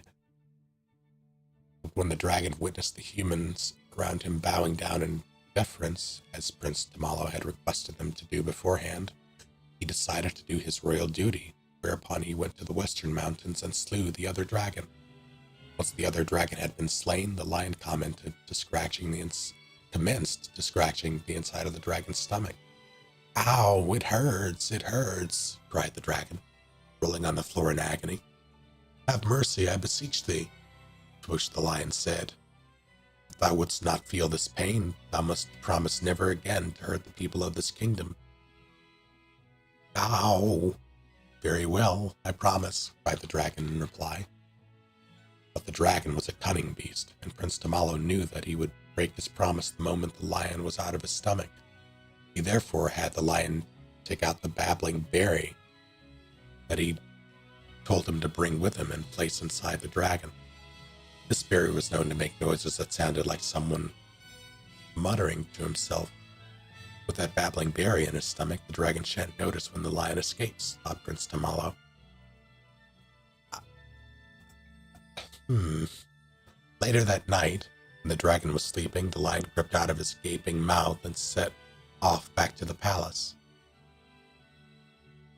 But when the dragon witnessed the humans around him bowing down in deference, as Prince Tamalo had requested them to do beforehand, he decided to do his royal duty, whereupon he went to the western mountains and slew the other dragon. Once the other dragon had been slain, the lion commenced to scratching the inside of the dragon's stomach. "Ow, it hurts," cried the dragon, rolling on the floor in agony. "Have mercy, I beseech thee," to which the lion said, "If thou wouldst not feel this pain, thou must promise never again to hurt the people of this kingdom." "Ow! Very well, I promise," cried the dragon in reply. But the dragon was a cunning beast, and Prince Tamalo knew that he would break his promise the moment the lion was out of his stomach. He therefore had the lion take out the babbling berry that he told him to bring with him and place inside the dragon. This berry was known to make noises that sounded like someone muttering to himself. With that babbling berry in his stomach, the dragon shan't notice when the lion escapes, thought Prince Tamalo. Later that night, when the dragon was sleeping, the lion crept out of his gaping mouth and set off back to the palace.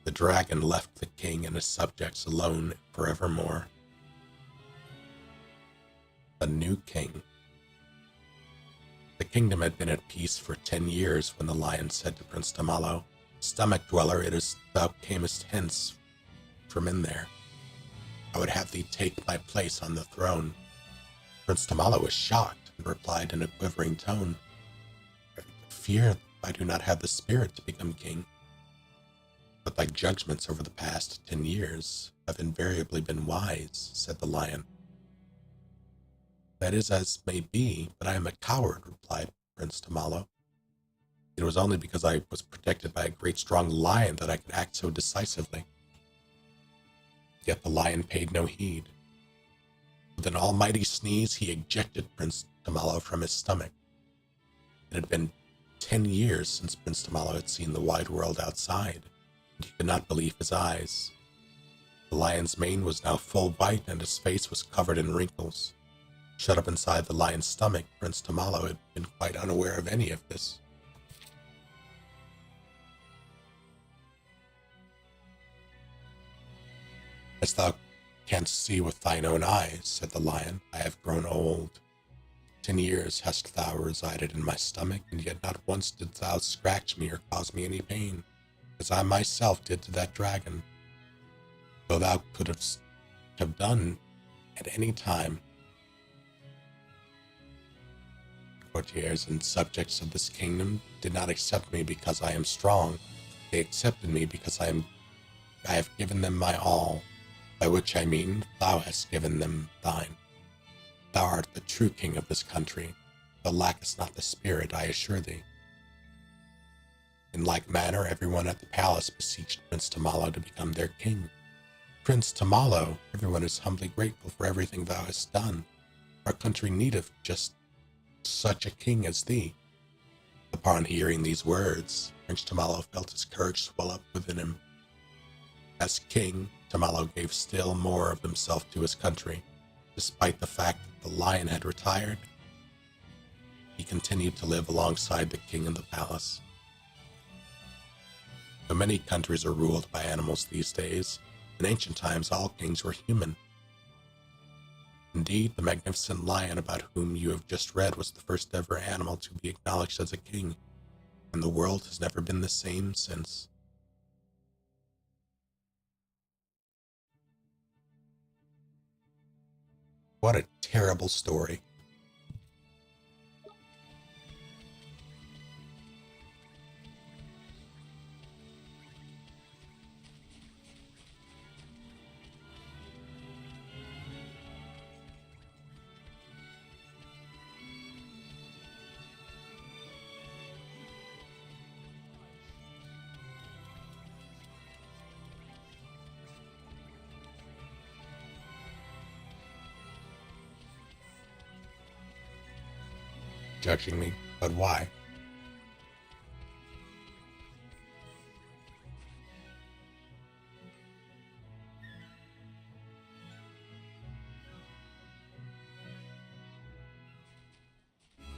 The dragon left the king and his subjects alone forevermore. A new king. The kingdom had been at peace for 10 years when the lion said to Prince Tamalo, "Stomach dweller, it is thou camest hence from in there. I would have thee take my place on the throne." Prince Tamalo was shocked and replied in a quivering tone, "I fear I do not have the spirit to become king." But But thy judgments over the past 10 years have invariably been wise, said the lion. That is as may be, but I am a coward, replied Prince Tamalo. It was only because I was protected by a great strong lion that I could act so decisively. Yet the lion paid no heed. With an almighty sneeze, he ejected Prince Tamalo from his stomach. It had been 10 years since Prince Tamalo had seen the wide world outside, and he could not believe his eyes. The lion's mane was now full white, and his face was covered in wrinkles. Shut up inside the lion's stomach, Prince Tamalo had been quite unaware of any of this. As thou canst see with thine own eyes, said the lion, I have grown old. 10 years hast thou resided in my stomach, and yet not once didst thou scratch me or cause me any pain, as I myself did to that dragon. Though thou couldst have done at any time. Courtiers and subjects of this kingdom did not accept me because I am strong. They accepted me because I have given them my all, by which I mean thou hast given them thine. Thou art the true king of this country, thou lackest not the spirit, I assure thee. In like manner, everyone at the palace beseeched Prince Tamalo to become their king. Prince Tamalo, everyone is humbly grateful for everything thou hast done. Our country needeth just such a king as thee. Upon hearing these words, Prince Tamalo felt his courage swell up within him. As king, Tamalo gave still more of himself to his country. Despite the fact that the lion had retired, he continued to live alongside the king in the palace. Though many countries are ruled by animals these days, in ancient times all kings were human. Indeed, the magnificent lion about whom you have just read was the first ever animal to be acknowledged as a king, and the world has never been the same since. What a terrible story. Judging me, but why?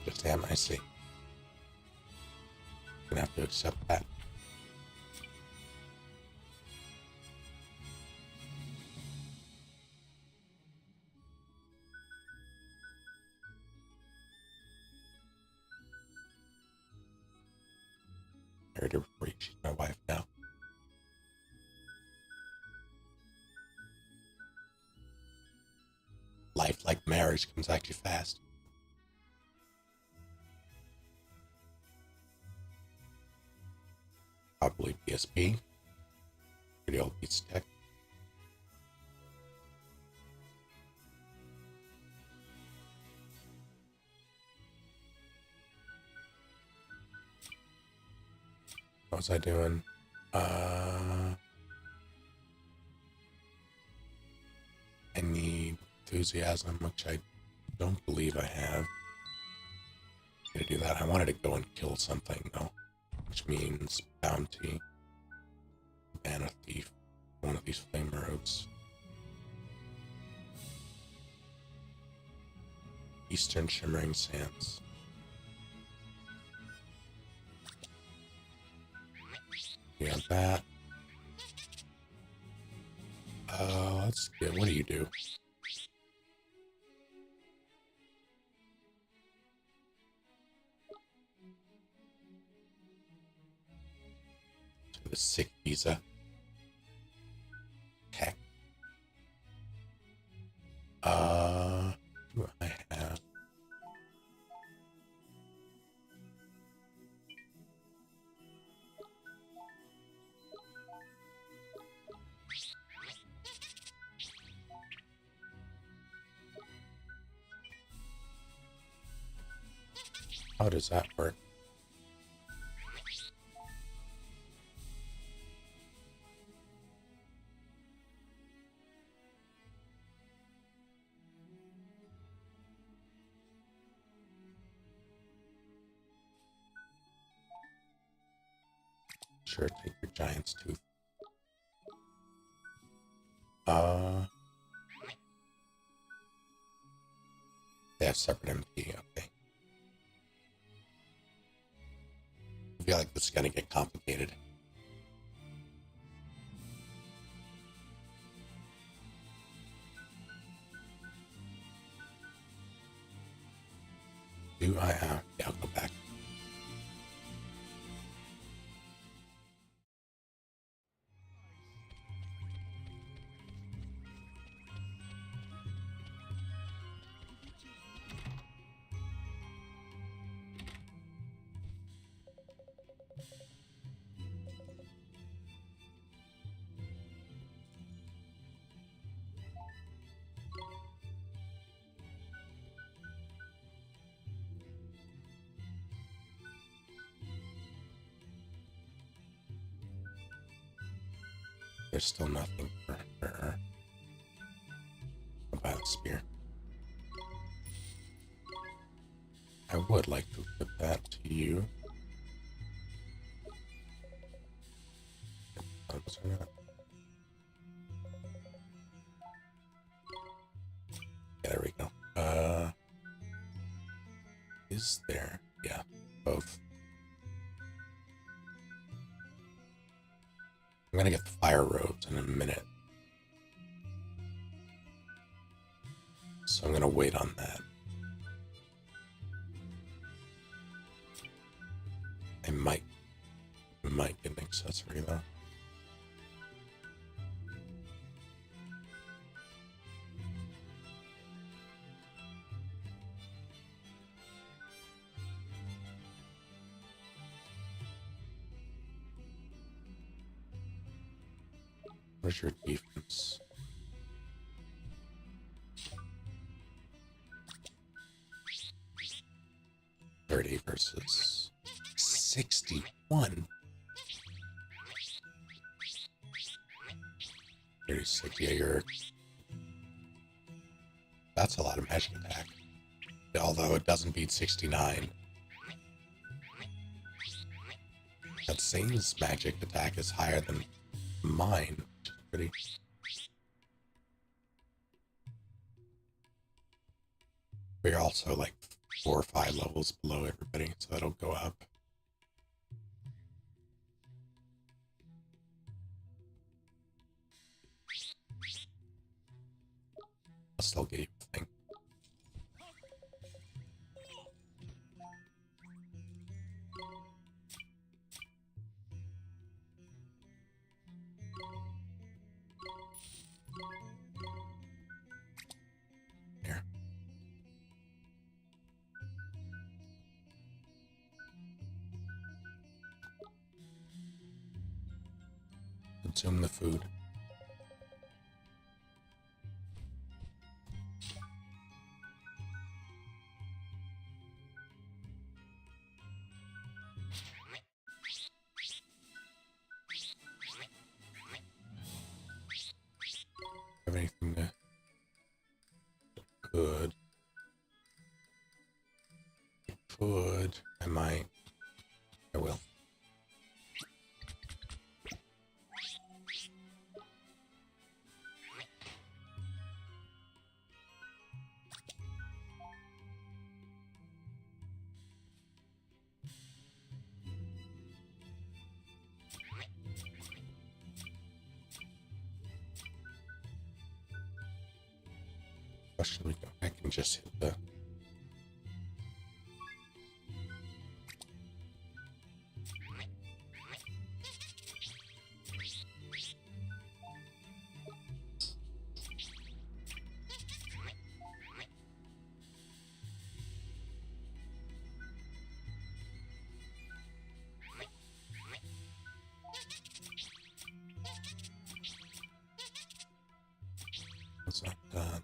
Just damn, I see. Gonna have to accept that. Married her before she's my wife now. Life, like marriage, comes at you fast. Probably PSP. Pretty old piece of tech. What was I doing? I need enthusiasm, which I don't believe I have. To do that, I wanted to go and kill something, though, which means bounty, ban a thief, one of these flame robes. Eastern Shimmering Sands. We have that. Let's get, what do you do? The sick visa. Heck. What do I have? How does that work? Sure, take your giant's tooth. They have separate MP, okay. I feel like this is gonna get complicated. Do I have? Yeah, I'll go back. There's still nothing for her. I'll buy the spear. I would like to put that to you. Yeah, there we go. Is there? Yeah, both. I'm gonna get the fire robes in a minute. So I'm gonna wait on that. I might get an accessory though. Where's your defense? 30 versus 61. 36. Yeah, you're. That's a lot of magic attack. Although it doesn't beat 69. That Sane's magic attack is higher than mine. Pretty. We're also like 4 or 5 levels below everybody, so that'll go up. I'll still get you a thing. Here. Consume the food. Have anything to could I might I will. Should we go? I can just hit the. What's that done?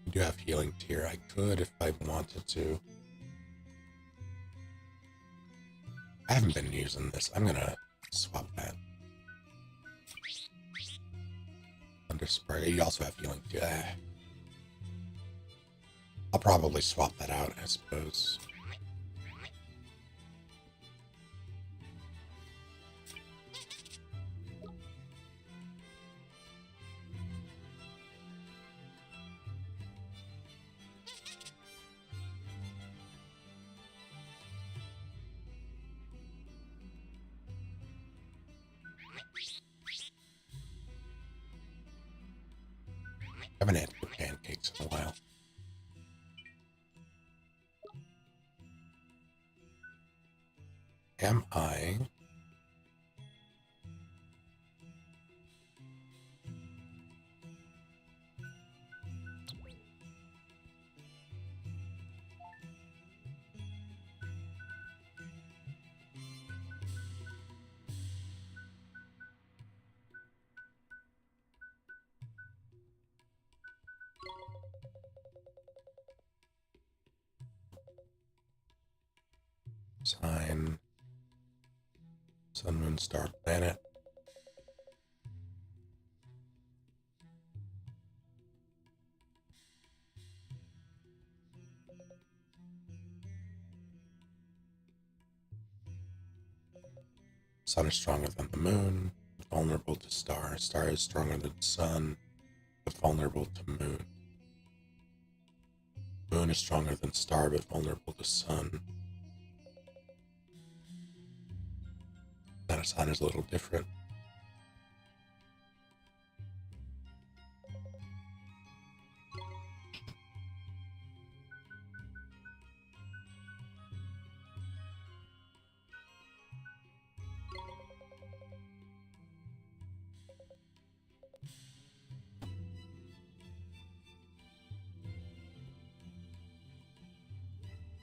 I do have healing tier. I could if I wanted to. I haven't been using this. I'm gonna swap that. Under spray. You also have healing too. I'll probably swap that out, I suppose. I haven't had good pancakes in a while. Am I? Sign. Sun, moon, star, planet. Sun is stronger than the moon, vulnerable to star. Star is stronger than sun, but vulnerable to moon. Moon is stronger than star, but vulnerable to sun. That sign is a little different.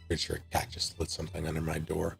Pretty sure a cat just lit something under my door.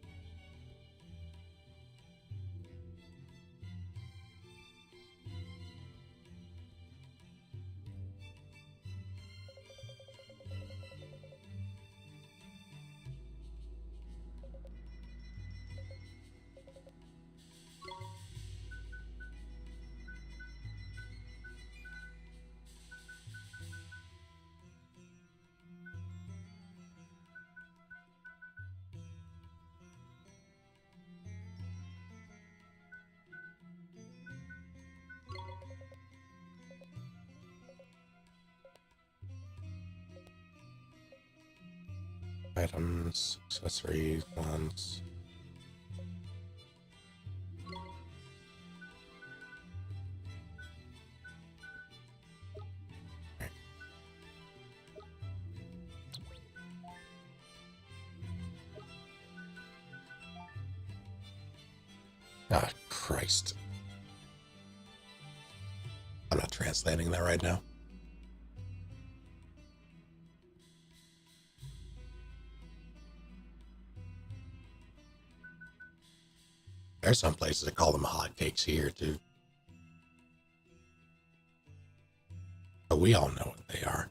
Items, accessories, wands. Ah, Christ. I'm not translating that right now. There's some places that call them hotcakes here, too. But we all know what they are.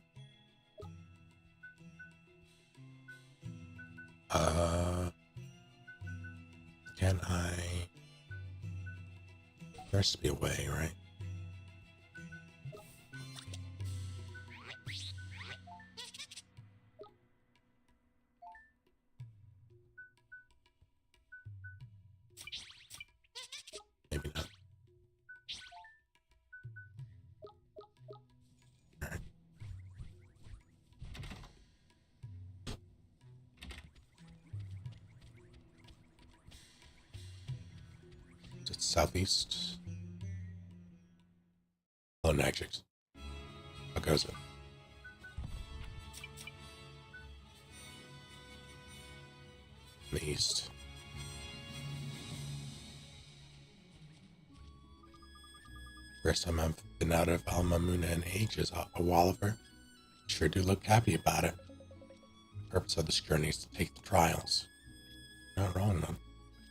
Can I... There has to be a way, right? Maybe not. Alright. Is it southeast? Oh, Nagics. How goes it? In the east. First time I've been out of Almamuna in ages, OwOliver. Sure do look happy about it. The purpose of this journey is to take the trials. Not wrong, none.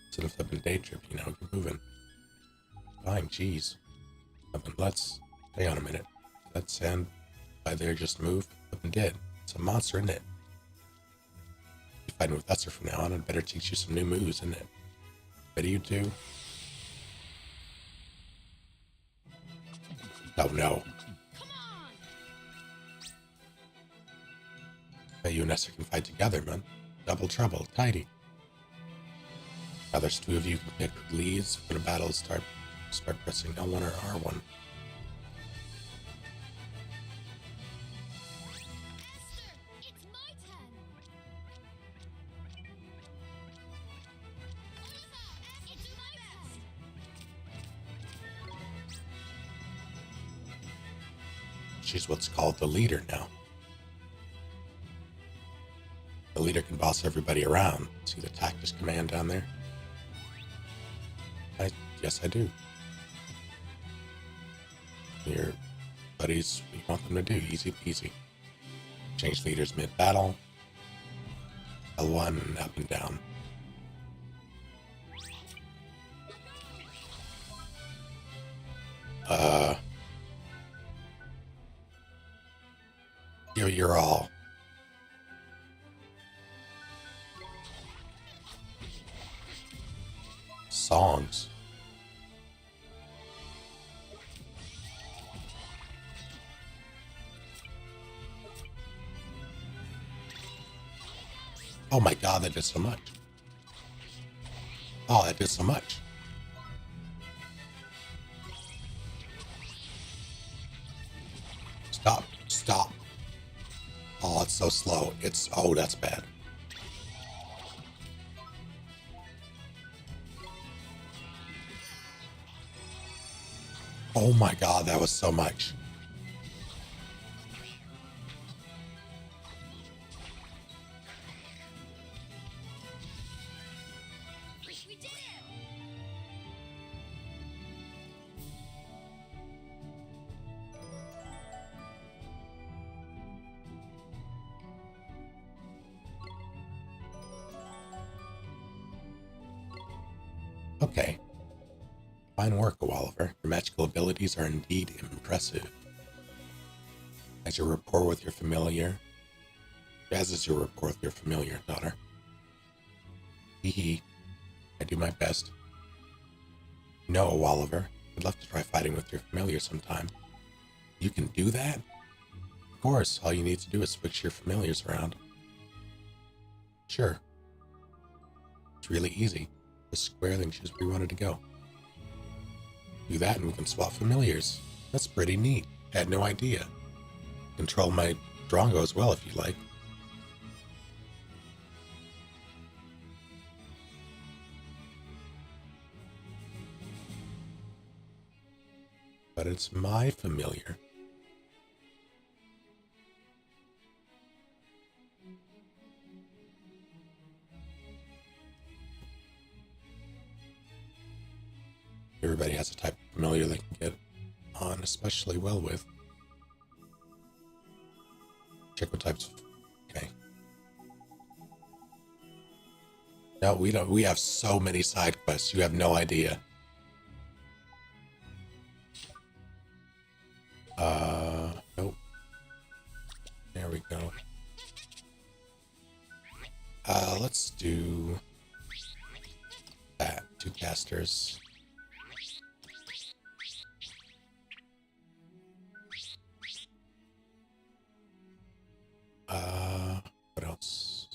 Instead of flipping day trip, you know, get moving. Fine, geez. Nothing, let's... Hang on a minute. That sand by there just moved? Flipping dead. It's a monster, isn't it? You're fighting with Esther from now on, I'd better teach you some new moves, isn't it? What do you do? Oh no. Come on! Bet you and Esther can fight together, man. Double trouble, tidy. Now there's two of you can pick leads when a battle start pressing L1 or R1. Esther, it's my turn! Oliver, it's my turn! She's what's called the leader now. The leader can boss everybody around. See the tactics command down there? Yes, I do. Your buddies, what you want them to do, easy peasy. Change leaders mid-battle. L1 up and down. Give it your all. Songs. Oh my god, that did so much. Oh, that did so much. Stop. Stop. Oh, it's so slow. Oh, that's bad. Oh my god, that was so much. We did it! Okay. Fine work, OwOliver. Your magical abilities are indeed impressive. As is your rapport with your familiar, daughter. Hee hee. I do my best. No, OwOliver. I'd love to try fighting with your familiar sometime. You can do that? Of course, all you need to do is switch your familiars around. Sure. It's really easy. Just square things just where you wanted to go. Do that and we can swap familiars. That's pretty neat. I had no idea. Control my Drongo as well if you like. But it's my familiar. Everybody has a type of familiar they can get on especially well with. Check what types. Okay. No, we don't. We have so many side quests. You have no idea. Nope. There we go. Let's do that. 2 casters. What else?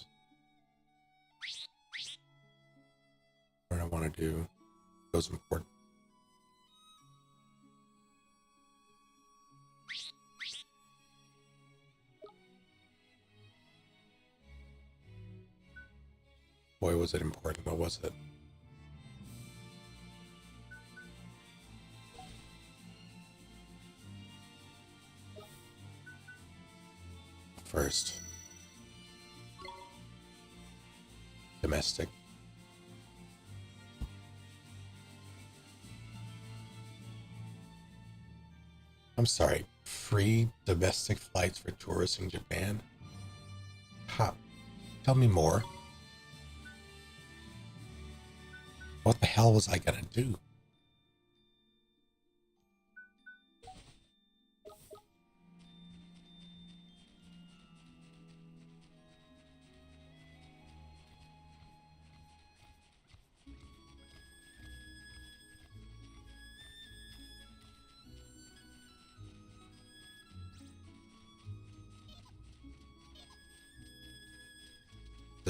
What do I want to do? Those important. Boy, was it important. What was it? First. Domestic. I'm sorry. Free domestic flights for tourists in Japan? How? Tell me more. What the hell was I gonna do?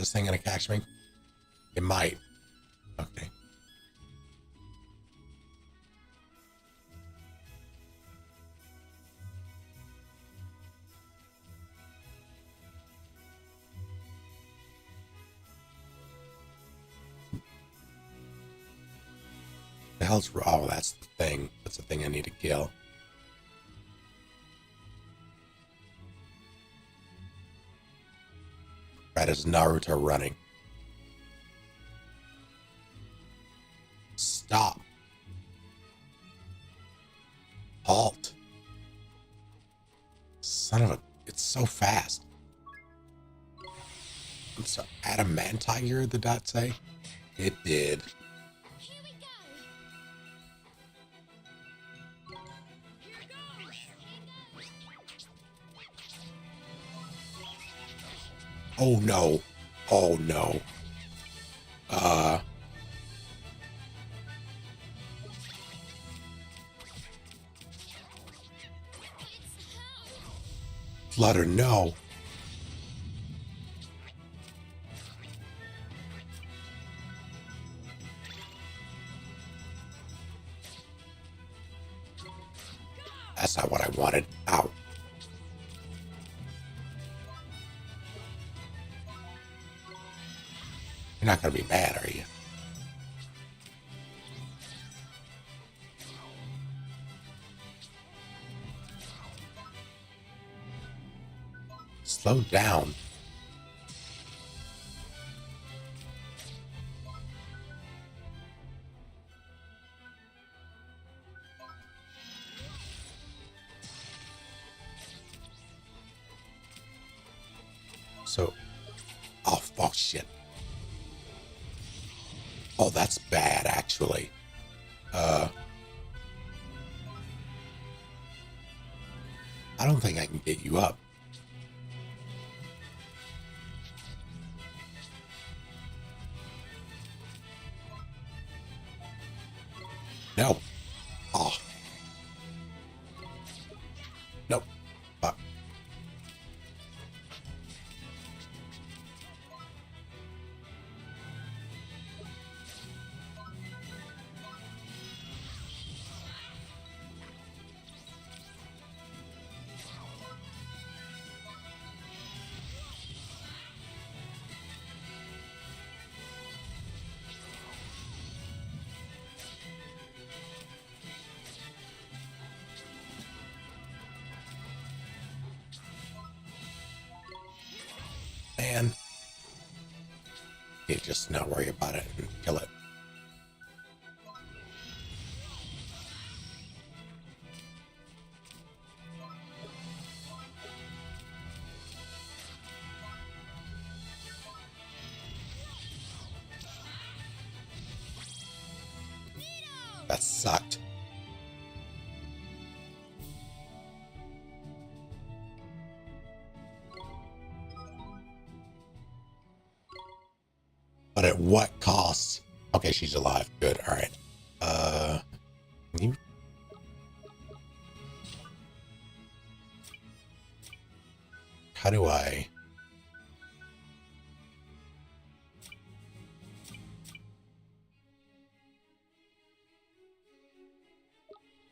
this thing gonna catch me? It might. Okay. The hell's wrong? Oh, that's the thing. That's the thing I need to kill. That is Naruto running. Stop. Halt. Son of a... It's so fast. I'm so... Adamantire, did that say? It did. Here we go. Here goes. Oh no. Oh no. Flutter, no. That's not what I wanted. Ow. You're not gonna be mad, are you? Slow down. So, oh fuck shit. Oh, that's bad actually. I don't think I can get you up. No. Oh. Nope. Fuck. Man. You just not worry about it and kill it. That sucked. But at what cost? Okay, she's alive. Good. All right. You... How do I?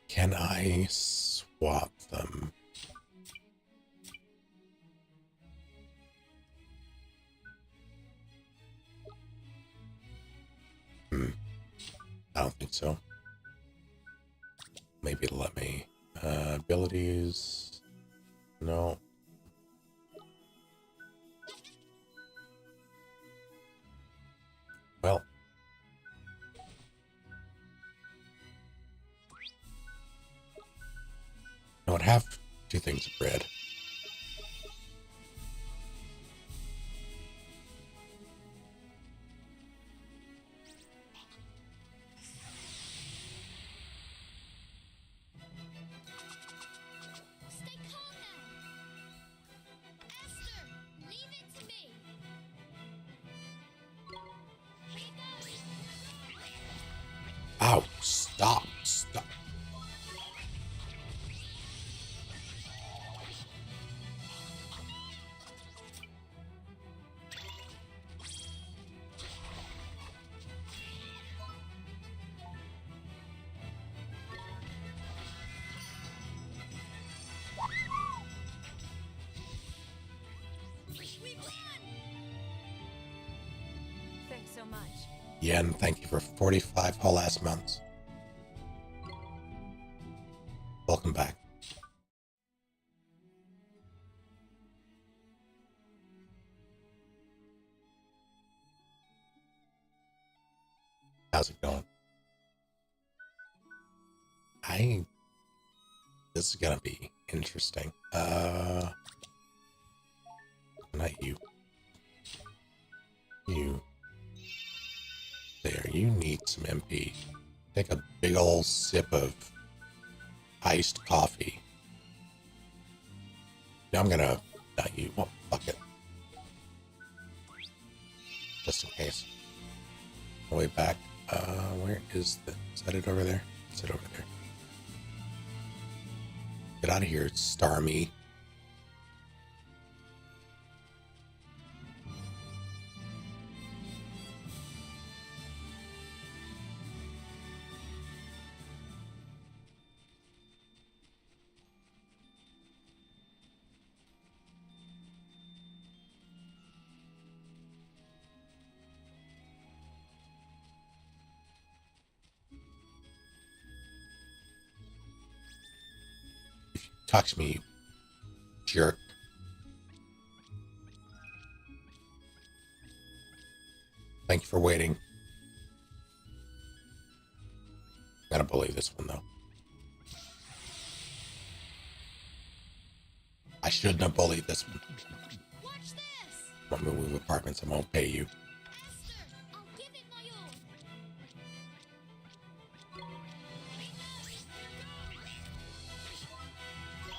Can I swap them? I don't think so. Maybe it'll let me. Abilities. No. Well. I would have 2 things of bread. Stay calm now. Esther, leave it to me. Here goes. Ow, stop, stop. so much. Yen, thank you for 45 whole ass months. Welcome back. How's it going? This is gonna be interesting. Not you. You. There, you need some MP. Take a big old sip of iced coffee. Now I'm gonna, not you, well, fuck it. Just in case. Way back, where is that it over there? Is it over there? Get out of here, Starmie. Talk to me, you jerk. Thank you for waiting. Gotta believe this one, though. I shouldn't have bullied this one. Watch this! I'm gonna move apartments and won't pay you. Faster! I'll give it my all!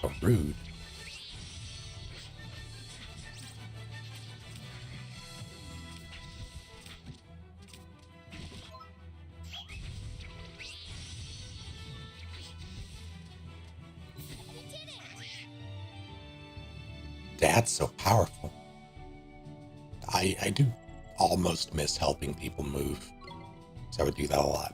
So rude. We did it! Dad's so powerful. I do almost miss helping people move. So I would do that a lot.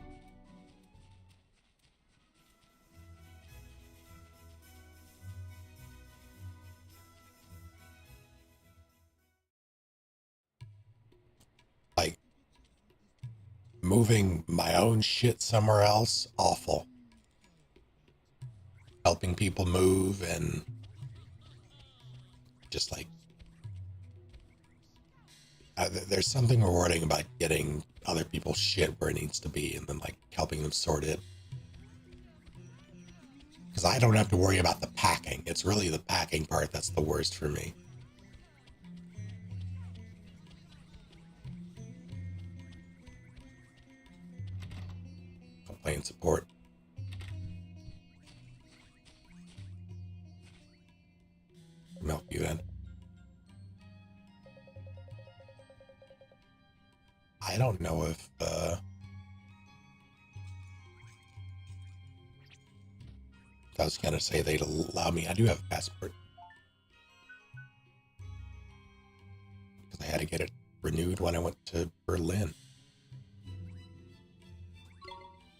Like, moving my own shit somewhere else, awful. Helping people move and just like, there's something rewarding about getting other people's shit where it needs to be and then like helping them sort it. Because I don't have to worry about the packing. It's really the packing part that's the worst for me. Complaint support. Milk you then. I don't know if I was gonna say they'd allow me. I do have a passport because I had to get it renewed when I went to Berlin.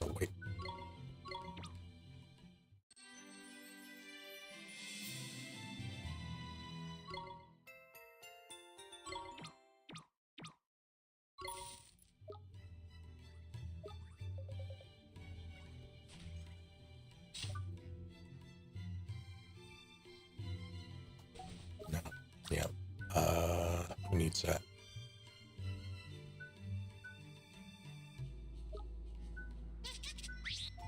Oh wait. No. Yeah. Who needs that?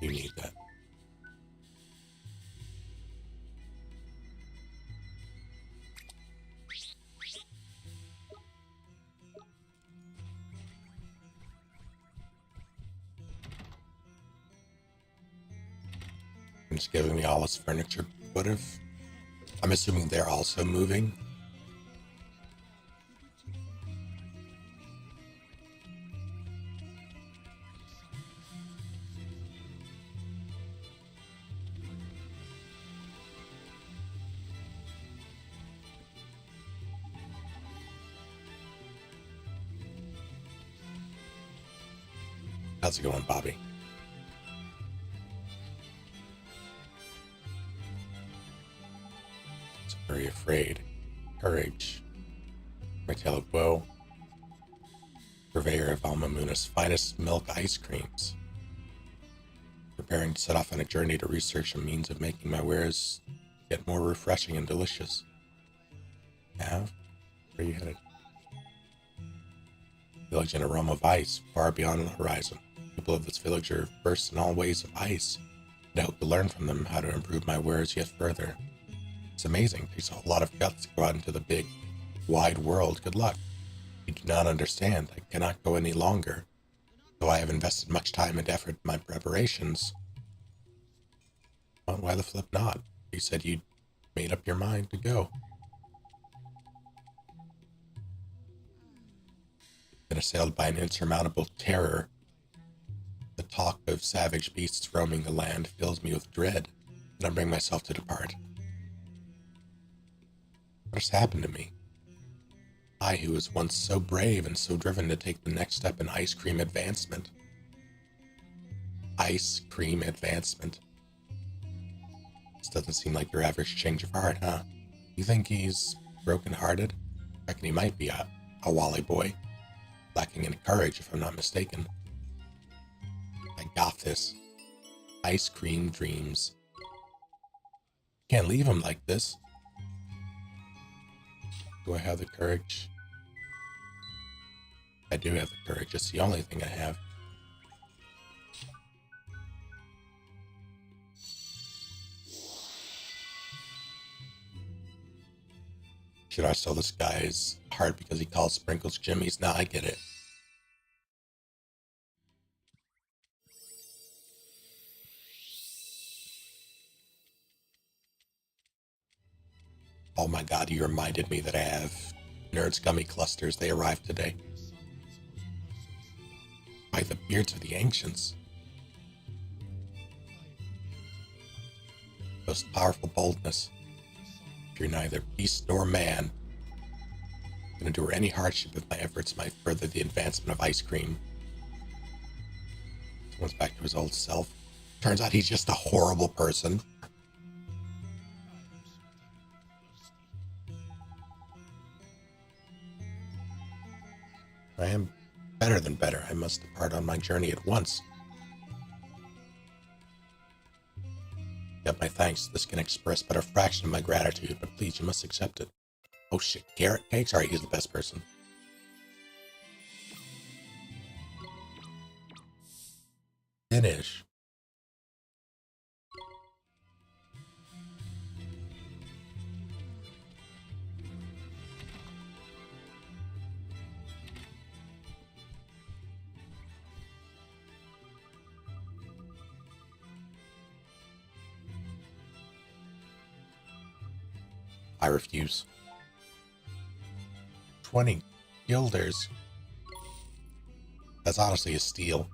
You need that. It's giving me all this furniture. What if I'm assuming they're also moving? How's it going, Bobby? It's very afraid. Courage. My tale of woe. purveyor of Almamuna's finest milk ice creams. Preparing to set off on a journey to research a means of making my wares get more refreshing and delicious. Have? Where are you headed? Village in a realm of ice, far beyond the horizon. People of this village are versed in all ways of ice, and I hope to learn from them how to improve my wares yet further. It's amazing. It takes a whole lot of guts to go out into the big, wide world. Good luck. You do not understand. I cannot go any longer. Though I have invested much time and effort in my preparations. Well, why the flip not? You said you'd made up your mind to go. Been assailed by an insurmountable terror. The talk of savage beasts roaming the land fills me with dread, and I bring myself to depart. What has happened to me? I, who was once so brave and so driven to take the next step in ice cream advancement. Ice cream advancement. This doesn't seem like your average change of heart, huh? You think he's broken-hearted? I reckon he might be a wally boy. Lacking in courage, if I'm not mistaken. I got this. Ice cream dreams. Can't leave him like this. Do I have the courage? I do have the courage. It's the only thing I have. Should I steal this guy's heart because he calls Sprinkles Jimmy's? Nah, I get it. Oh my god, you reminded me that I have Nerds Gummy Clusters. They arrived today. By the beards of the ancients. Most powerful boldness. If you're neither beast nor man, I can endure any hardship if my efforts might further the advancement of ice cream. Someone's back to his old self. Turns out he's just a horrible person. I am better than better. I must depart on my journey at once. Yep, my thanks. This can express but a fraction of my gratitude, but please, you must accept it. Oh shit, carrot cakes? Alright, he's the best person. Finish. I refuse. 20 guilders. That's honestly a steal.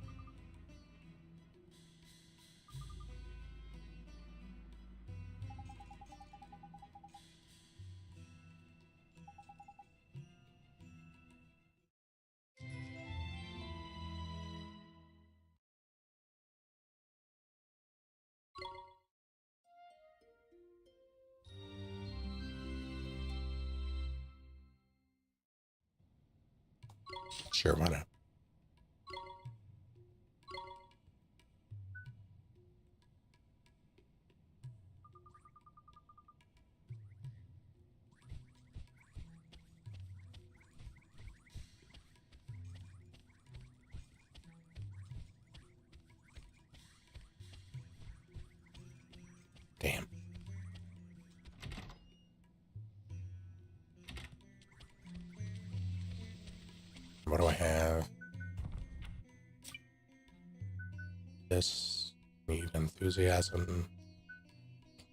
Sure, why not? Damn. What do I have? This. Need enthusiasm.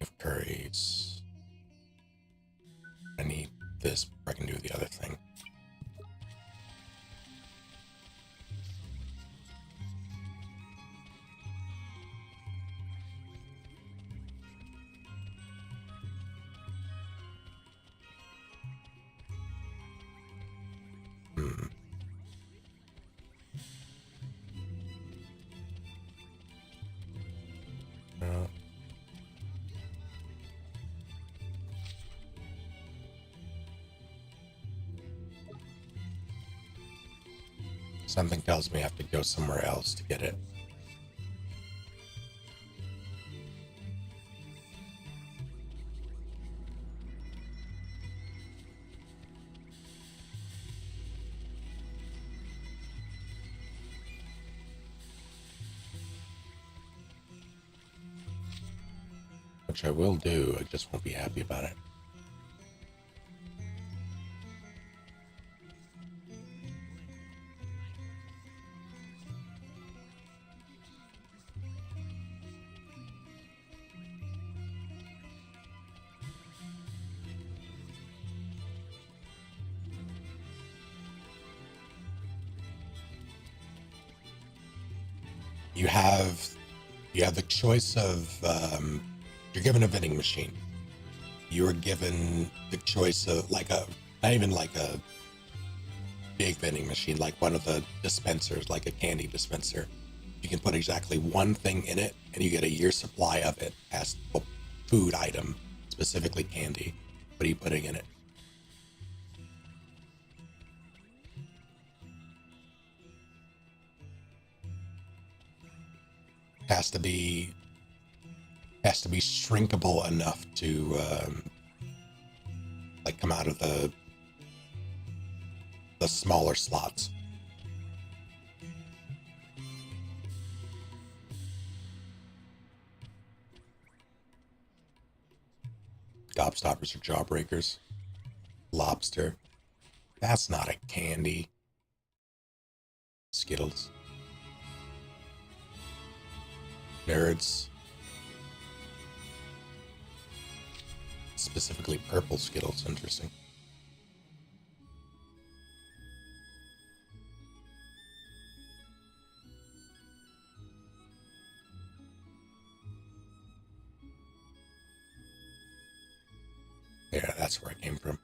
Of curries. I need this before I can do the other thing. Uh, Something tells me I have to go somewhere else to get it. Which I will do, I just won't be happy about it. You have the choice of you're given a vending machine. You are given the choice of not even like a big vending machine, like one of the dispensers, like a candy dispenser. You can put exactly one thing in it, and you get a year's supply of it as a food item, specifically candy. What are you putting in it? Has to be shrinkable enough to come out of the smaller slots. Gobstoppers are jawbreakers. Lobster. That's not a candy. Skittles. Nerds. Specifically purple Skittles. Interesting. Yeah, that's where I came from.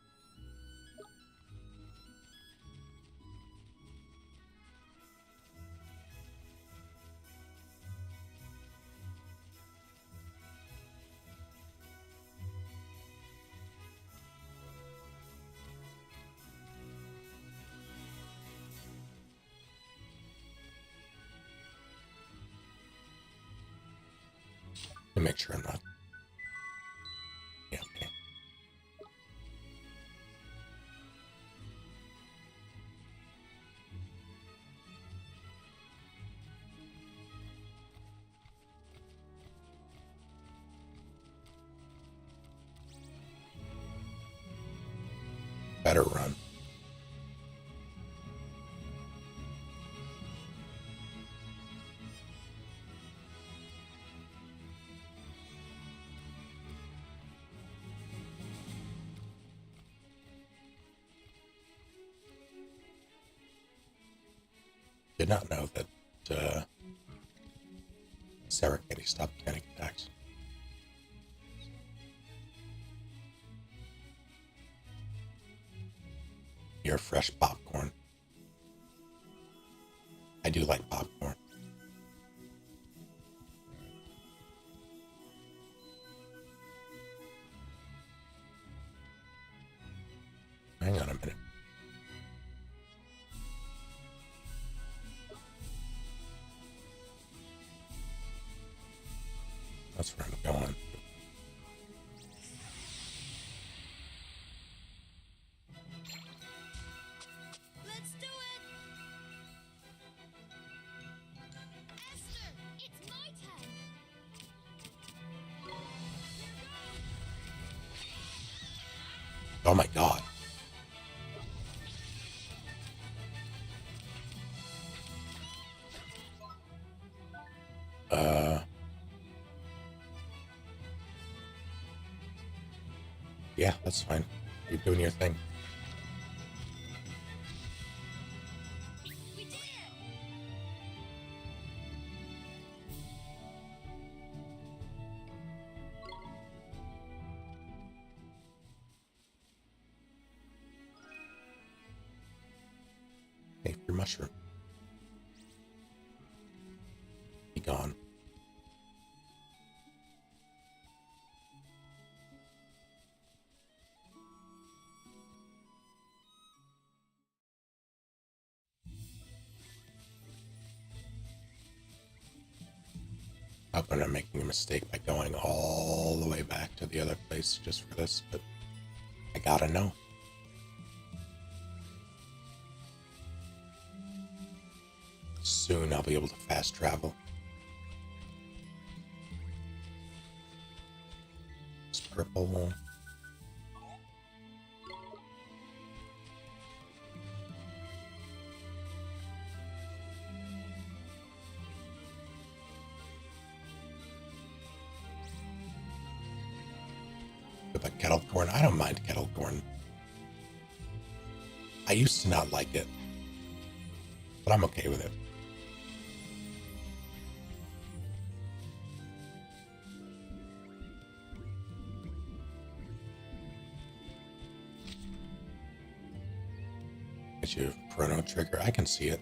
To make sure I'm not. Yeah, okay. Better run. Did not know that Sarah Kitty stopped panic attacks. You're fresh popcorn. I do like popcorn. Hang on a minute. That's where I'm going. Let's do it! Esther, it's my turn! Oh my god. Yeah, that's fine. Keep doing your thing. We did it! Hey, your mushroom. Be gone. I hope I'm not making a mistake by going all the way back to the other place just for this, but I gotta know. Soon I'll be able to fast travel. It's purple. But kettle corn, I don't mind kettle corn. I used to not like it, but I'm okay with it. Get your chrono trigger. I can see it.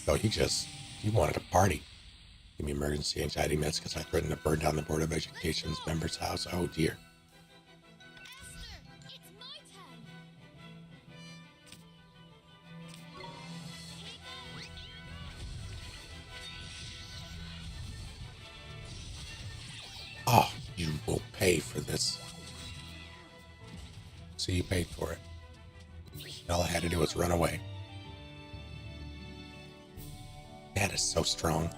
So he wanted to party. Give me emergency anxiety meds because I threatened to burn down the Board of Education's member's house. Oh dear. Esther, it's my turn. Oh, you will pay for this. So you paid for it. All I had to do was run away. That is so strong.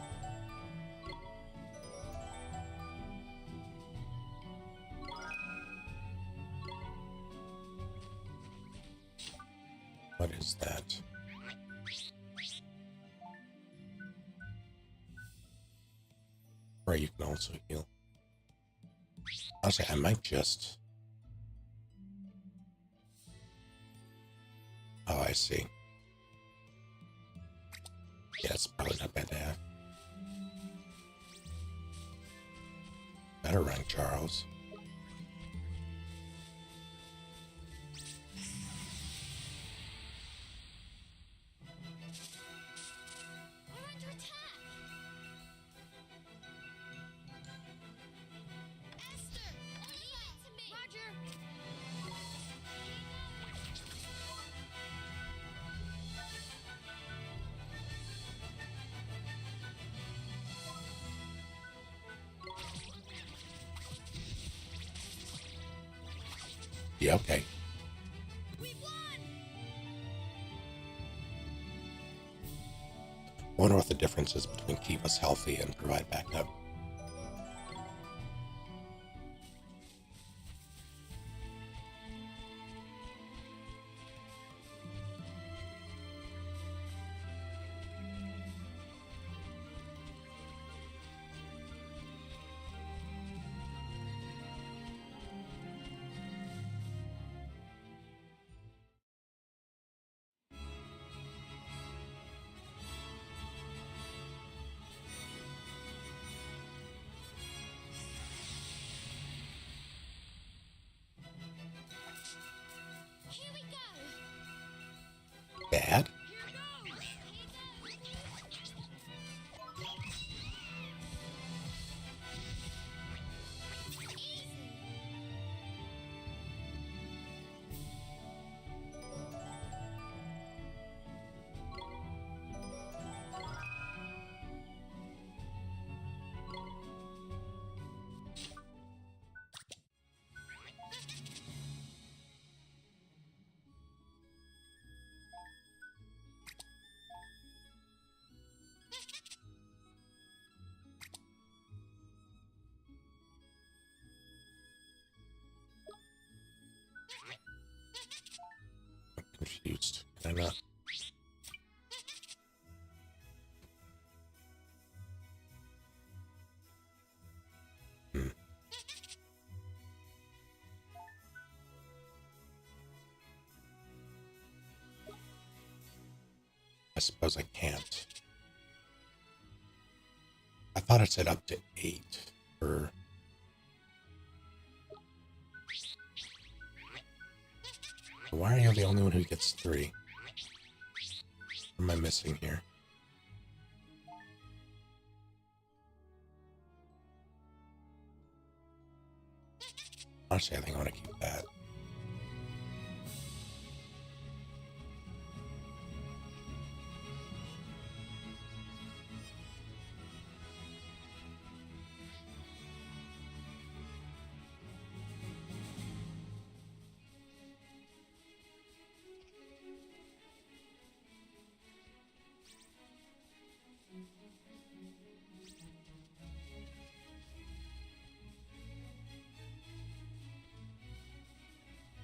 What is that? Or you can also heal. Honestly, I might just... Oh, I see. Yeah, it's probably not bad to have. Better run, Charles. We're under attack. Esther, leave it to me. Roger. Yeah, okay. We won. Wonder what the difference is between keep us healthy and provide backup. Here we go. Bad? I'm confused. Can I not? I suppose I can't. I thought it said up to 8 for... Why are you the only one who gets 3? What am I missing here? Honestly, I think I want to keep that.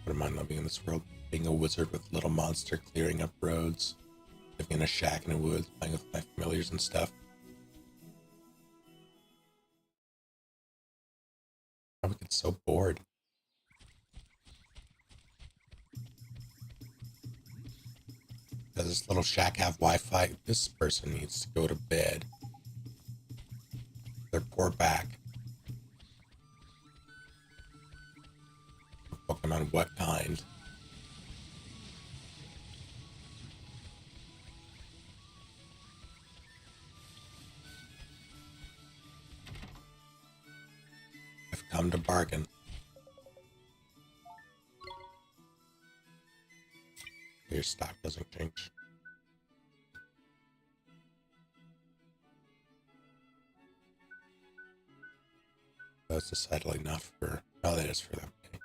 Wouldn't mind living in this world, being a wizard with a little monster, clearing up roads, living in a shack in the woods, playing with my familiars and stuff. I would get so bored. Does this little shack have Wi-Fi? This person needs to go to bed. Their poor back. Pokemon, what kind? I've come to bargain. Your stock doesn't change. That's decidedly not for... Oh, that is for them. Okay.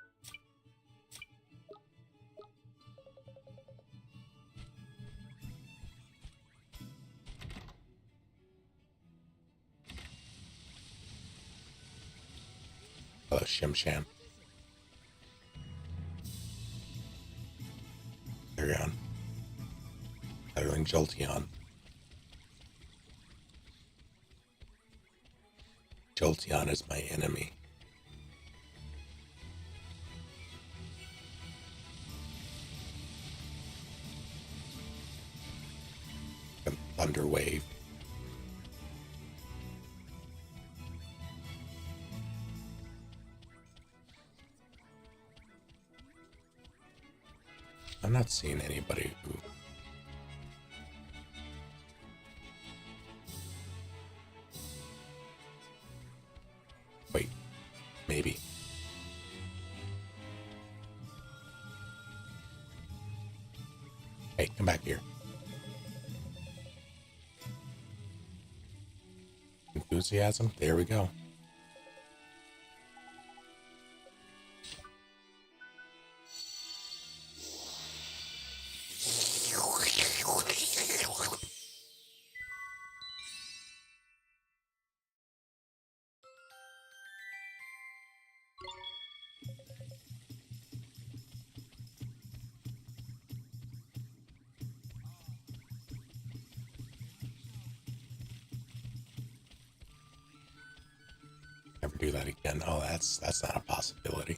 Hello, Shim Sham. Carry on. Battling Jolteon. Jolteon is my enemy. Thunder Wave. I'm not seeing anybody who... Wait, maybe. Hey, come back here. Enthusiasm, there we go. Never do that again. Oh, that's not a possibility.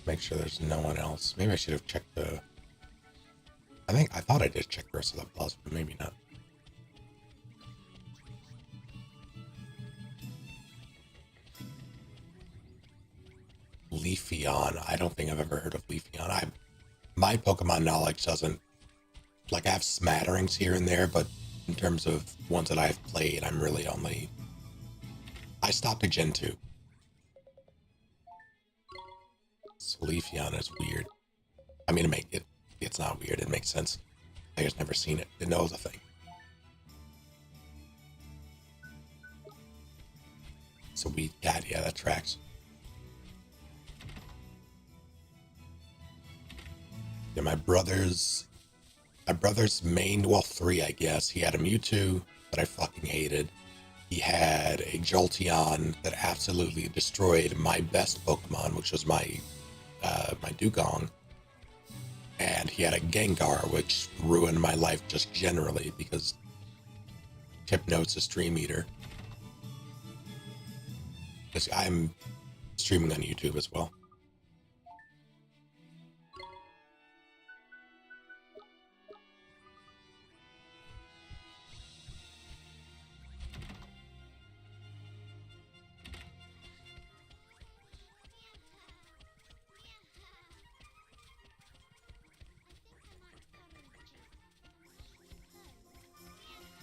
Make sure there's no one else. Maybe I should have checked the... I thought I did check Ursula Plus, but maybe not. Leafeon. I don't think I've ever heard of Leafeon. My Pokemon knowledge doesn't... Like, I have smatterings here and there, but in terms of ones that I've played, I'm really only... I stopped at Gen 2. So Leafeon is weird. I mean, it's not weird. It makes sense. I just never seen it. Didn't know it was a thing. It's a weed cat. Yeah, that tracks. Yeah, my brother's main, well, 3, I guess. He had a Mewtwo that I fucking hated. He had a Jolteon that absolutely destroyed my best Pokemon, which was my Dugong. And he had a Gengar, which ruined my life just generally because Hypnosis Dream Eater. Because I'm streaming on YouTube as well.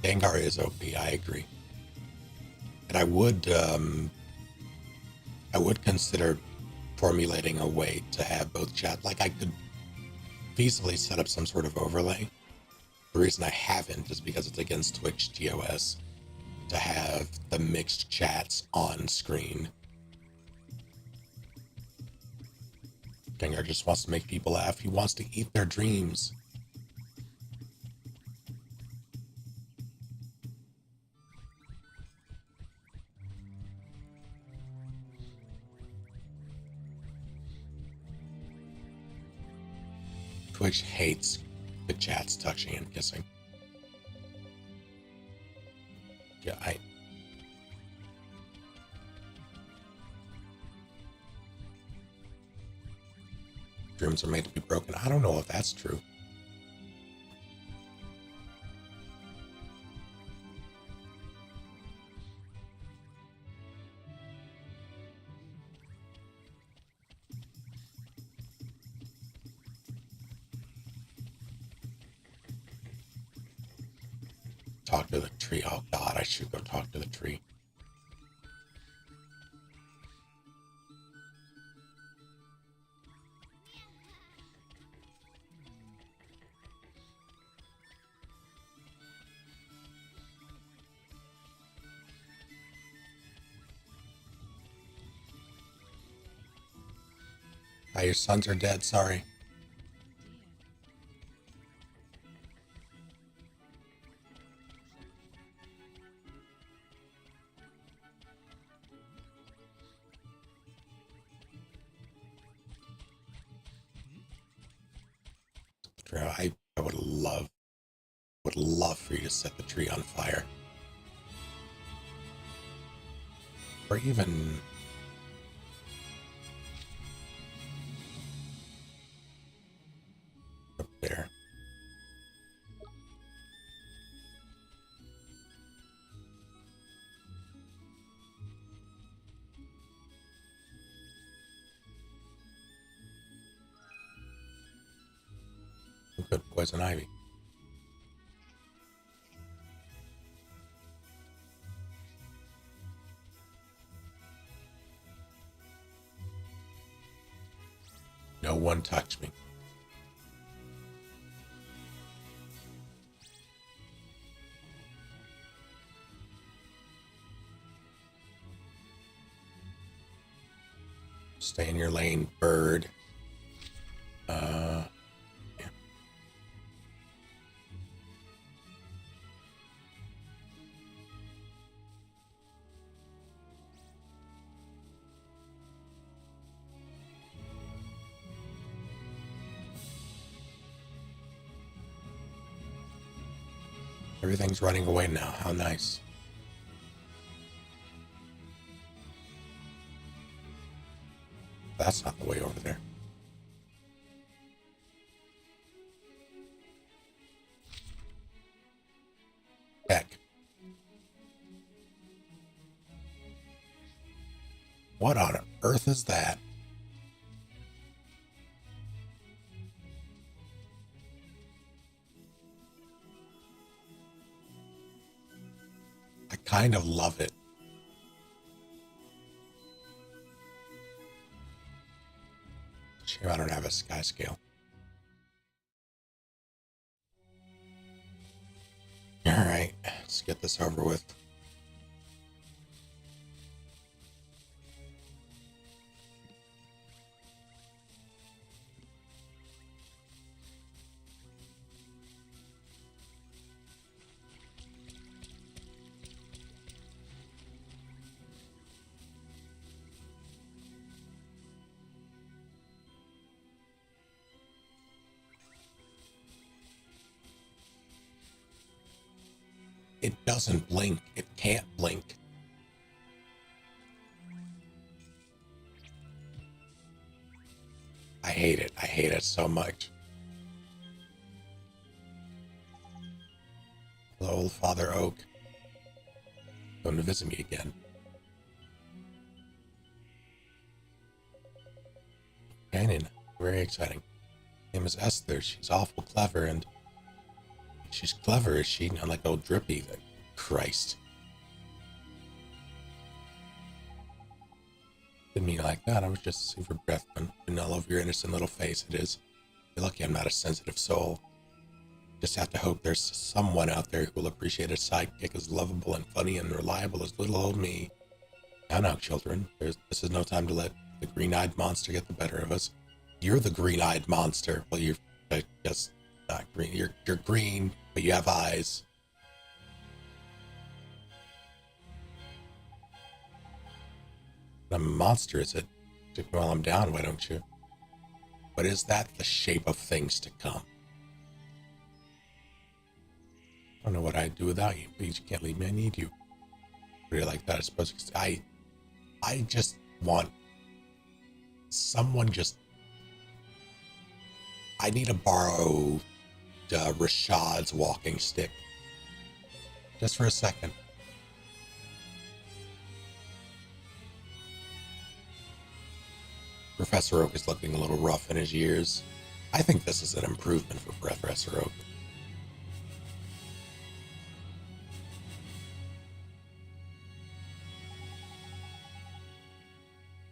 Gengar is OP, I agree. And I would consider formulating a way to have both chat. Like I could feasibly set up some sort of overlay. The reason I haven't is because it's against Twitch TOS to have the mixed chats on screen. Gengar just wants to make people laugh. He wants to eat their dreams. Twitch hates the chats touching and kissing. Yeah, dreams are made to be broken. I don't know if that's true. Talk to the tree. Oh God, I should go talk to the tree. Your sons are dead. Sorry. I would love for you to set the tree on fire. Or even up there. Good poison ivy. No one touched me. Stay in your lane, bird. Yeah. Everything's running away now. How nice. That's not the way over there. Heck. What on earth is that? I kind of love it. Shame I don't have a sky scale. All right, let's get this over with. It doesn't blink. It can't blink. I hate it. I hate it so much. Hello, old Father Oak. Going to visit me again. Companion. Very exciting. Her name is Esther. She's awful clever, and she's clever, is she? Not like old Drippy. Christ. Didn't mean it like that. I was just super breath and all over your innocent little face. It is. You're lucky I'm not a sensitive soul. Just have to hope there's someone out there who will appreciate a sidekick as lovable and funny and reliable as little old me. Now, children. This is no time to let the green-eyed monster get the better of us. You're the green-eyed monster. Well, you're just not green. You're green, but you have eyes. I'm a monster, is it? Took me while I'm down, why don't you? But is that the shape of things to come? I don't know what I'd do without you. Please, you can't leave me. I need you. Really like that, I suppose. I just want someone just... I need to borrow Rashad's walking stick. Just for a second. Professor Oak is looking a little rough in his years. I think this is an improvement for Professor Oak.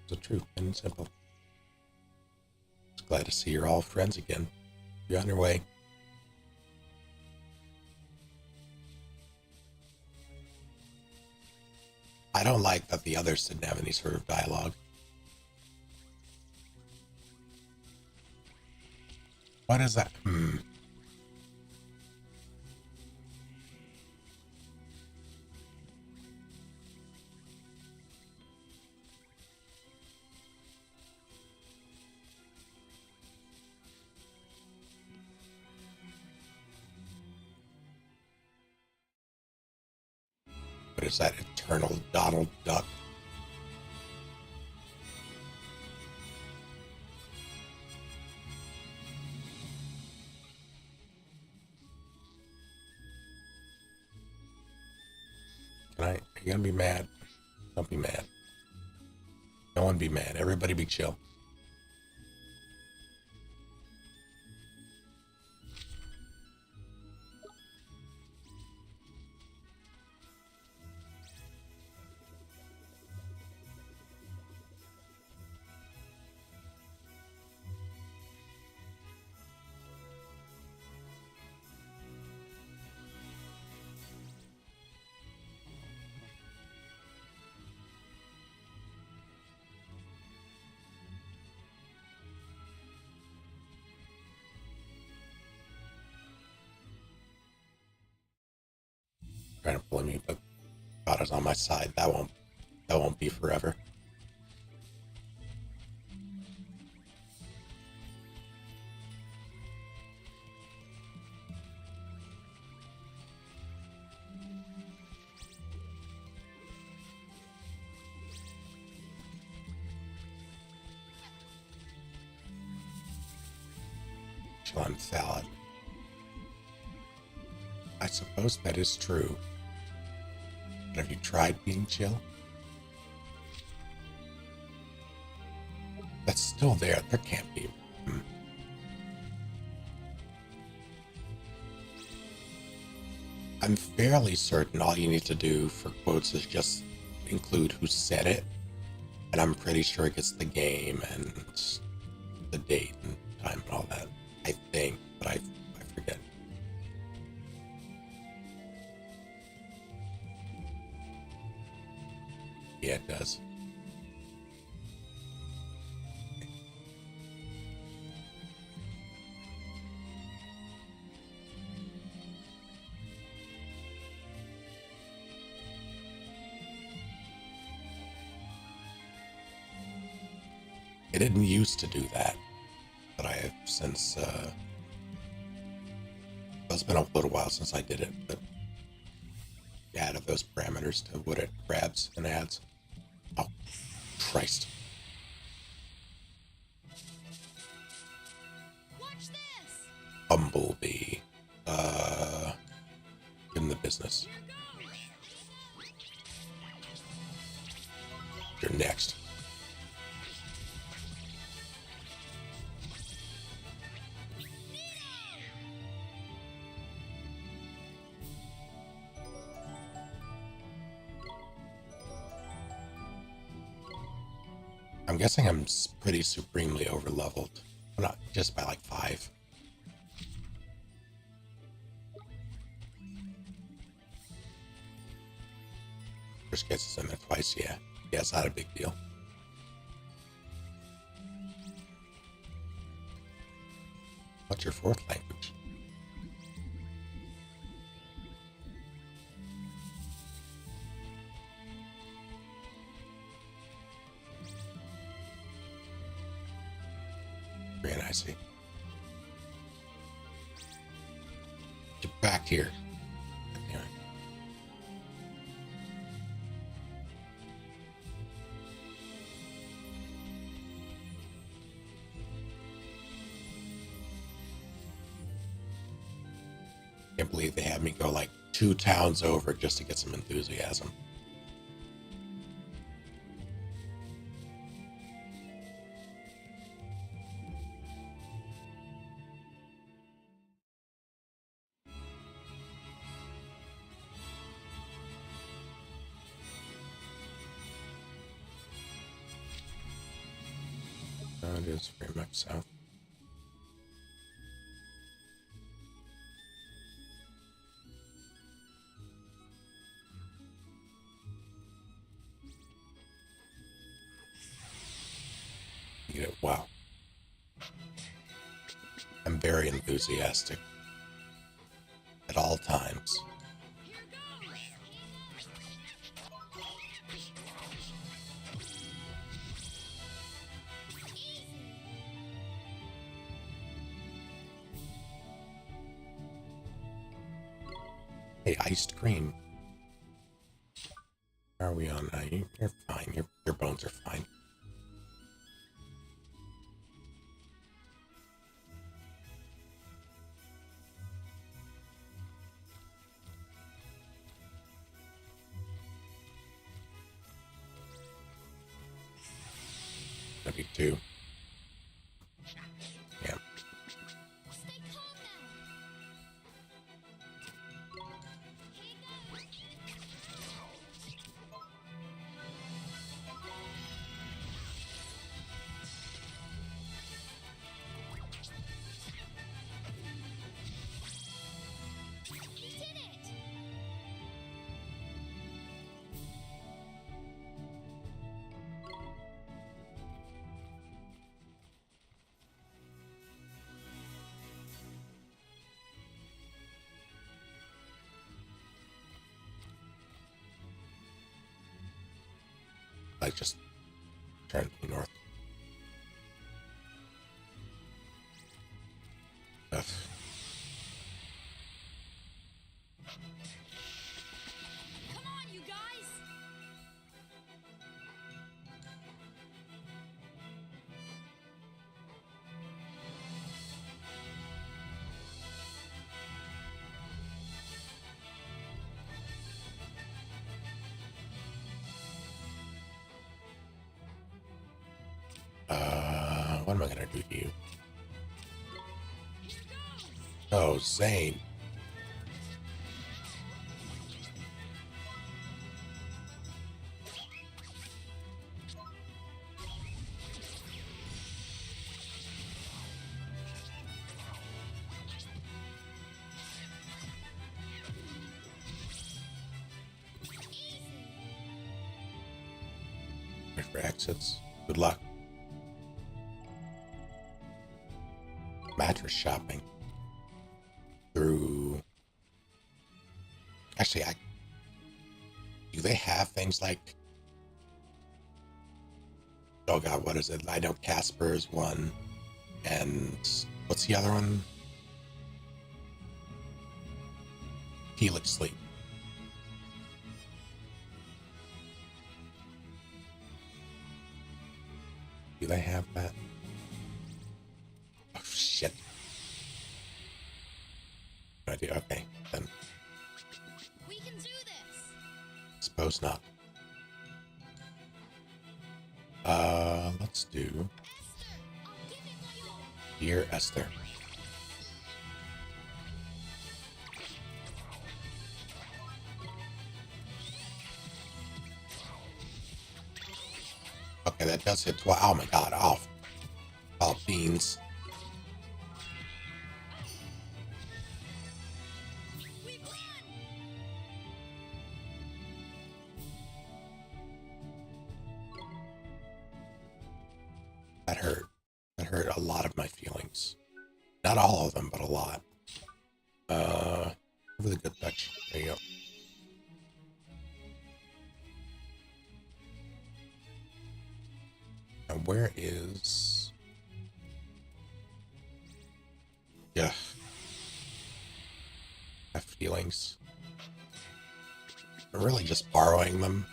So true and simple. Just glad to see you're all friends again. You're on your way. I don't like that the others didn't have any sort of dialogue. What is that? What is that eternal Donald Duck? Are you gonna be mad? Don't be mad. No one be mad. Everybody be chill. Trying to pull me, but God is on my side. That won't be forever. Chill on salad. I suppose that is true. But have you tried being chill? That's still there. There can't be. I'm fairly certain all you need to do for quotes is just include who said it. And I'm pretty sure it gets the game and the date and time and all that. I think, but I forget. Yeah, it does. It didn't used to do that, but I have since, it's been a little while since I did it, but added those parameters to what it grabs and adds. Oh, Christ. Bumblebee. Give him the business. You're next. I'm guessing I'm pretty supremely overleveled. Well, not just by like 5. First gets us in there twice, yeah. Yeah, it's not a big deal. What's your 4th language? Korean, I see. Get back here. Anyway. Can't believe they had me go like 2 towns over just to get some enthusiasm. It is very much south. You know, wow. I'm very enthusiastic at all times. Hey, iced cream. How are we on? You're fine. Your bones are fine. That'd be 2. Yeah. Stay calm now. You did it! I just turned north. Ugh. Come on, you guys! What am I gonna do to you? Oh, Zane. Wait for exits. Good luck. Mattress shopping. Through. Actually, do they have things like? Oh God, what is it? I know Casper's one, and what's the other one? Helix Sleep. Do they have that? Oh shit. with you. Okay, then We can do this. suppose not. Let's do Esther, I'll give it my all. Dear Esther. Okay, that does hit twice. Oh my god, off. Oh, beans. We win. That hurt. That hurt a lot of my feelings. Not all of them, but a lot. Really good touch. There you go. Now where is... Yeah. I have feelings. I'm really just borrowing them.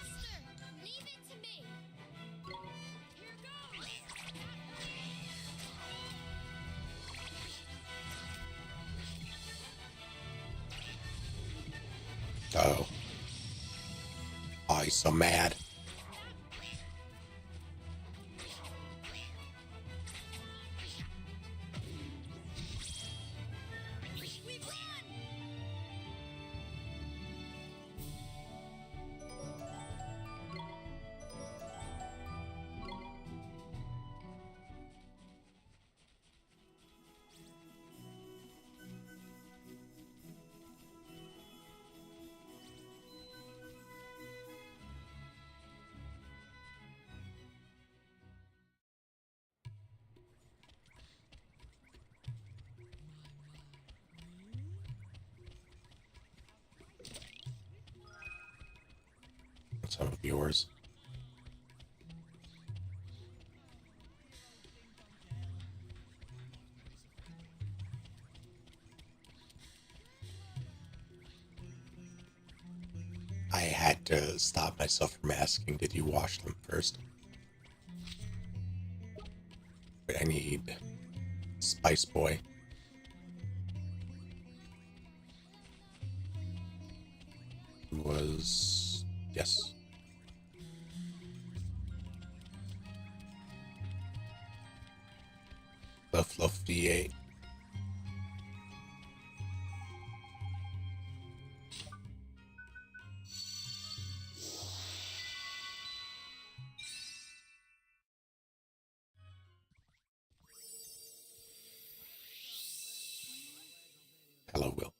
Esther, leave it to me. Here goes. Oh. Oh, he's so mad. We won. Some of yours. I had to stop myself from asking, did you wash them first? Wait, I need Spice Boy. Who was... Yes. The Fluff V8. Hello, Will.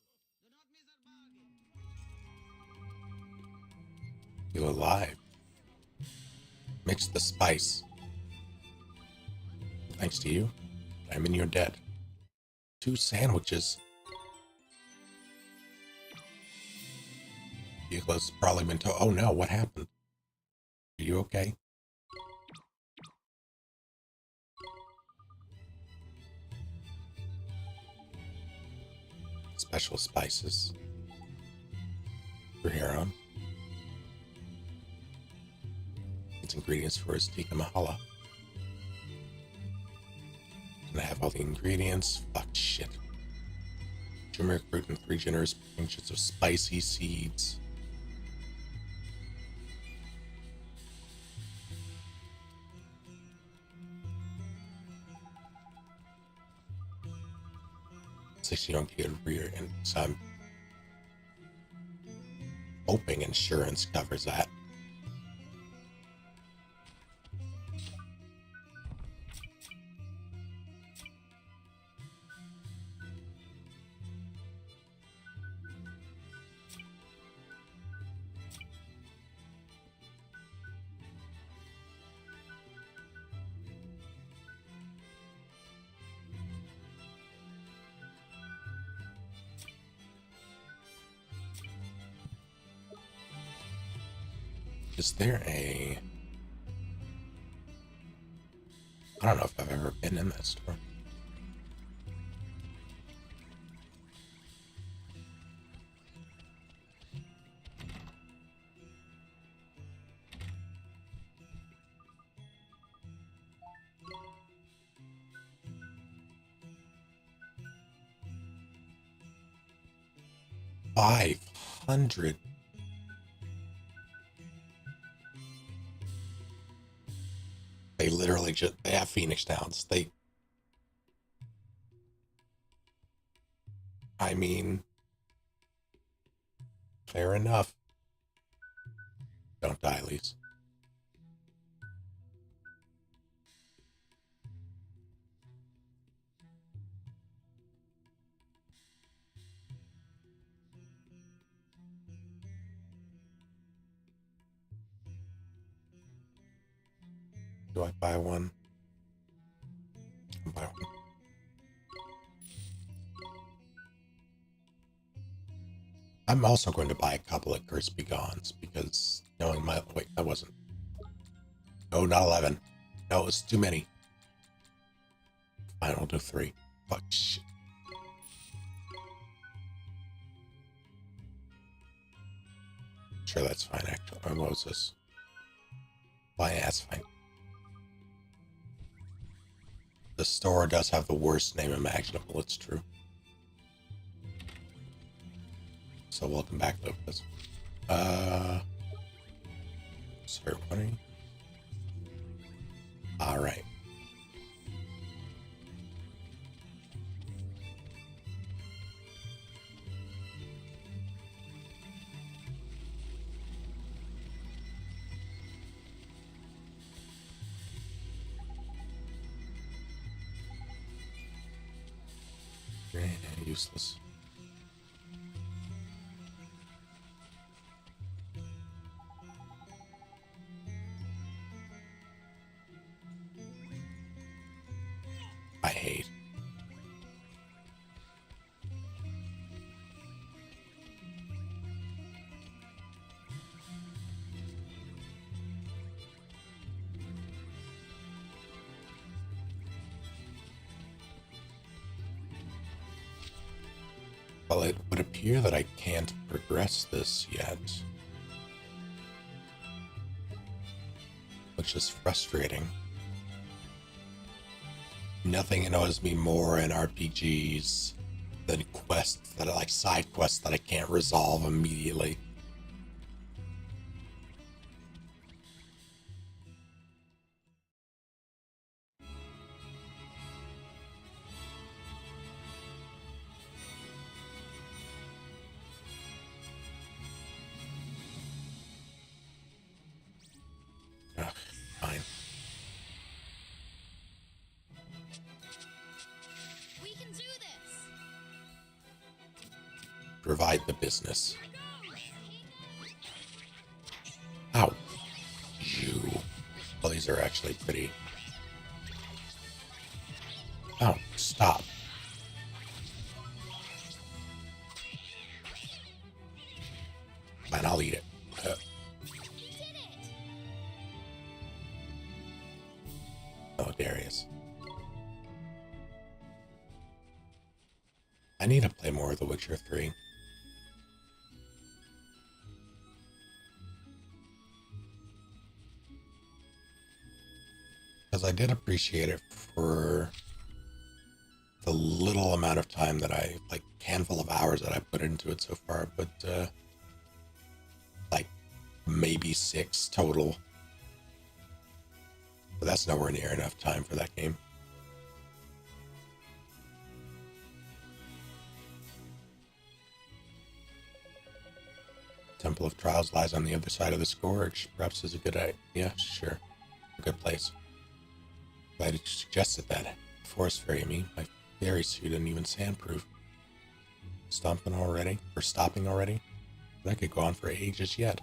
You alive? Mix the spice. Thanks to you, I'm in your debt. 2 sandwiches. Vehicle's probably been told. Oh no, what happened? Are you okay? Special spices. For Heron. It's ingredients for his tikka masala. Can I have all the ingredients? Fuck shit. Turmeric root and 3 generous pinches of spicy seeds. You don't get rear, and so I'm hoping insurance covers that. Is there a... I don't know if I've ever been in that store. 500. They literally they have Phoenix Downs. I mean, fair enough. Don't die, Lise. Do I buy one? I'll buy one. I'm also going to buy a couple of Curse Begons because knowing my... Wait, that wasn't... No, not 11. No, it was too many. Fine, I'll do 3. Fuck, shit. Sure, that's fine, actually. Or what was this? Why, yeah, that's fine. The store does have the worst name imaginable, it's true. So welcome back, Lucas. Ceremony. Alright. Useless. I hate. Well, it would appear that I can't progress this yet, which is frustrating. Nothing annoys me more in RPGs than quests that are like side quests that I can't resolve immediately. Ugh, fine. We can do this. Provide the business. Ow. You. Well, these are actually pretty. Oh, stop. Fine, I'll eat it. He did it. Oh, Darius. I need to play more of The Witcher 3. Because I did appreciate it for the little amount of time that I, like, handful of hours that I put into it so far, but, like, maybe 6 total. But that's nowhere near enough time for that game. Temple of Trials lies on the other side of the Scourge. Perhaps is a good idea. Yeah, sure. A good place. Glad you suggested that. Forest Fairy, I mean. My fairy suit isn't even sandproof. Stomping already? Or stopping already? That could go on for ages yet.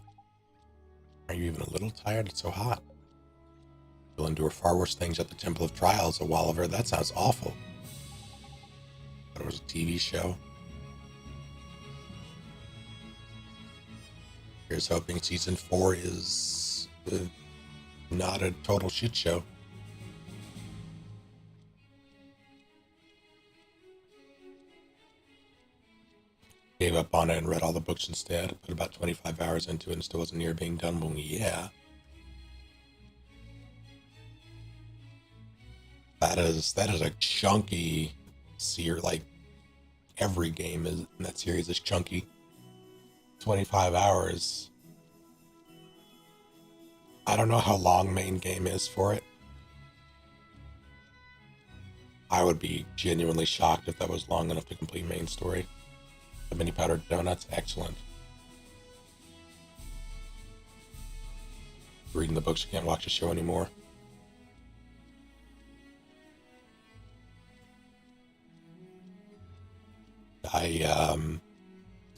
Are you even a little tired? It's so hot. You'll endure far worse things at the Temple of Trials, OwOliver. That sounds awful. But it was a TV show. Here's hoping season 4 is not a total shit show. Gave up on it and read all the books instead. Put about 25 hours into it and still wasn't near being done. Well, yeah. That is a chunky series. Like every game in that series is chunky. 25 hours. I don't know how long main game is for it. I would be genuinely shocked if that was long enough to complete main story. The mini powdered donuts, excellent. Reading the books, you can't watch the show anymore.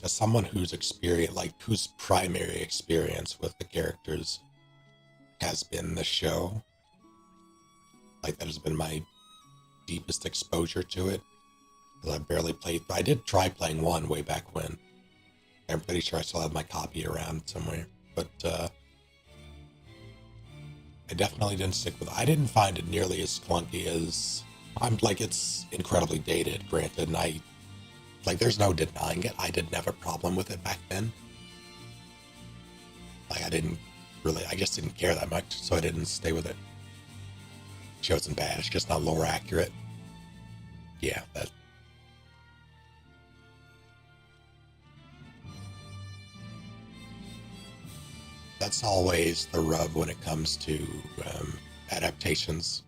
As someone who's whose primary experience with the characters has been the show, like that has been my deepest exposure to it. Because I barely played. I did try playing 1 way back when. I'm pretty sure I still have my copy around somewhere, but I definitely didn't stick with it. I didn't find it nearly as clunky as it's incredibly dated, granted, and there's no denying it. I didn't have a problem with it back then. I just didn't care that much, so I didn't stay with it. The show isn't bad, it's just not lore accurate. Yeah, that's always the rub when it comes to adaptations.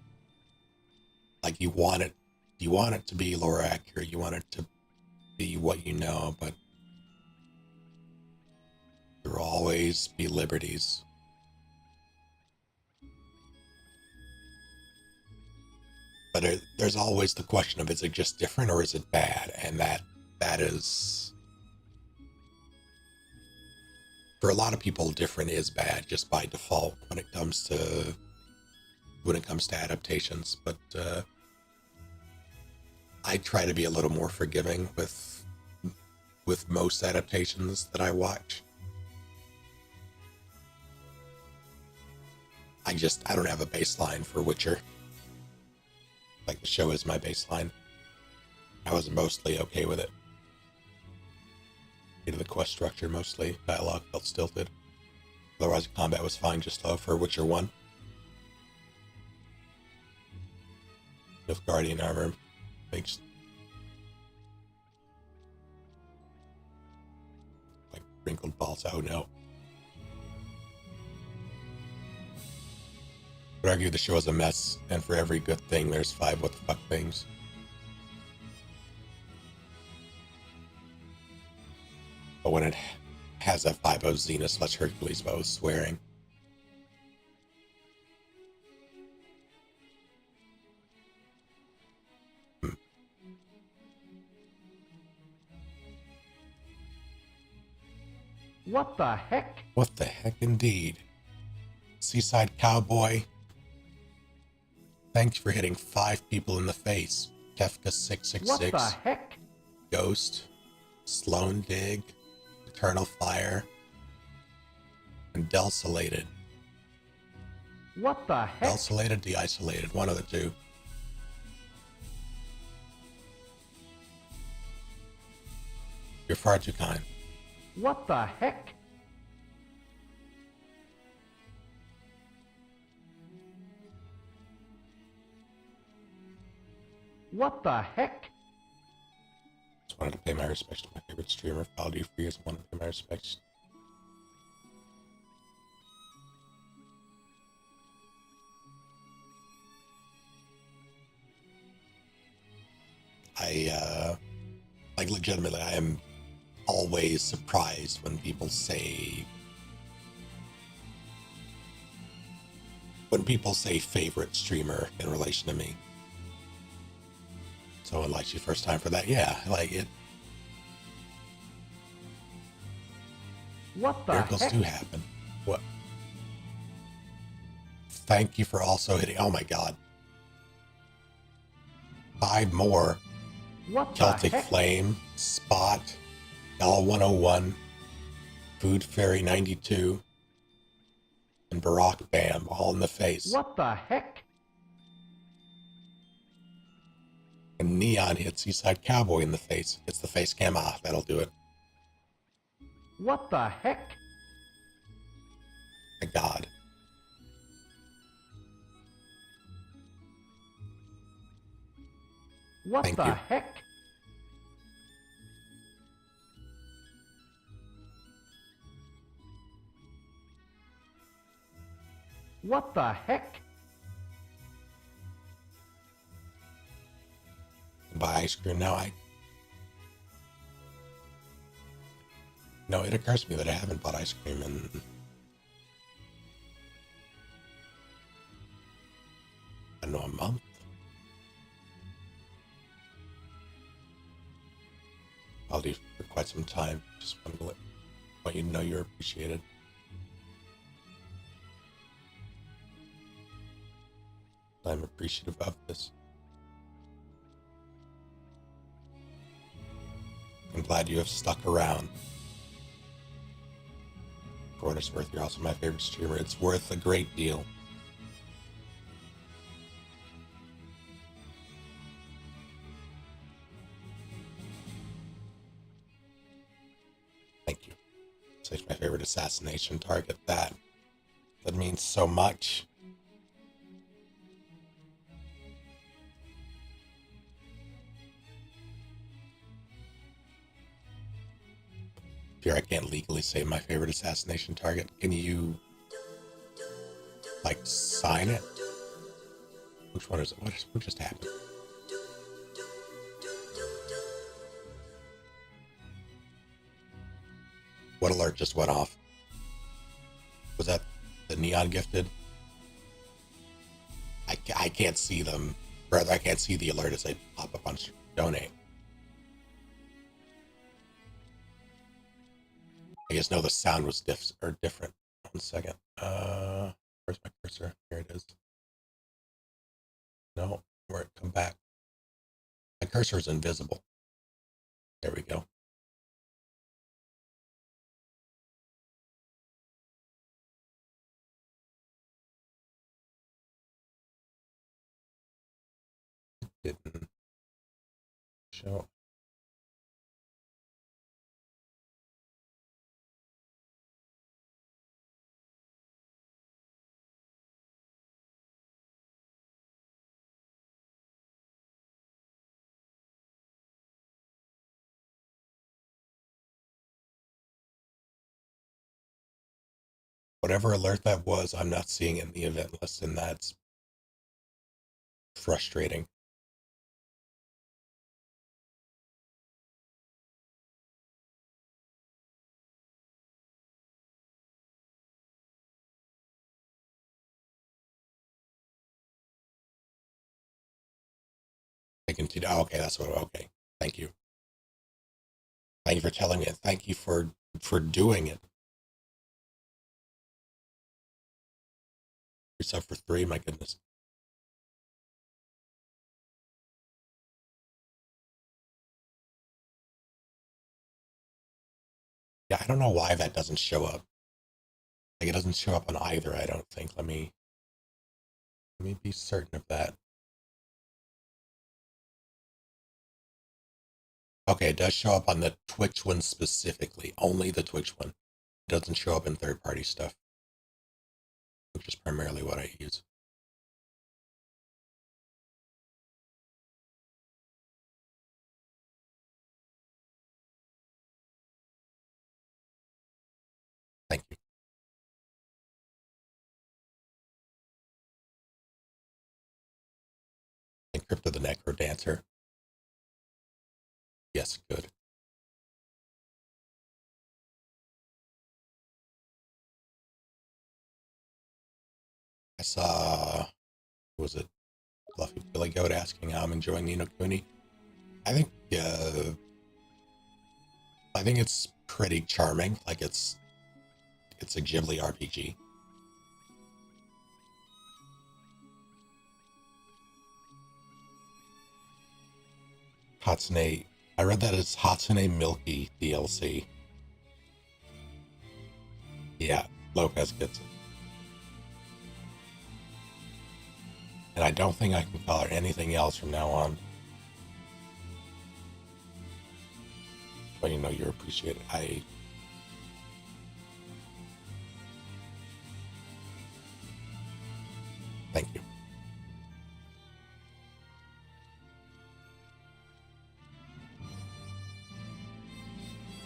Like you want it to be lore accurate, you want it to be what you know, but there will always be liberties. But there's always the question of, is it just different or is it bad? And that is, for a lot of people, different is bad just by default when it comes to adaptations. But I try to be a little more forgiving with most adaptations that I watch. I don't have a baseline for Witcher. Like, the show is my baseline. I was mostly okay with it. The quest structure mostly. Dialogue felt stilted. Otherwise, combat was fine, just low for Witcher 1. With Guardian armor makes like wrinkled balls. Oh no. Would argue the show is a mess, and for every good thing, there's 5 what the fuck things. But when it has a 5 of Zenus, lets Hercules bow swearing. What the heck? What the heck indeed. Seaside Cowboy. Thanks for hitting 5 people in the face. Kefka666. What the heck? Ghost. Sloan Dig. Eternal Fire. And Delsolated. What the heck? Delsolated, Deisolated. One of the two. You're far too kind. What the heck? What the heck? Just wanted to pay my respects to my favorite streamer. Followed you for years. Wanted to pay my respects. Legitimately, I am always surprised when people say favorite streamer in relation to me. Someone likes you first time for that. Yeah, I like it. What the Miracles heck? do happen. What? Thank you for also hitting. Oh my god. 5 more. What Celtic the heck? Flame, Spot, L101, Food Fairy 92, and Barack Bam, all in the face. What the heck? And Neon hit Seaside Cowboy in the face. It's the face cam. Ah, that'll do it. What the heck? My god. What Thank the you. heck? What the heck? Buy ice cream now. No, it occurs to me that I haven't bought ice cream in I don't know, a month. I'll do for quite some time. Just want you to know you're appreciated. I'm appreciative of this. I'm glad you have stuck around. For what it's worth, you're also my favorite streamer. It's worth a great deal. Thank you. Such my favorite assassination target. That means so much. Here, I can't legally say my favorite assassination target. Can you, like, sign it? Which one is it? What just happened? What alert just went off? Was that the neon gifted? I can't see them. Rather, I can't see the alert as they pop up on donate. I guess no, the sound was different. 1 second. Where's my cursor? Here it is. No, where it come back? My cursor is invisible. There we go. Didn't show. Whatever alert that was, I'm not seeing it in the event list, and that's frustrating. I continue. Oh, okay, that's what. Okay, thank you. Thank you for telling me. And thank you for doing it. You're sub for 3. My goodness. Yeah, I don't know why that doesn't show up. Like, it doesn't show up on either. I don't think. Let me be certain of that. Okay, it does show up on the Twitch one specifically. Only the Twitch one. It doesn't show up in third-party stuff, which is primarily what I use. Thank you. Encrypted the Necro Dancer. Yes, good. I saw, who was it? Fluffy Billy Goat asking how I'm enjoying Ni no Kuni. I think it's pretty charming. Like it's a Ghibli RPG. Hatsune, I read that it's Hatsune Milky DLC. Yeah, Lopez gets it. And I don't think I can call her anything else from now on. But you know you're appreciated. Thank you.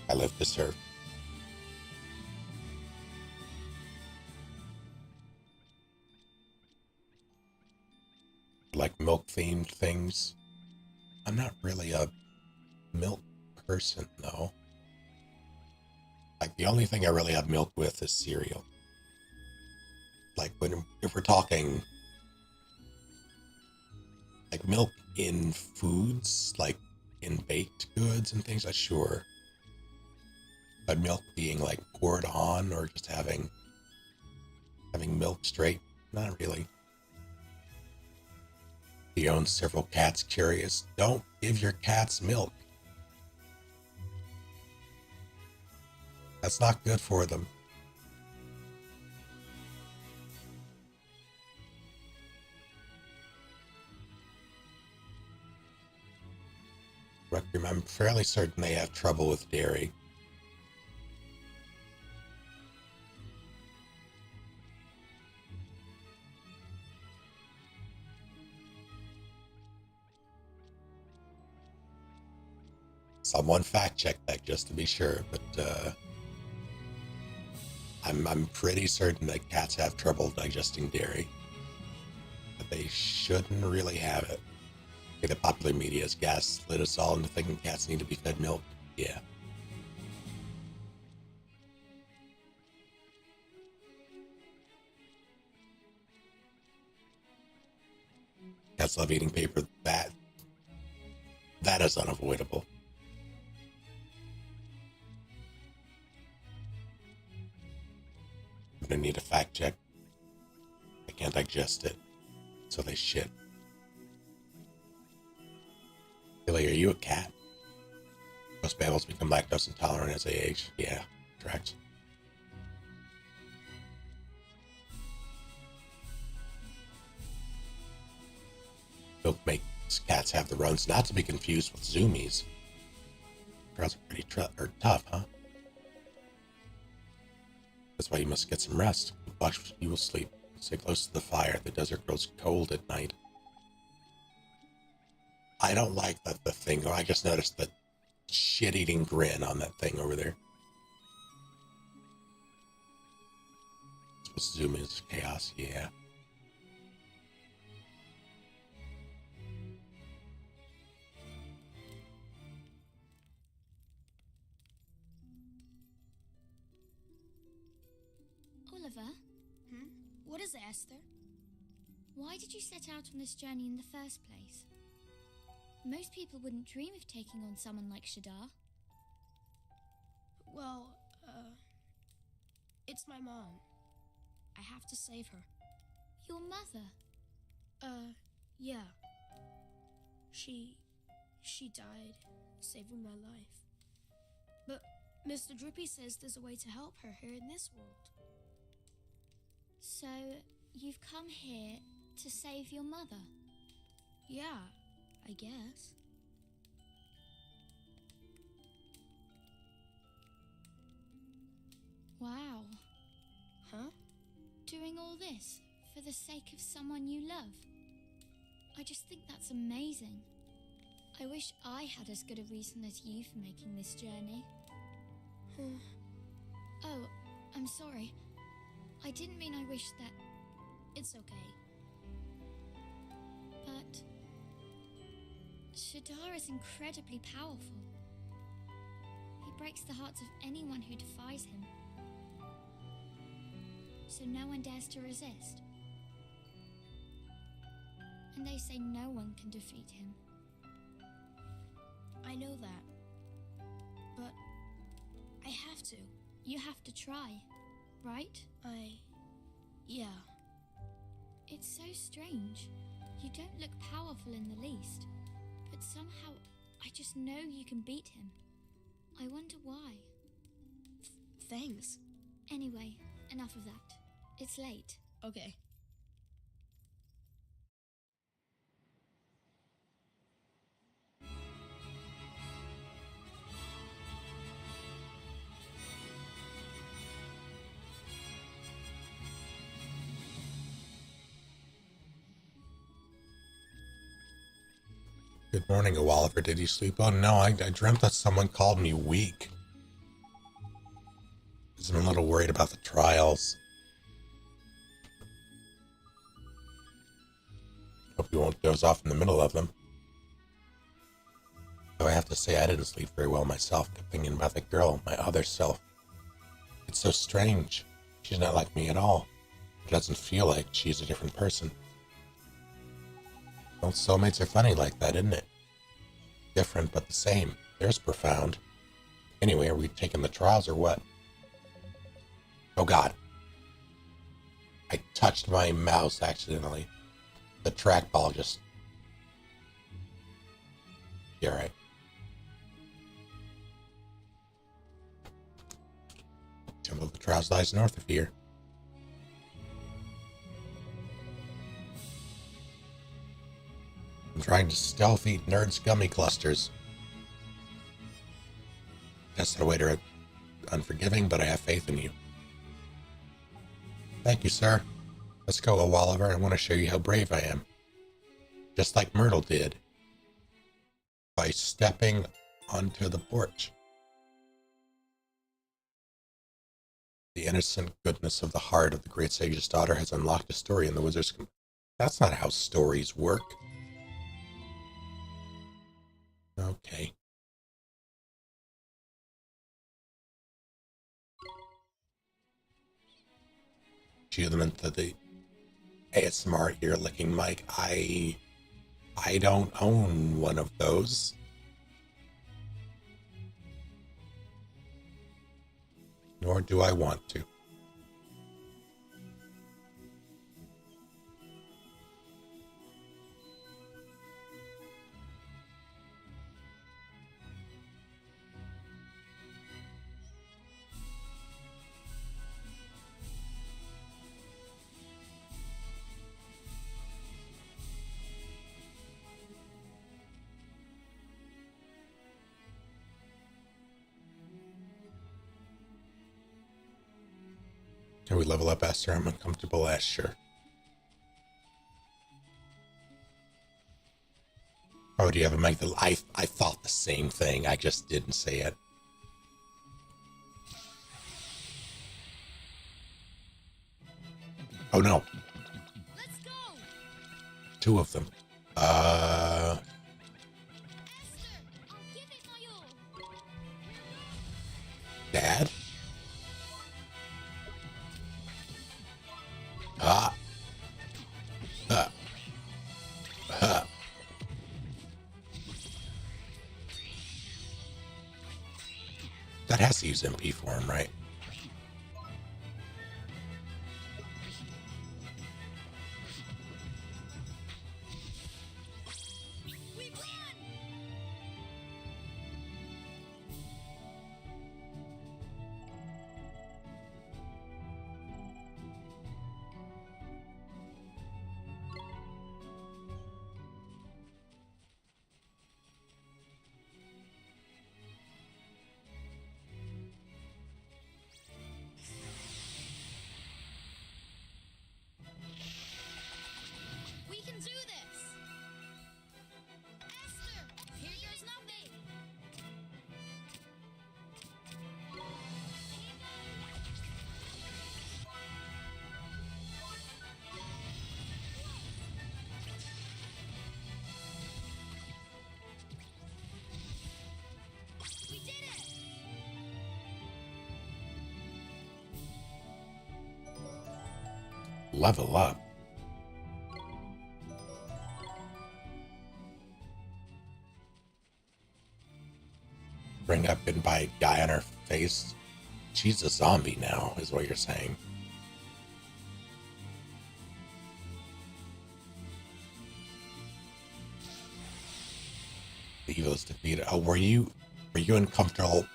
I live to serve. like milk-themed things. I'm not really a milk person, though. Like, the only thing I really have milk with is cereal. Like, if we're talking, like, milk in foods, like, in baked goods and things, sure. But milk being, like, poured on or just having milk straight, not really. He owns several cats. Curious. Don't give your cats milk. That's not good for them. I'm fairly certain they have trouble with dairy. Someone fact check that just to be sure, but I'm pretty certain that cats have trouble digesting dairy. But they shouldn't really have it. The popular media has gaslit us all into thinking cats need to be fed milk. Yeah. Cats love eating paper. That is unavoidable. I'm gonna need a fact check. I can't digest it, so they shit. Billy, are you a cat? Most mammals become lactose intolerant as they age. Yeah, correct. Milk makes cats have the runs, not to be confused with zoomies. Girls are pretty tough, huh? That's why you must get some rest. Watch, you will sleep. Stay close to the fire. The desert grows cold at night. I don't like that the thing. I just noticed the shit-eating grin on that thing over there. That's what zoom is. Chaos, yeah. Oliver? What is it, Esther? Why did you set out on this journey in the first place? Most people wouldn't dream of taking on someone like Shadar. Well, it's my mom. I have to save her. Your mother? Yeah. She died, saving my life. But Mr. Drippy says there's a way to help her here in this world. So, you've come here to save your mother? Yeah, I guess. Wow. Huh? Doing all this for the sake of someone you love? I just think that's amazing. I wish I had as good a reason as you for making this journey. Oh, I'm sorry. I didn't mean I wish that... It's okay. But... Shadar is incredibly powerful. He breaks the hearts of anyone who defies him. So no one dares to resist. And they say no one can defeat him. I know that. But I have to. You have to try, right? Yeah. It's so strange. You don't look powerful in the least. But somehow, I just know you can beat him. I wonder why. Thanks. Anyway, enough of that. It's late. Okay. Good morning, OwOliver. Did you sleep? Oh no, I dreamt that someone called me weak. Because I'm a little worried about the trials. Hope you won't doze off in the middle of them. Though I have to say I didn't sleep very well myself, kept thinking about the girl, my other self. It's so strange. She's not like me at all. It doesn't feel like she's a different person. Well, soulmates are funny like that, isn't it? Different but the same. There's profound. Anyway, are we taking the trials or what? Oh god. I touched my mouse accidentally. The trackball just... Yeah, right. Temple of the Trials lies north of here. I'm trying to stealth eat nerd scummy clusters. Guess that a way to unforgiving, but I have faith in you. Thank you, sir. Let's go, OwOliver. I want to show you how brave I am. Just like Myrtle did. By stepping onto the porch. The innocent goodness of the heart of the great sage's daughter has unlocked a story in the wizard's... That's not how stories work. Okay. Achievement to the ASMR ear licking mic. I don't own one of those. Nor do I want to. Can we level up Esther? I'm uncomfortable as sure. Oh, do you have a mic? I thought the same thing. I just didn't say it. Oh no. Let's go. Two of them. Esther, I'll give it my all. Dad? Ah. That has to use MP form, right? We win. We can do this. Esther, here goes nothing. We did it. Level up. Bring up and by a guy on her face. She's a zombie now, is what you're saying. The evil is defeated. Oh, were you uncomfortable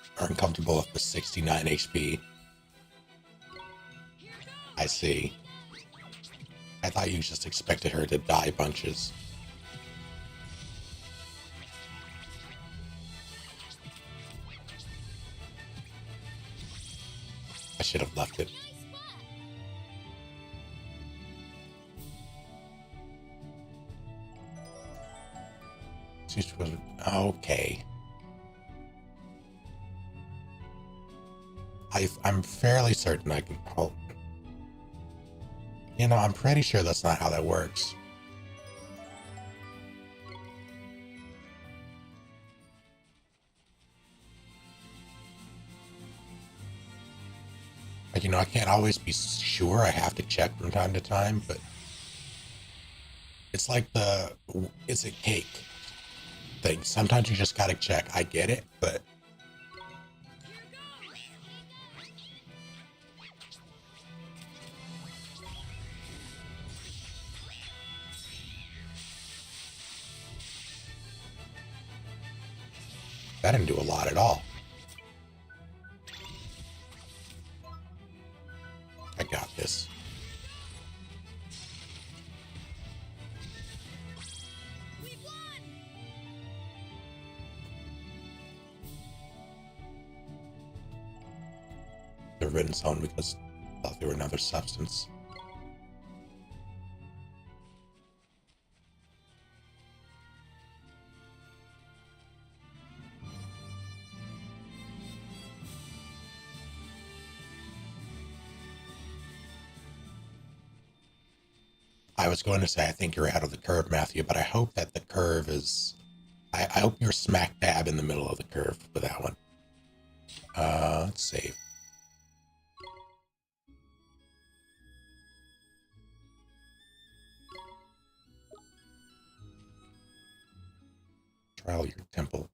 with the 69 HP? I see. I thought you just expected her to die bunches. I should have left it. Okay. I'm fairly certain I can... Oh, you know, I'm pretty sure that's not how that works. you know, I can't always be sure. I have to check from time to time, but it's like it's a cake thing. Sometimes you just gotta check. I get it, but that didn't do a lot at all. I got this. They're written zone because I thought they were another substance. I was going to say I think you're out of the curve, Matthew, but I hope that the curve is... I hope you're smack dab in the middle of the curve with that one. Let's save. Trial your temple.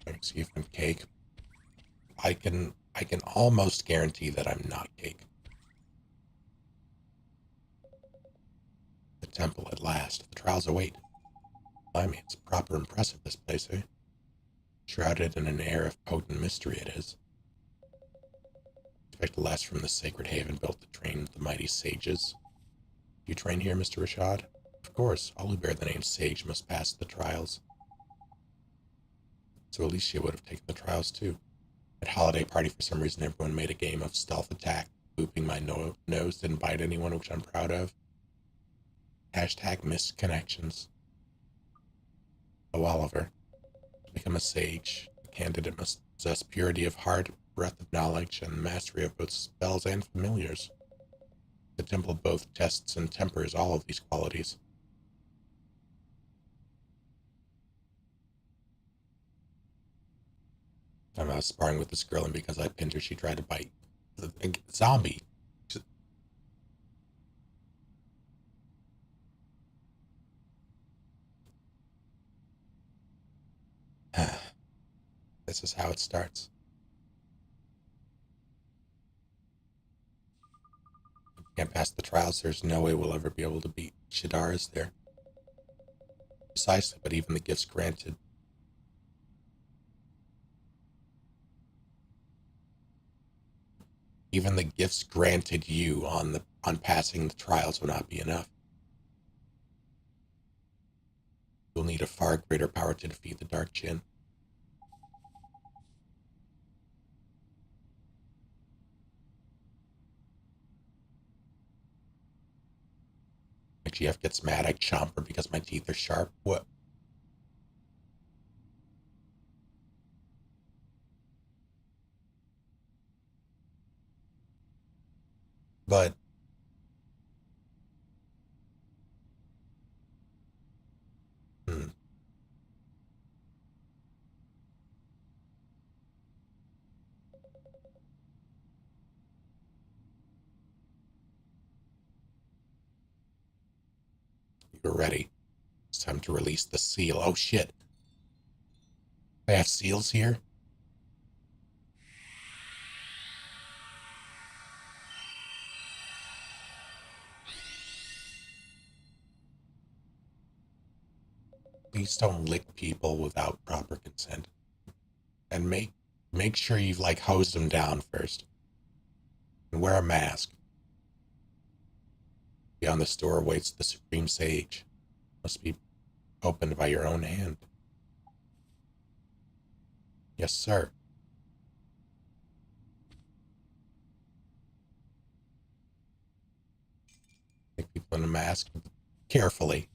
Let me see if I'm cake. I can almost guarantee that I'm not cake. The temple at last. The trials await. I mean, it's proper impressive, this place, eh? Shrouded in an air of potent mystery it is. Expect less from the sacred haven built to train the mighty sages. You train here, Mr. Rashad? Of course, all who bear the name Sage must pass the trials. So Alicia would have taken the trials too. At holiday party, for some reason, everyone made a game of stealth attack. Booping my nose didn't bite anyone, which I'm proud of. Hashtag missed connections. OwOliver. To become a sage, the candidate must possess purity of heart, breadth of knowledge, and mastery of both spells and familiars. The temple both tests and tempers all of these qualities. I'm sparring with this girl, and because I pinned her, she tried to bite the zombie. This is how it starts. If we can't pass the trials, there's no way we'll ever be able to beat Shadar, is there? Precisely, but even the gifts granted. Even the gifts granted you on passing the trials will not be enough. You'll need a far greater power to defeat the Dark Jinn. Like GF gets mad, I chomp her because my teeth are sharp. What? But you're ready. It's time to release the seal. Oh shit. They have seals here? Please don't lick people without proper consent. And make sure you've like hosed them down first. And wear a mask. Beyond the store waits the Supreme Sage. Must be opened by your own hand. Yes, sir. Take people in a mask carefully.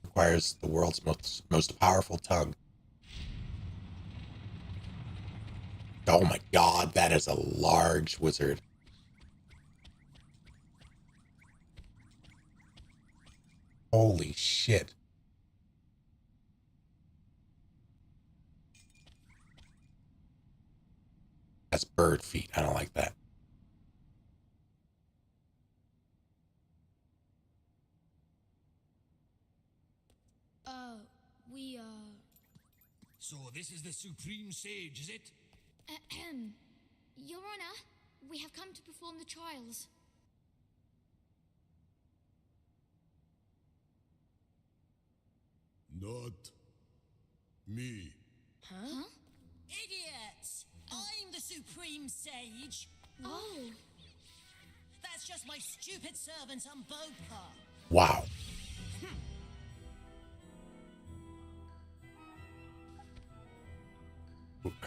Requires the world's most powerful tongue. Oh my god, that is a large wizard. Holy shit. That's bird feet. I don't like that. We, So this is the Supreme Sage, is it? Ahem. Your Honor, we have come to perform the trials. Not me. Huh? Idiots! I'm the Supreme Sage. Oh. That's just my stupid servant on Bopa. Wow.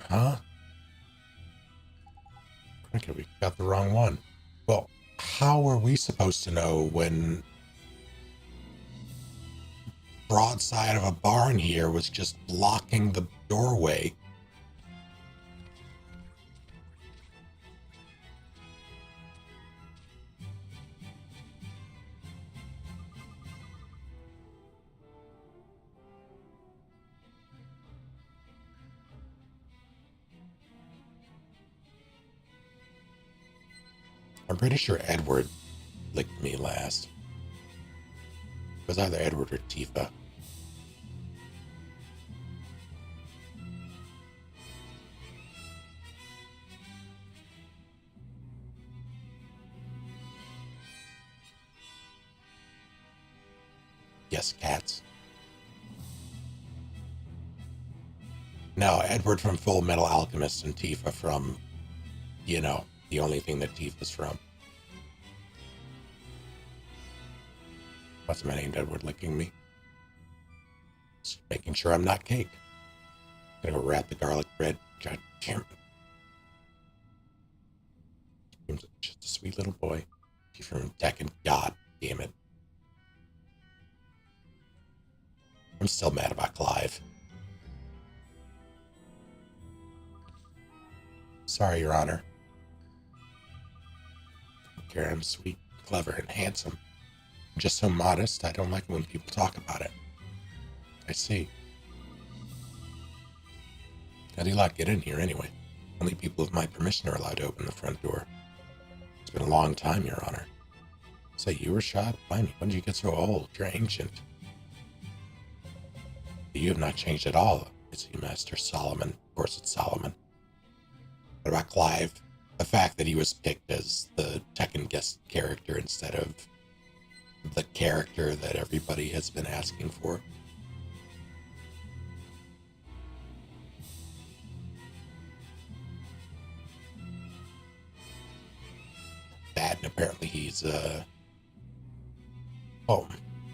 Huh? Okay, we got the wrong one. Well, how are we supposed to know when broadside of a barn here was just blocking the doorway? I'm pretty sure Edward licked me last. It was either Edward or Tifa. Yes, cats. No, Edward from Full Metal Alchemist and Tifa from, you know, the only thing that Tifa's from. What's my name, Edward licking me? Just making sure I'm not cake. Gonna go wrap the garlic bread. God damn it. Seems like just a sweet little boy. He's from Tekken. God damn it. I'm still mad about Clive. Sorry, Your Honor. I don't care, I'm sweet, clever, and handsome. I'm just so modest, I don't like it when people talk about it. I see. How do you lot get in here anyway? Only people with my permission are allowed to open the front door. It's been a long time, Your Honor. Say, you were shot? Blimey, when did you get so old? You're ancient. You have not changed at all, is he, Master Solomon? Of course it's Solomon. What about Clive? The fact that he was picked as the Tekken guest character instead of the character that everybody has been asking for. That, and apparently he's, oh,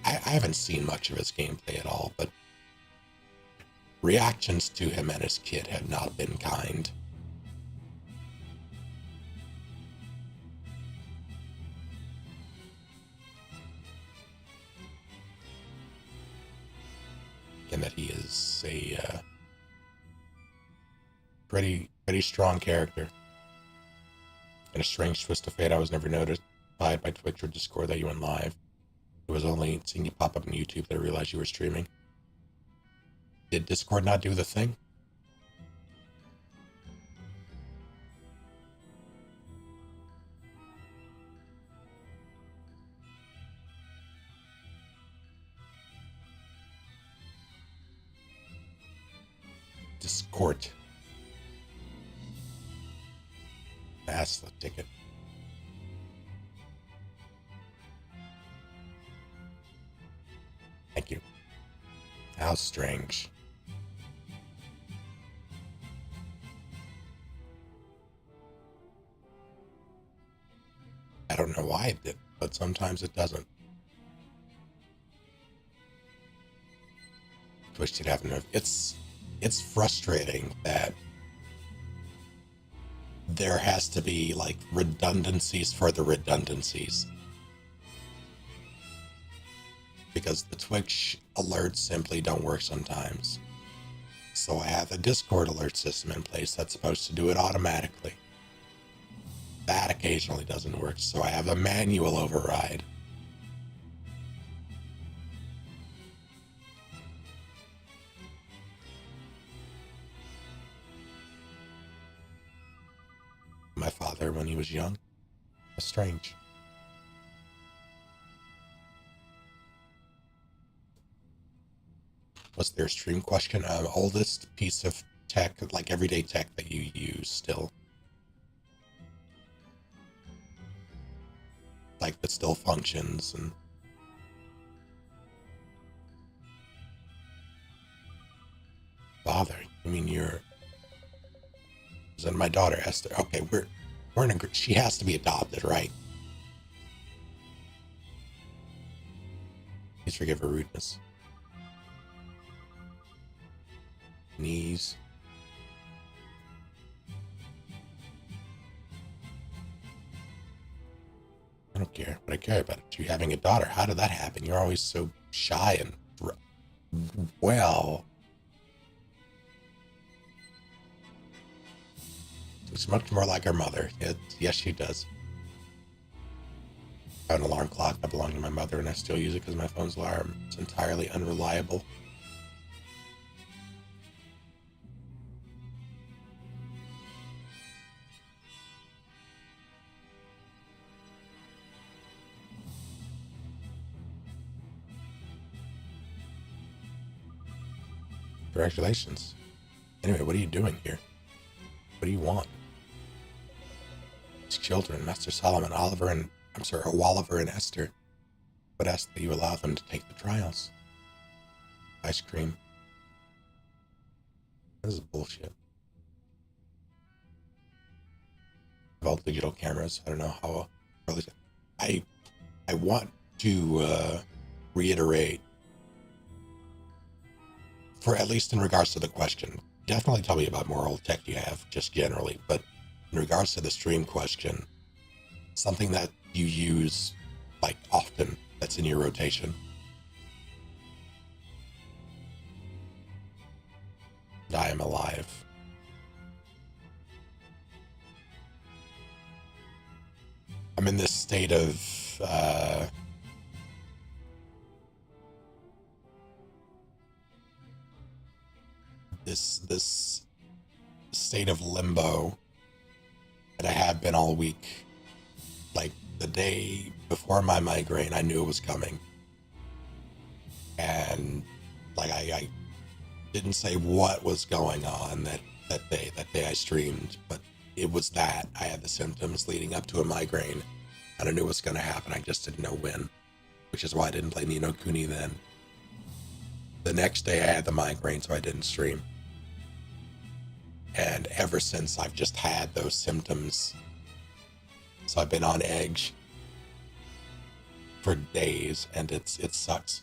I haven't seen much of his gameplay at all, but reactions to him and his kid have not been kind. And that he is a pretty strong character. In a strange twist of fate, I was never notified by Twitch or Discord that you went live. It was only seeing you pop up on YouTube that I realized you were streaming. Did Discord not do the thing? Discord. That's the ticket. Thank you. How strange. I don't know why it did, but sometimes it doesn't. Twitch did have no. It's frustrating that there has to be like redundancies for the redundancies. Because the Twitch alerts simply don't work sometimes. So I have a Discord alert system in place that's supposed to do it automatically. That occasionally doesn't work, so I have a manual override. my father when he was young. That's strange. What's their stream question? Oldest piece of tech, like everyday tech that you use still. Like that still functions and father. I mean, you're. And my daughter Esther. Okay, we're in a. She has to be adopted, right? Please forgive her rudeness. Knees. I don't care, but I care about it. You having a daughter. How did that happen? You're always so shy and well. Looks much more like her mother. Yes, she does. I have an alarm clock that belonged to my mother, and I still use it because my phone's alarm is entirely unreliable. Congratulations. Anyway, what are you doing here? What do you want? These children, Master Solomon, OwOliver and Esther, would ask that you allow them to take the trials. Ice cream. This is bullshit. Of all digital cameras, I don't know how. I want to reiterate, for at least in regards to the question. Definitely tell me about more old tech you have, just generally. But in regards to the stream question, something that you use like often, that's in your rotation. I am alive. I'm in this state of this state of limbo that I have been all week. Like the day before my migraine, I knew it was coming, and like I didn't say what was going on that day I streamed, but it was that I had the symptoms leading up to a migraine, and I knew it was going to happen. I just didn't know when, which is why I didn't play Kuni then. The next day I had the migraine, so I didn't stream. And ever since, I've just had those symptoms. So I've been on edge for days, and it sucks.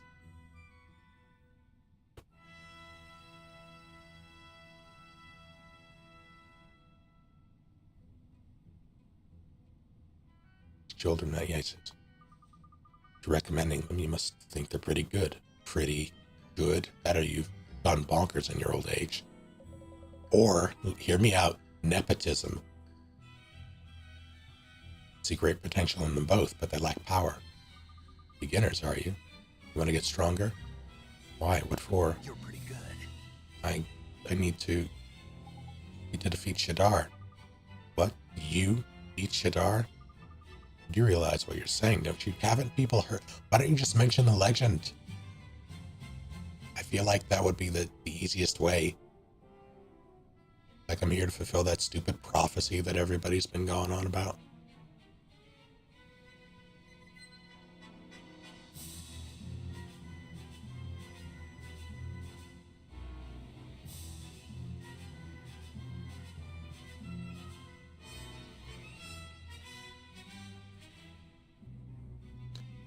Children, yes. Recommending them, you must think they're pretty good. Pretty good. Better you've gone bonkers in your old age. Or, hear me out, nepotism. See great potential in them both, but they lack power. Beginners, are you? You want to get stronger? Why? What for? You're pretty good. I need to defeat Shadar. What? You beat Shadar? Do you realize what you're saying, don't you? Haven't people heard? Why don't you just mention the legend? I feel like that would be the easiest way. Like I'm here to fulfill that stupid prophecy that everybody's been going on about.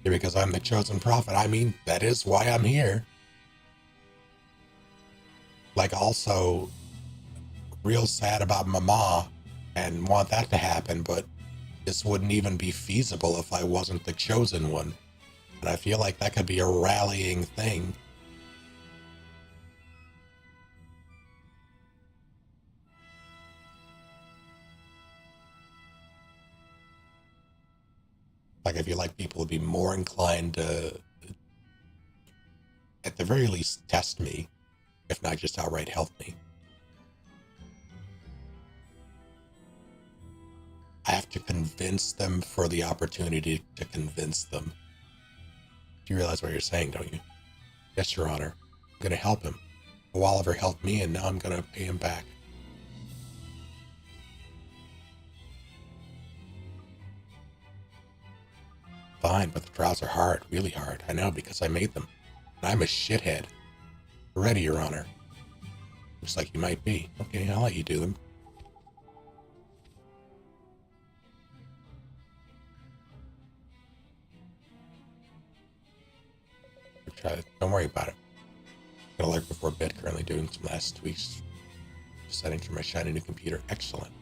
Because I'm the chosen prophet. I mean, that is why I'm here. Like, also, real sad about Mama and want that to happen, but this wouldn't even be feasible if I wasn't the chosen one. And I feel like that could be a rallying thing. Like, I feel like people would be more inclined to, at the very least, test me, if not just outright help me. I have to convince them for the opportunity to convince them. You realize what you're saying, don't you? Yes, Your Honor. I'm going to help him. OwOliver helped me, and now I'm going to pay him back. Fine, but the trials are hard, really hard. I know, because I made them. And I'm a shithead. Ready, Your Honor. Looks like you might be. Okay, I'll let you do them. Don't worry about it. Gonna alert before bed. Currently doing some last tweaks. Settings for my shiny new computer. Excellent.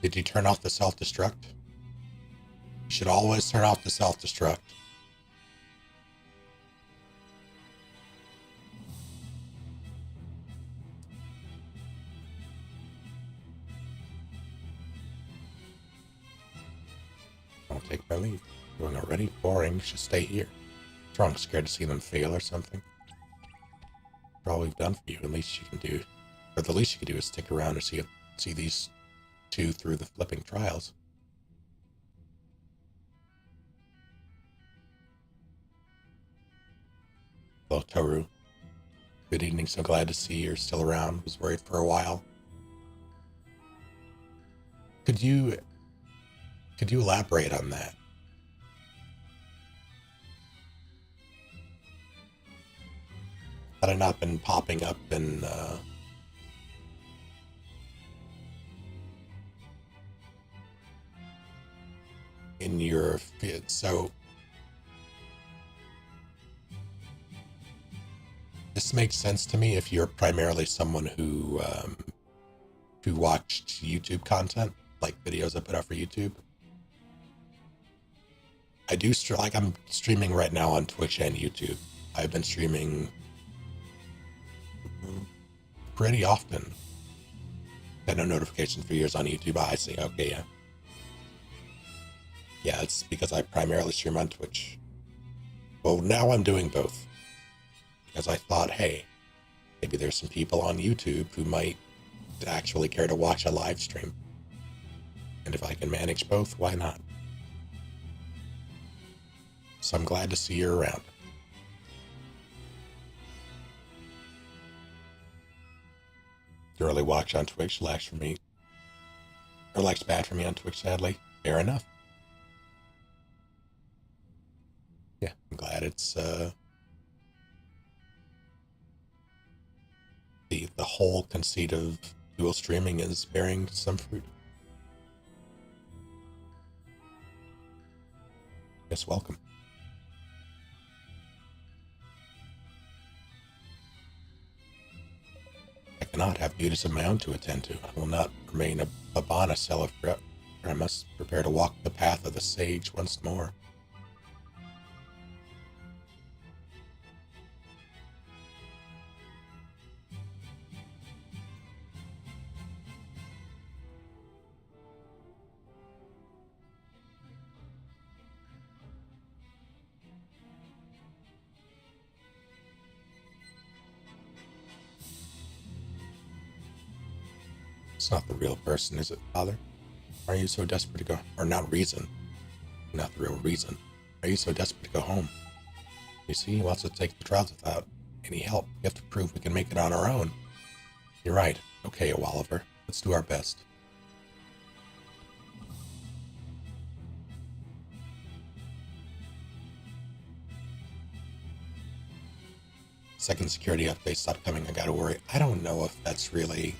Did you turn off the self-destruct? You should always turn off the self-destruct. I'll take my leave. Going already? Boring. Should stay here. What's wrong? Scared to see them fail or something? For all we've done for you, at least you can do, or the least you can do is stick around and see these two through the flipping trials. Hello, Toru. Good evening. So glad to see you're still around. Was worried for a while. Could you elaborate on that? Had I not been popping up in your feed, so this makes sense to me if you're primarily someone who watched YouTube content, like videos I put out for YouTube. I do I'm streaming right now on Twitch and YouTube. I've been streaming pretty often. Got no notifications for years on YouTube. I see. Okay, yeah. Yeah, it's because I primarily stream on Twitch. Well, now I'm doing both. Because I thought, hey, maybe there's some people on YouTube who might actually care to watch a live stream. And if I can manage both, why not? So I'm glad to see you around. You really watch on Twitch, lacks for me. Or lacks bad for me on Twitch, sadly. Fair enough. Yeah, I'm glad it's the whole conceit of dual streaming is bearing some fruit. Yes, welcome. I cannot have duties of my own to attend to. I will not remain a Babana seller forever. I must prepare to walk the path of the sage once more. It's not the real person, is it, Father? Are you so desperate to go? Or not reason. Not the real reason. Are you so desperate to go home? You see, he wants to take the trials without any help. We have to prove we can make it on our own. You're right. Okay, OwOliver. Let's do our best. Second security update stopped coming. I gotta worry. I don't know if that's really...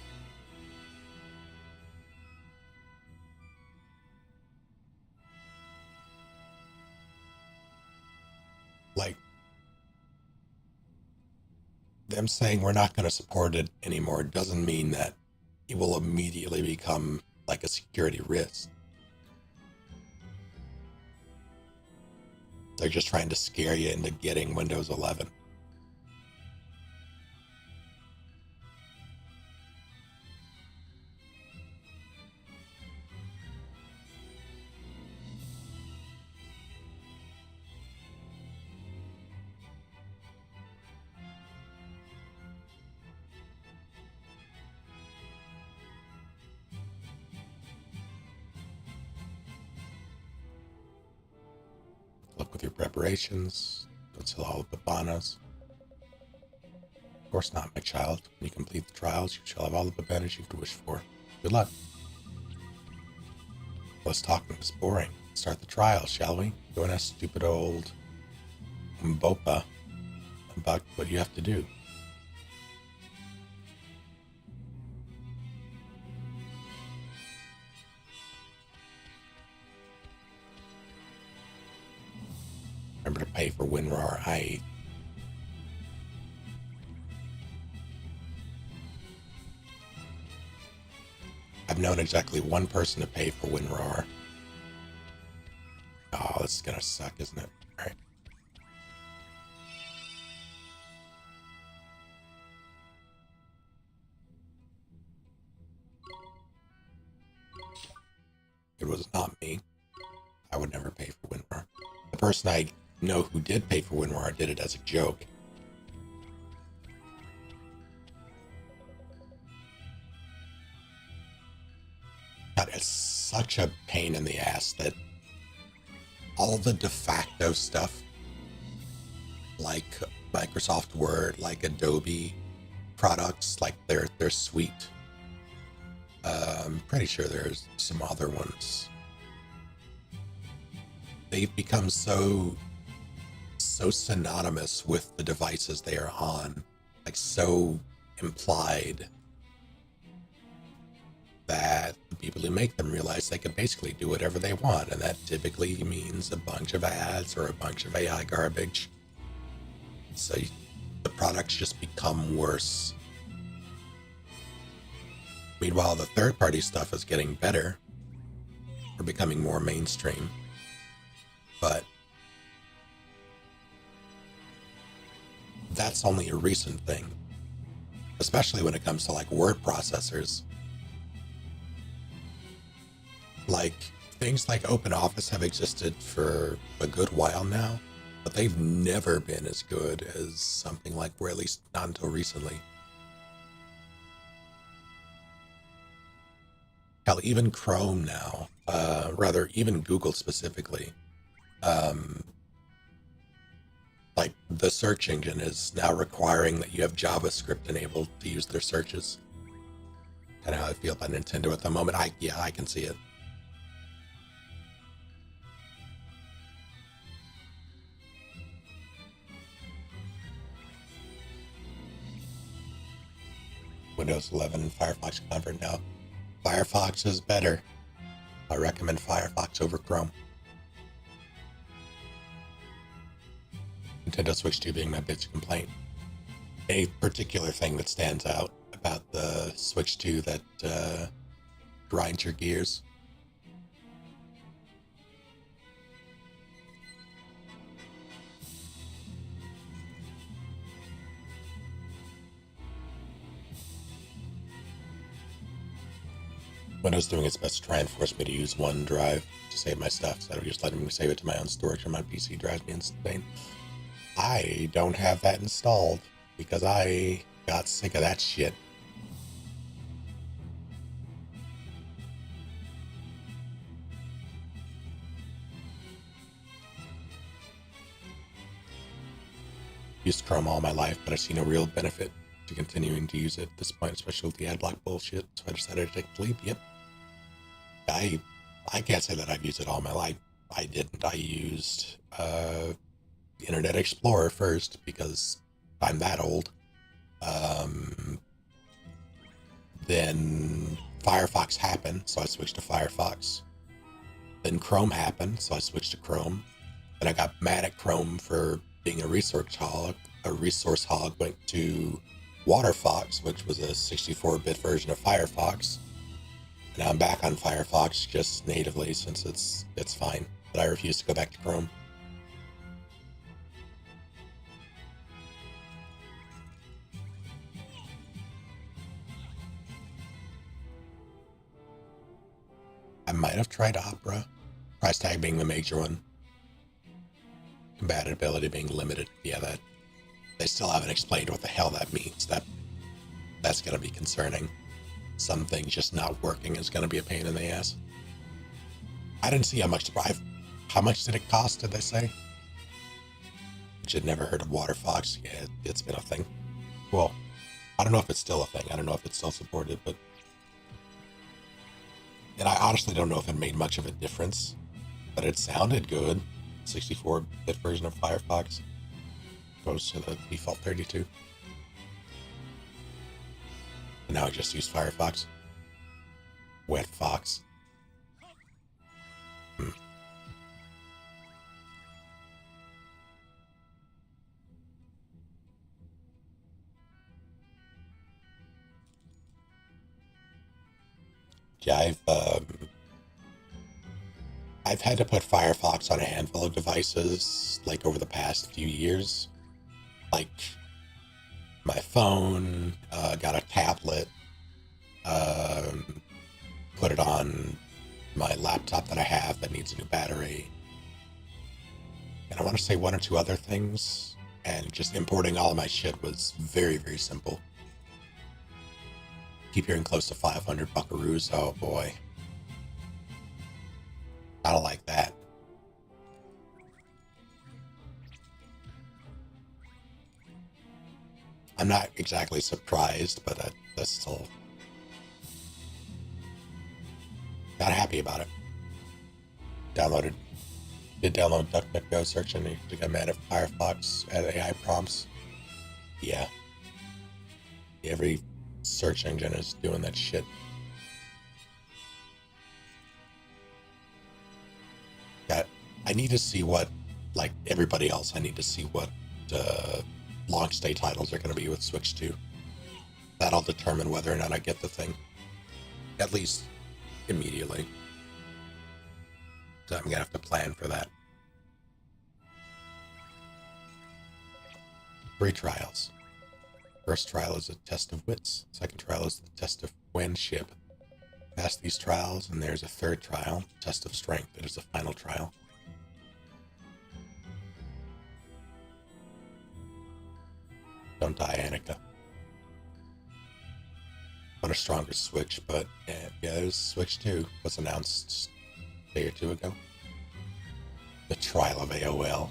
like them saying we're not going to support it anymore doesn't mean that it will immediately become like a security risk. They're just trying to scare you into getting Windows 11. luck with your preparations. Don't sell all the bananas. Of course not, my child. When you complete the trials, you shall have all the advantage you could wish for. Good luck. Less talking is boring. Start the trials, shall we? Go and ask stupid old Mbopa about what you have to do. Remember to pay for WinRAR. I've known exactly one person to pay for WinRAR. Oh, this is gonna suck, isn't it? All right. It was not me. I would never pay for WinRAR. The person I know who did pay for WinRAR did it as a joke. God, it's such a pain in the ass that all the de facto stuff, like Microsoft Word, like Adobe products, like their suite. I'm pretty sure there's some other ones. They've become so synonymous with the devices they are on, like so implied, that the people who make them realize they can basically do whatever they want, and that typically means a bunch of ads or a bunch of AI garbage. So the products just become worse. Meanwhile, the third-party stuff is getting better or becoming more mainstream. But that's only a recent thing, especially when it comes to like word processors. Like things like OpenOffice have existed for a good while now, but they've never been as good as something like, or at least not until recently. Hell, even Chrome now, rather even Google specifically, like the search engine is now requiring that you have JavaScript enabled to use their searches. Kind of how I feel about Nintendo at the moment. I can see it. Windows 11 and Firefox convert now. Firefox is better. I recommend Firefox over Chrome. Nintendo Switch 2 being my biggest complaint. A particular thing that stands out about the Switch 2 that grinds your gears. Windows doing its best to try and force me to use OneDrive to save my stuff, so just letting me save it to my own storage on my PC drives me insane. I don't have that installed because I got sick of that shit. Used Chrome all my life, but I see no real benefit to continuing to use it at this point, especially with the ad block bullshit, so I decided to take the leap. Yep. I can't say that I've used it all my life. I didn't. I used Internet Explorer first because I'm that old. Then Firefox happened, so I switched to Firefox. Then Chrome happened, so I switched to Chrome. Then I got mad at Chrome for being a resource hog. Went to WaterFox, which was a 64-bit version of Firefox. And now I'm back on Firefox just natively since it's fine, but I refuse to go back to Chrome. I might have tried Opera, price tag being the major one. Compatibility being limited. Yeah, that they still haven't explained what the hell that means. That's going to be concerning. Some things just not working is going to be a pain in the ass. I didn't see how much to buy. How much did it cost, did they say? which had never heard of Water Fox. Yeah, it's been a thing. Well, I don't know if it's still a thing. I don't know if it's still supported, but... And I honestly don't know if it made much of a difference, but it sounded good. 64-bit version of Firefox goes to the default 32. And now I just use Firefox. Wet Fox. Yeah, I've had to put Firefox on a handful of devices, like over the past few years. Like my phone, got a tablet, put it on my laptop that I have that needs a new battery. And I want to say one or two other things, and just importing all of my shit was very, very simple. Keep hearing close to 500 buckaroos. Oh boy. I don't like that. I'm not exactly surprised, but that's still not happy about it. Did download DuckDuckGo search and to get mad at Firefox at AI prompts. Yeah. Every search engine is doing that shit. That I need to see what, like everybody else, I need to see what launch day titles are going to be with Switch 2. That'll determine whether or not I get the thing. At least immediately. So I'm going to have to plan for that. 3 trials. First trial is a test of wits. Second trial is the test of windship. Pass these trials, and there's a third trial, test of strength. It is the final trial. Don't die, Annika. Want a stronger Switch, but yeah, there's Switch 2 was announced a day or two ago. The trial of AOL.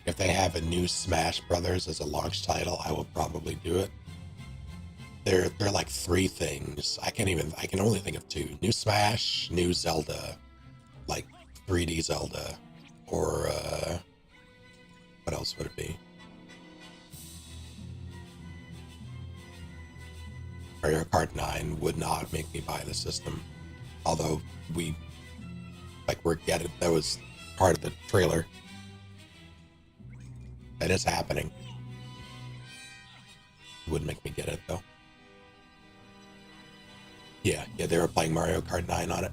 If they have a new Smash Brothers as a launch title, I will probably do it. They're like 3 things. I can only think of 2. New Smash, new Zelda, like 3D Zelda, or what else would it be? Mario Kart 9 would not make me buy the system. Although that was part of the trailer. That is happening. It wouldn't make me get it, though. Yeah, they were playing Mario Kart 9 on it.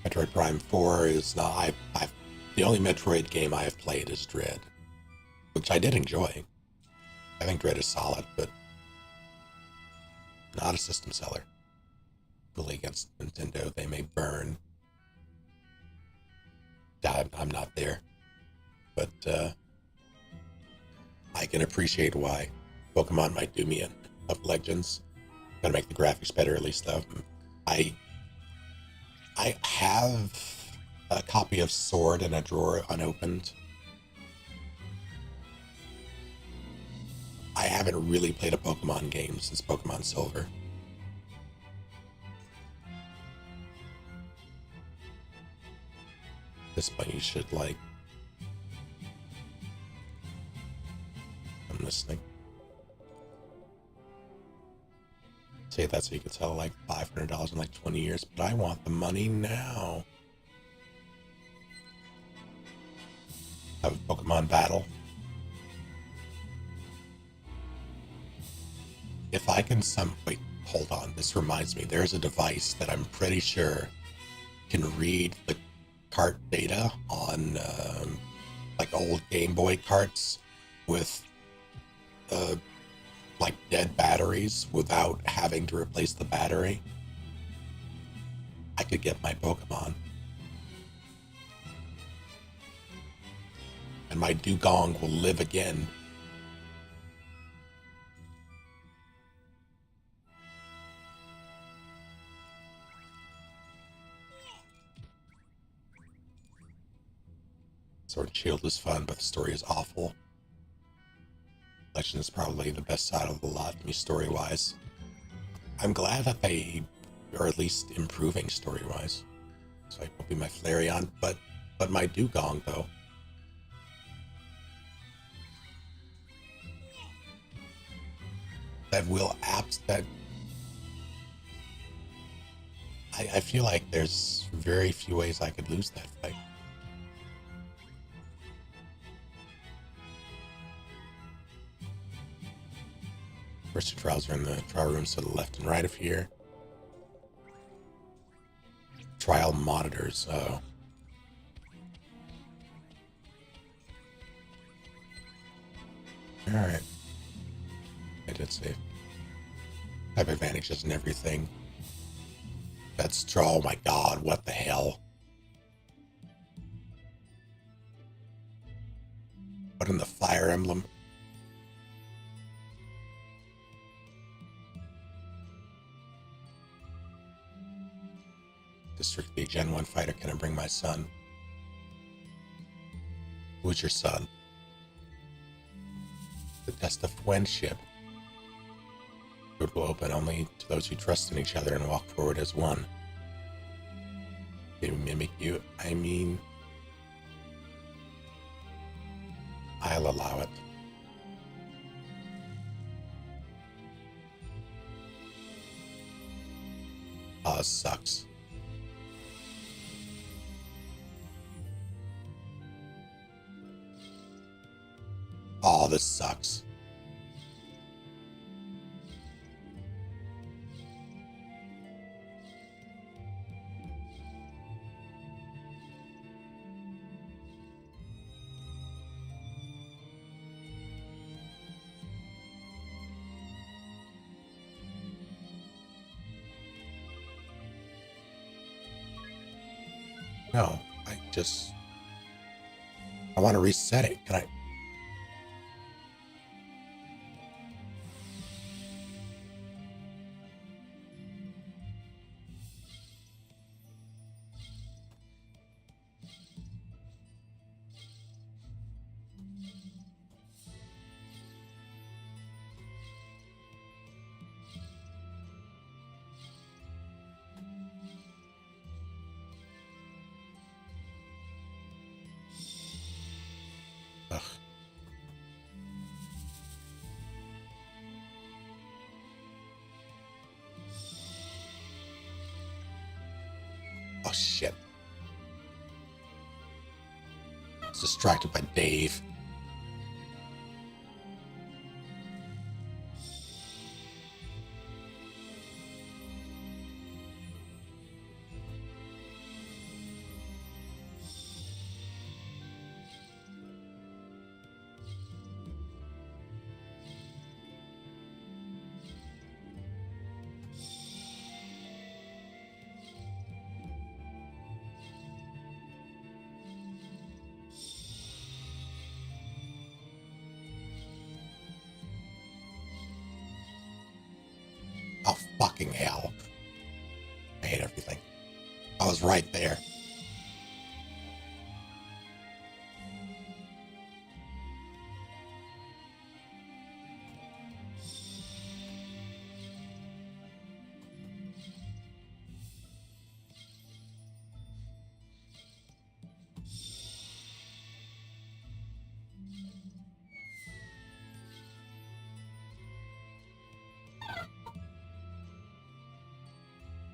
Metroid Prime 4 is not... the only Metroid game I have played is Dread, which I did enjoy. I think Dread is solid, but not a system seller. Fully against Nintendo, they may burn. I'm not there, but I can appreciate why Pokemon might do me in of Legends. Gotta make the graphics better, at least, though. I have a copy of Sword in a drawer unopened. I haven't really played a Pokemon game since Pokemon Silver. At this point, you should, like... I'm listening. Say that so you could sell, like, $500 in, like, 20 years, but I want the money now. Have a Pokemon battle. If I can wait, hold on. This reminds me. There's a device that I'm pretty sure can read the cart data on like old Game Boy carts with like dead batteries without having to replace the battery. I could get my Pokemon. and my dugong will live again. Sword and Shield is fun, but the story is awful. Legend is probably the best side of the lot to me story-wise. I'm glad that they are at least improving story-wise. So I will be my Flareon, but my dugong though. That will apps that I feel like there's very few ways I could lose that fight. First two trials are in the trial rooms to the left and right of here. Trial monitors, oh. Alright. I did save. Type advantages and everything. That's draw, oh my god, what the hell? What in the Fire Emblem? Strictly a Gen 1 fighter, can I bring my son? Who's your son? The test of friendship. It will open only to those who trust in each other and walk forward as one. They mimic you, I mean... I'll allow it. Oh, it sucks. Oh, this sucks. No, I want to reset it. Can I? Ugh. Oh shit. I was distracted by Dave. Oh, fucking hell. I hate everything. I was right there.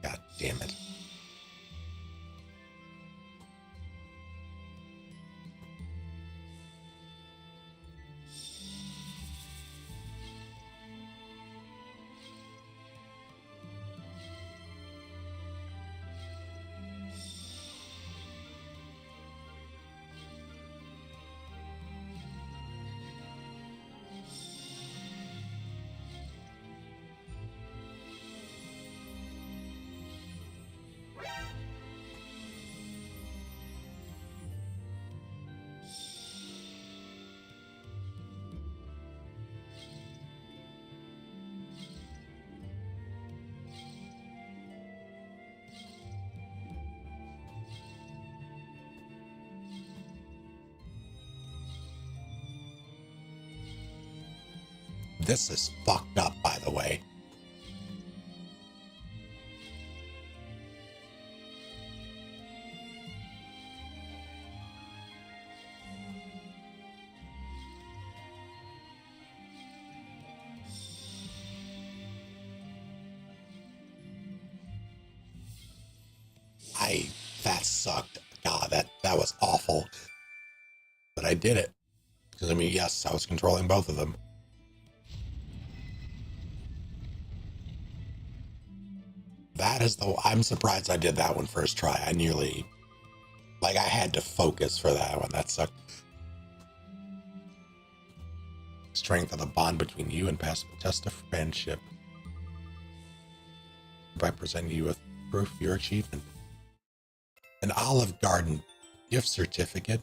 God damn it. This is fucked up, by the way. That sucked. God, that was awful. But I did it. Because, I mean, yes, I was controlling both of them. That is I'm surprised I did that one first try. I nearly, like, I had to focus for that one. That sucked. Strength of the bond between you and pass the test of friendship. By presenting you with proof of your achievement. An Olive Garden gift certificate.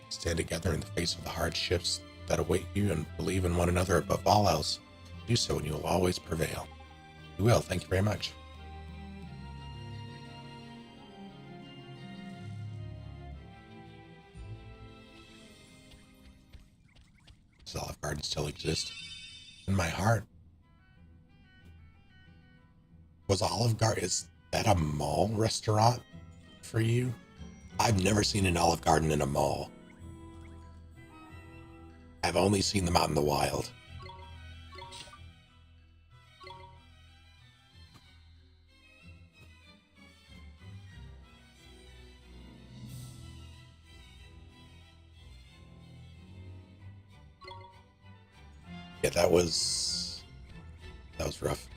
Stand together in the face of the hardships that await you and believe in one another above all else. Do so and you will always prevail. You will. Thank you very much. Does Olive Garden still exist? In my heart. Was Olive Garden, is that a mall restaurant for you? I've never seen an Olive Garden in a mall. I've only seen them out in the wild. Yeah, that was rough.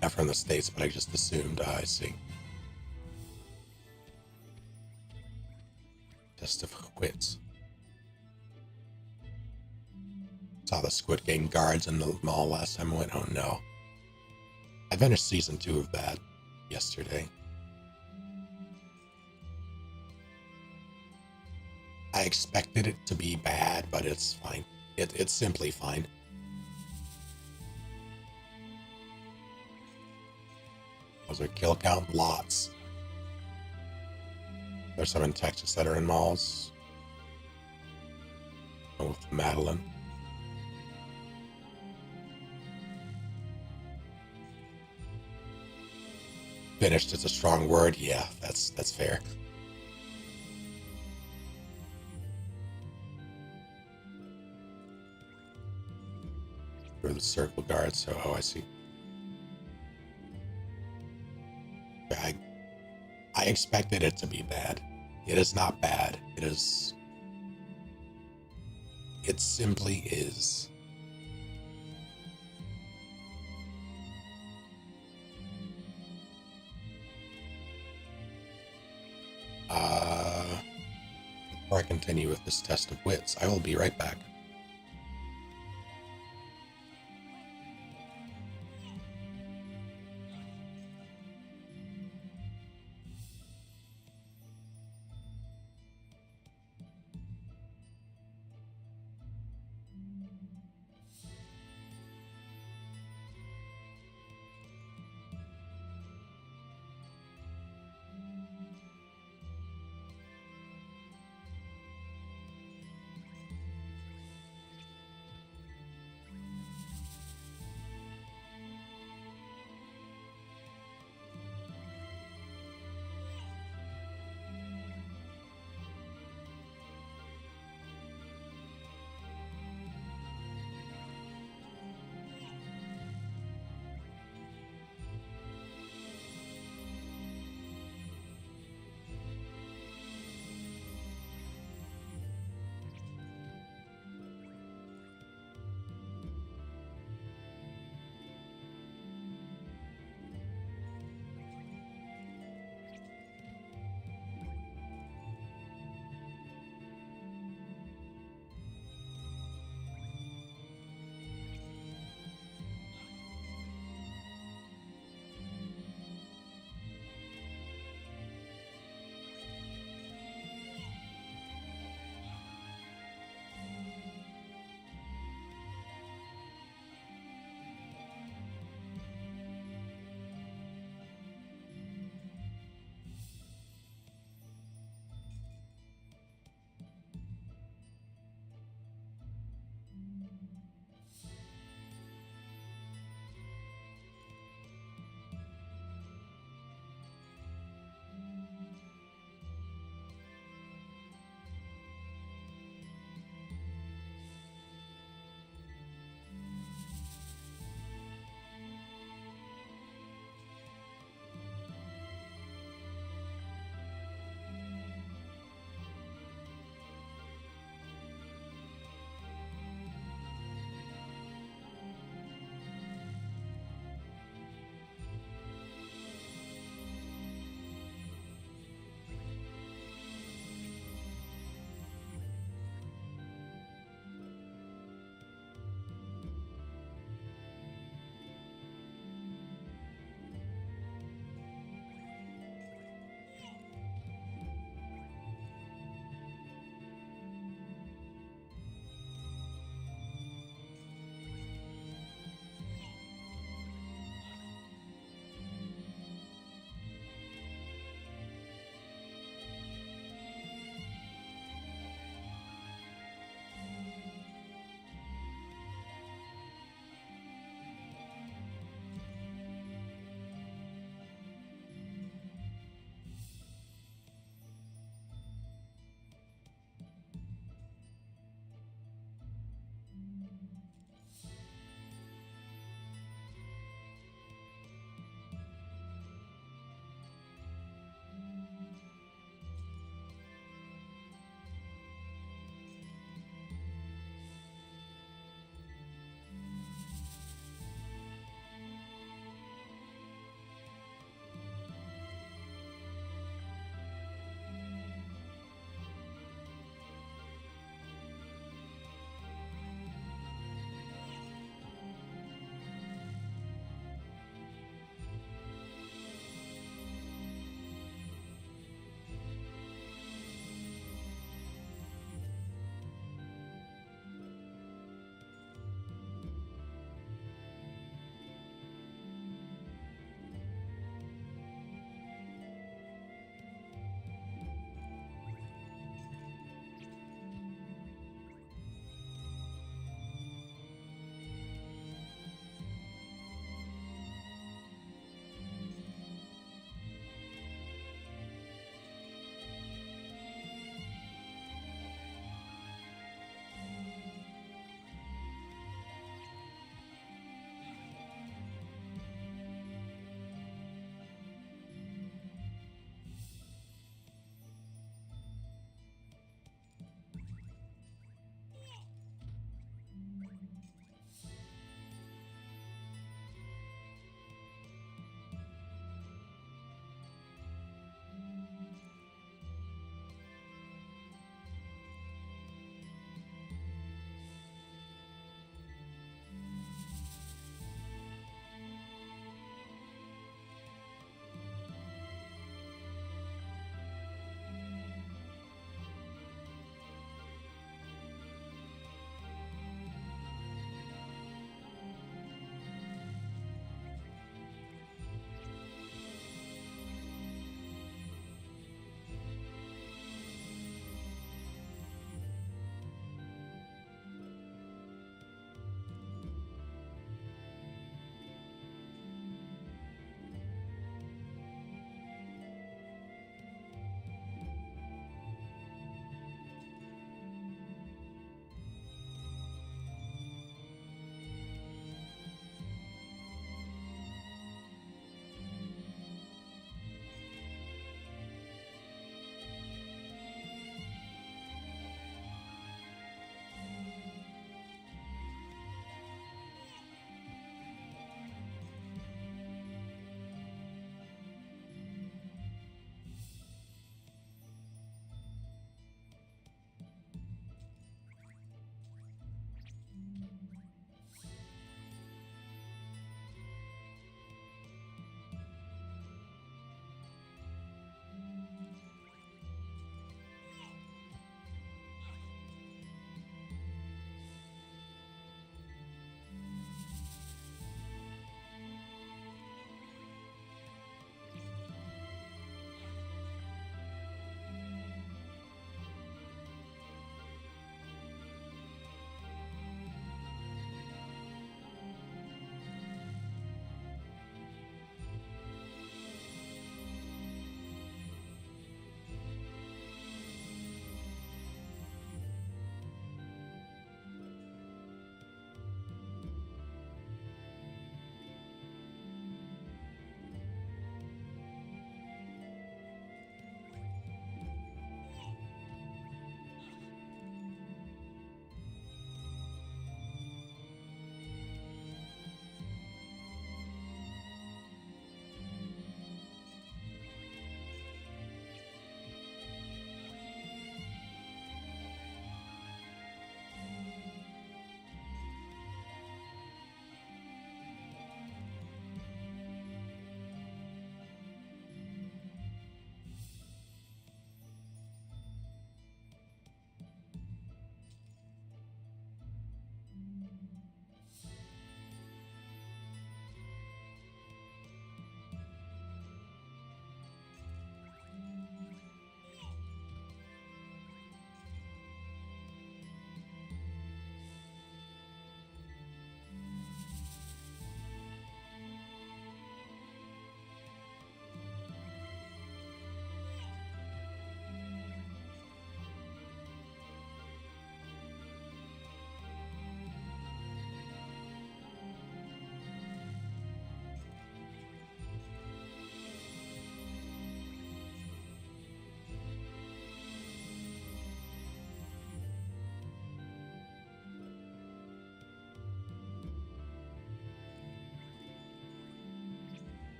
Not from the States, but I just assumed. I see. Test of wits. Saw the Squid Game guards in the mall last time I went. Oh no. I finished season 2 of that yesterday. I expected it to be bad, but it's fine. It's simply fine. Those are kill count lots. There's some in Texas that are in malls. Oh, with Madeline. Finished is a strong word. Yeah, that's fair. Through the circle guard, so I see. I expected it to be bad. It is not bad. It simply is. Before I continue with this test of wits, I will be right back.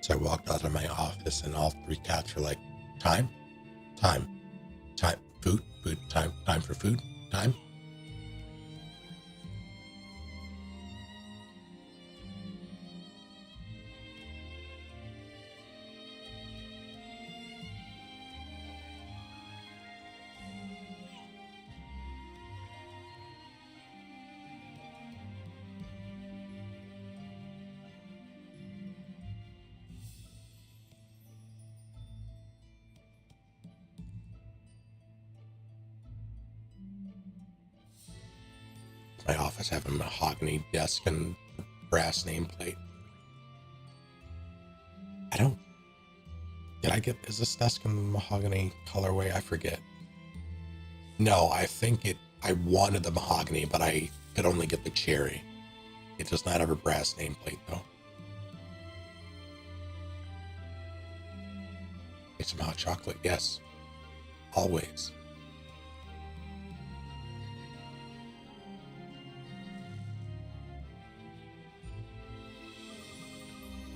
So I walked out of my office and all three cats were like, time, time, time, food, food, time for food, time. My office have a mahogany desk and brass nameplate. Is this desk in the mahogany colorway? I forget. No, I wanted the mahogany, but I could only get the cherry. It does not have a brass nameplate though. Get some hot chocolate, yes. Always.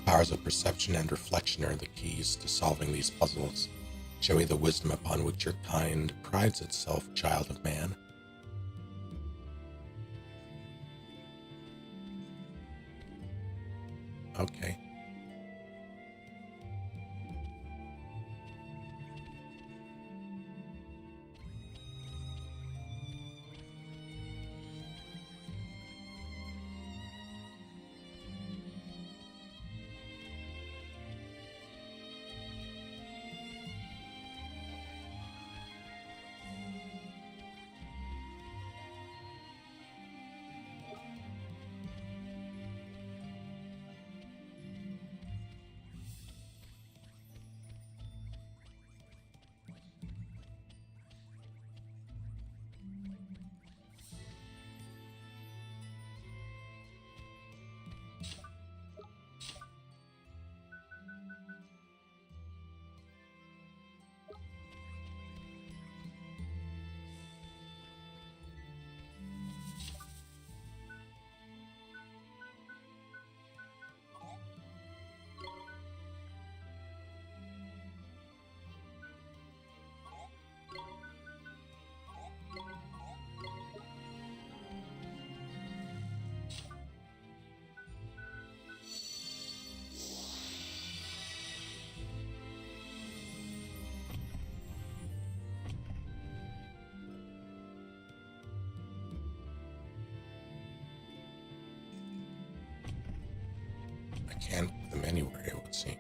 Powers of perception and reflection are the keys to solving these puzzles. Show me the wisdom upon which your kind prides itself, child of man. Okay. I can't put them anywhere, it would seem.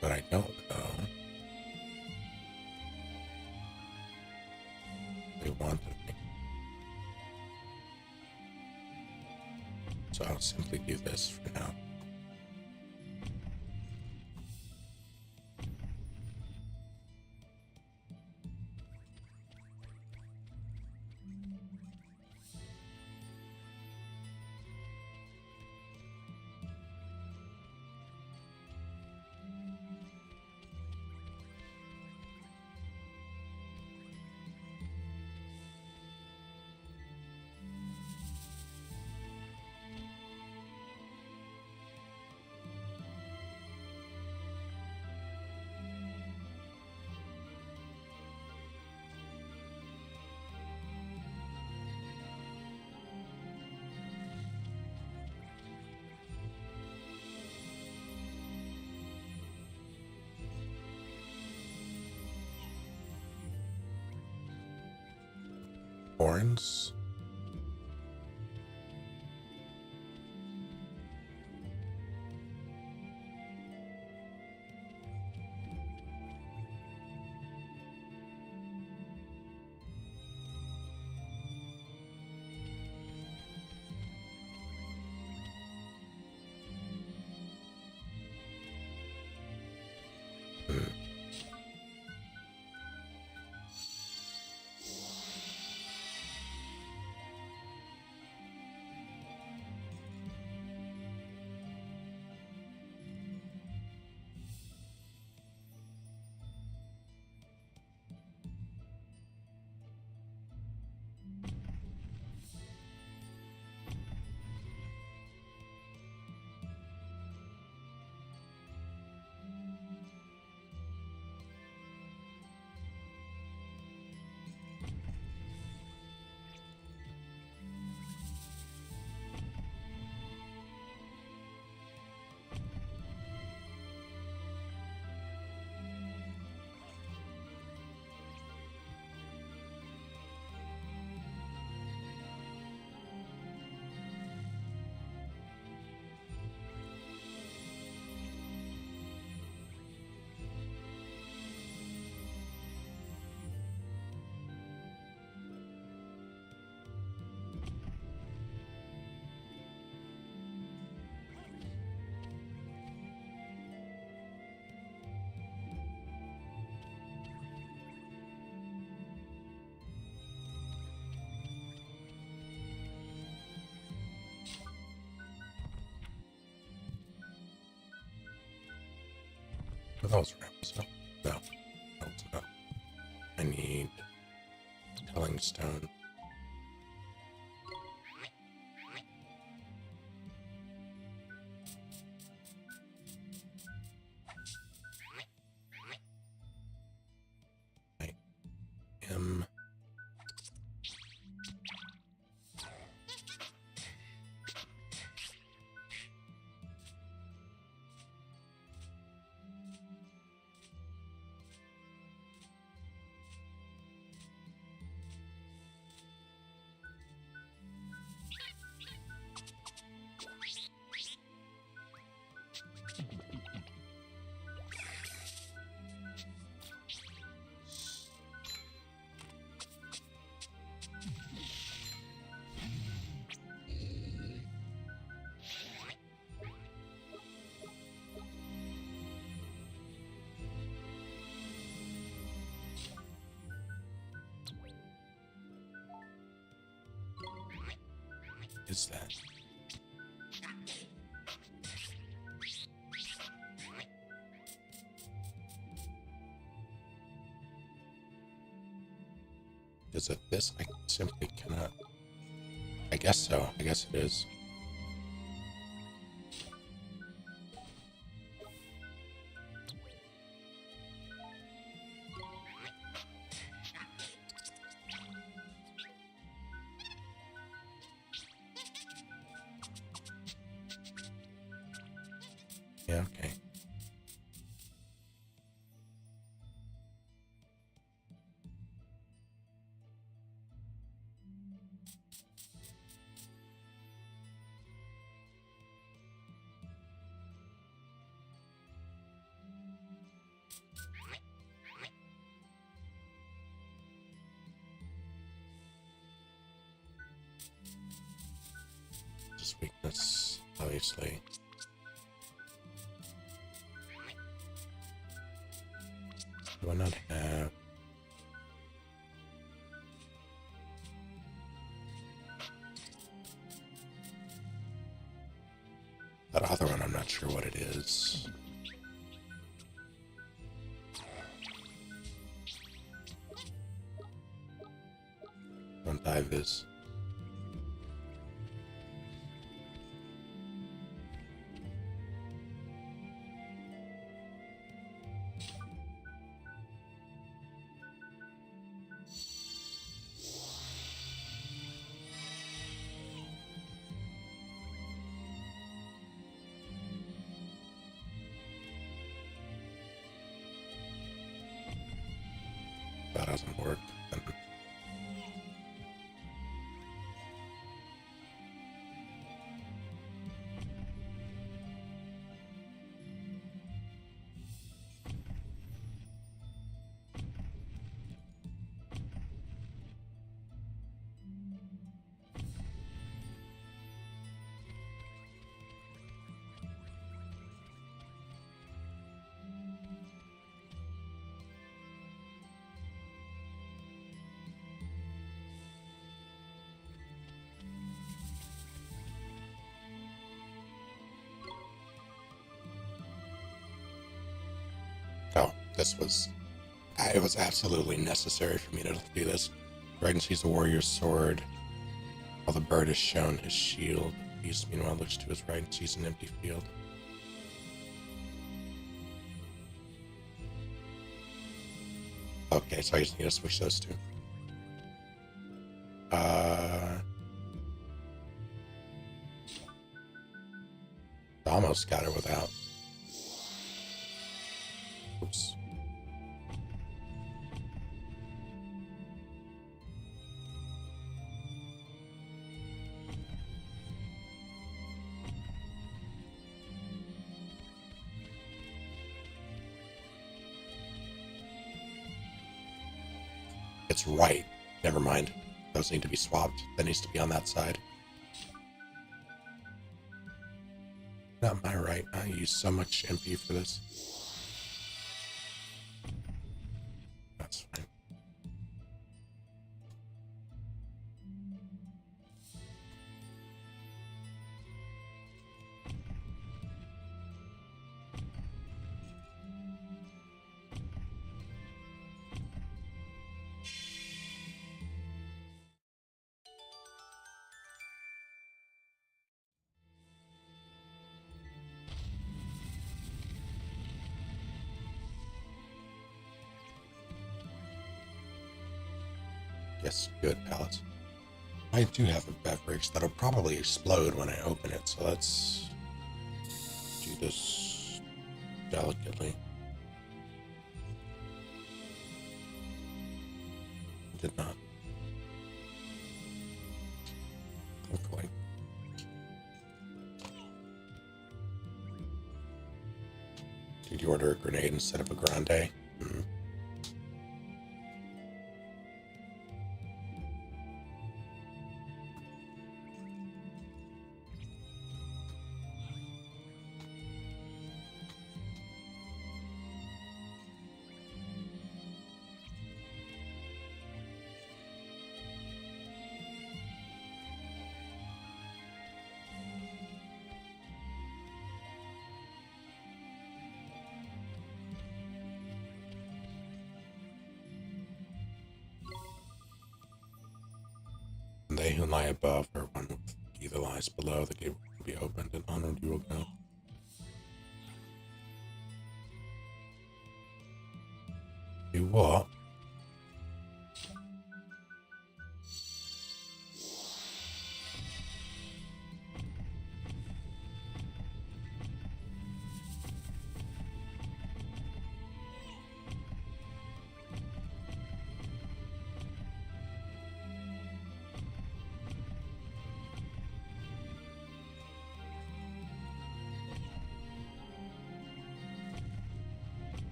But I don't know. They wanted me. So I'll simply do this for now. Horns. Oh, that was right, wasn't it? No, that was not. I need telling stone. I am. Is that? Is it this? I simply cannot. I guess so. I guess it is. Yeah, okay. Just weakness, obviously. Do I not have? That other one, I'm not sure what it is. Don't dive this. That doesn't work. Then oh, this was. It was absolutely necessary for me to do this. Dragon sees the warrior's sword, while the bird is shown his shield. Beast, meanwhile, looks to his right and sees an empty field. Okay, so I just need to switch those two. Almost got it without. Oops. It's right. Never mind. Those need to be swapped. That needs to be on that side. Not my right. I use so much MP for this. That's fine. Yes, good pallets. I do have a beverage that'll probably explode when I open it, so let's do this delicately. Did not. Thankfully. Did you order a grenade instead of a grande? Mm-hmm. They who lie above are one with he that lies below. The gate will be opened, and onward you will go. Do what?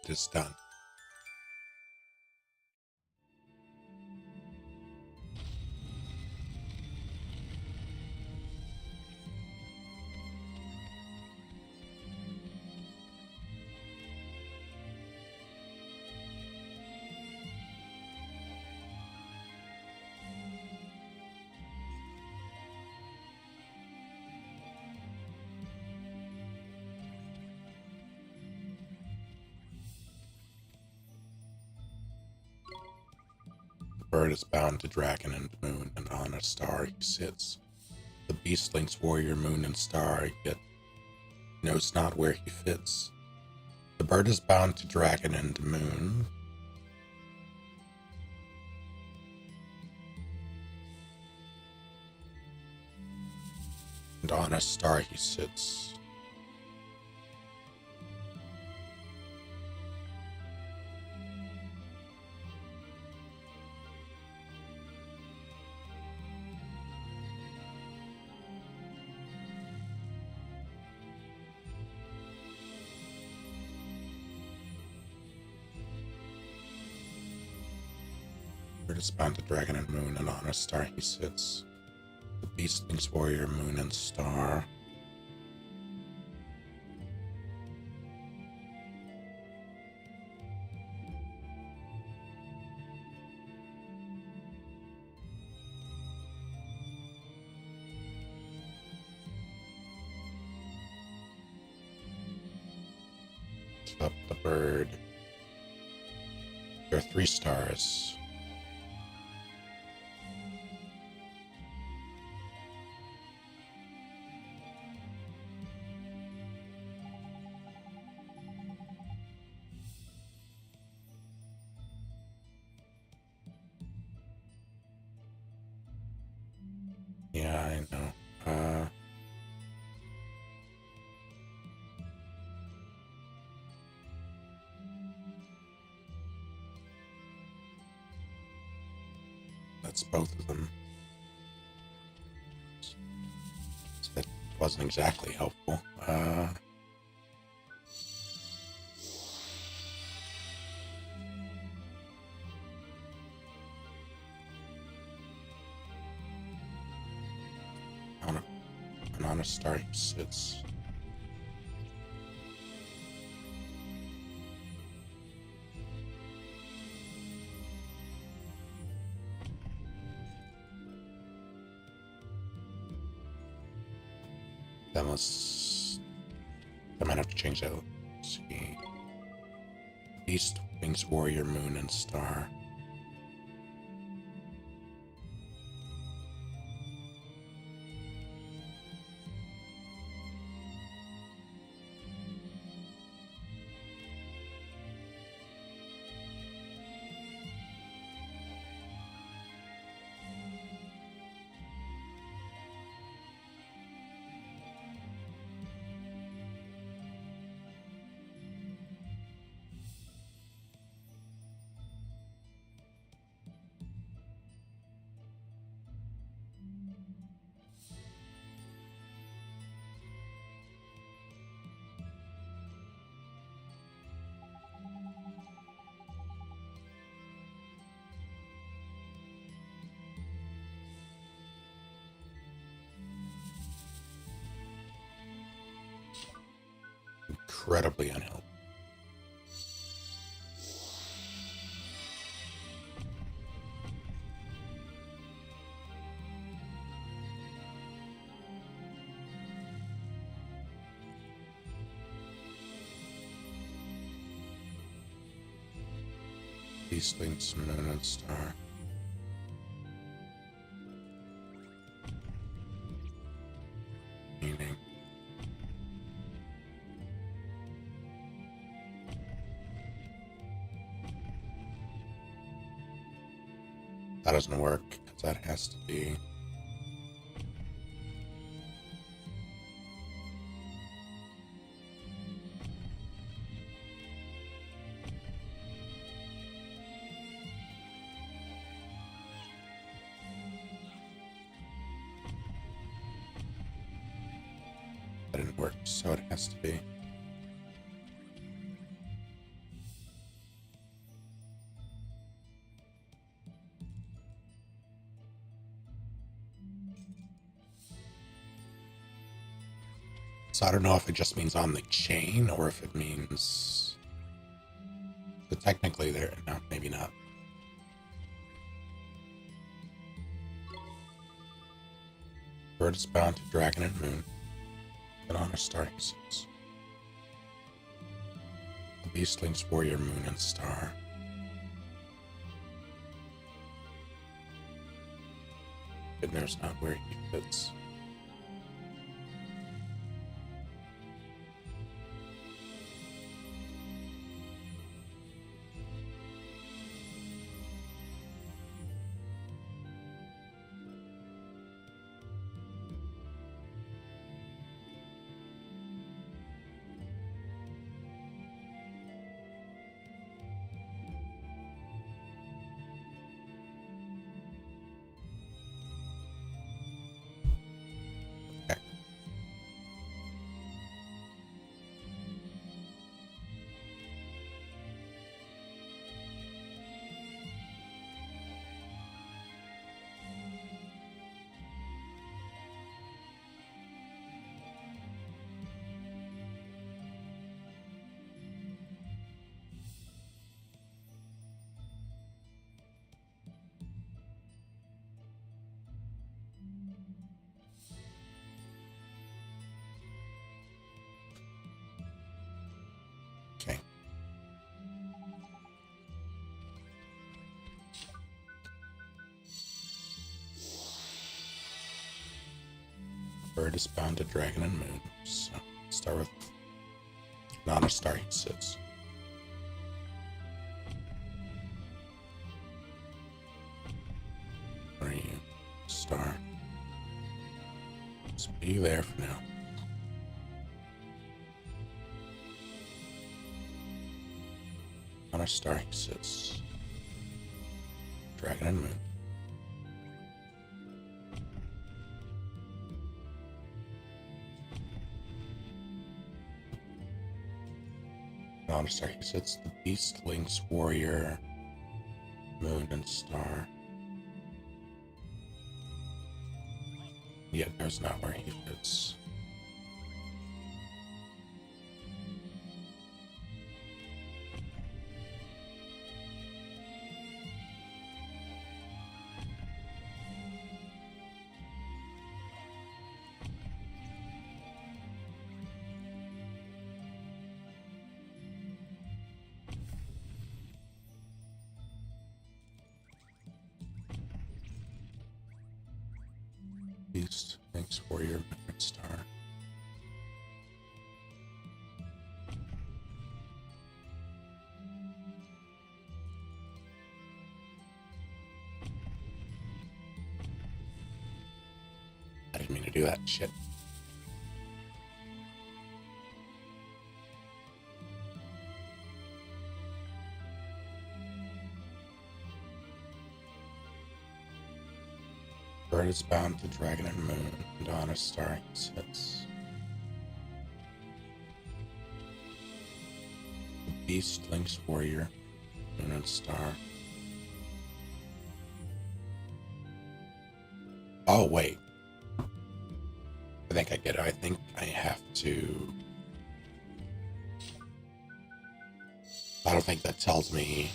It's done. Bird is bound to dragon and moon, and on a star he sits. The beast links warrior, moon, and star, yet knows not where he fits. The bird is bound to dragon and moon. And on a star he sits. Bird is bound to dragon and moon, and on a star he sits. The beast links warrior, moon, and star. up the bird. There are 3 stars. Yeah, I know. That's both of them. That wasn't exactly helpful. On a star he sits. I might have to change that. Let's see. East, Wings, Warrior, Moon, and Star. Incredibly unhelpful. These things, Moon and Star. Meaning. That doesn't work, because that has to be... That didn't work, so it has to be... So I don't know if it just means on the chain or if it means... But technically there... No, maybe not. Bird is bound to Dragon and Moon. And on a star he sits. The beast links Warrior, Moon, and Star. And there's not where he fits. Bird is bound to dragon and moon. So start with not a star he sits. Where are you? Star. Just be there for now. On a star he sits. Dragon and moon. On a star he sits. The beast, lynx, warrior, moon, and star. Yet there's not where he fits. Beast, lynx, warrior, moon, and star. I didn't mean to do that shit. Bird is bound to dragon and moon, and on a star he sits. The beast, lynx, warrior, moon, and star. Oh, wait. I think I get it. I think I have to... I don't think that tells me...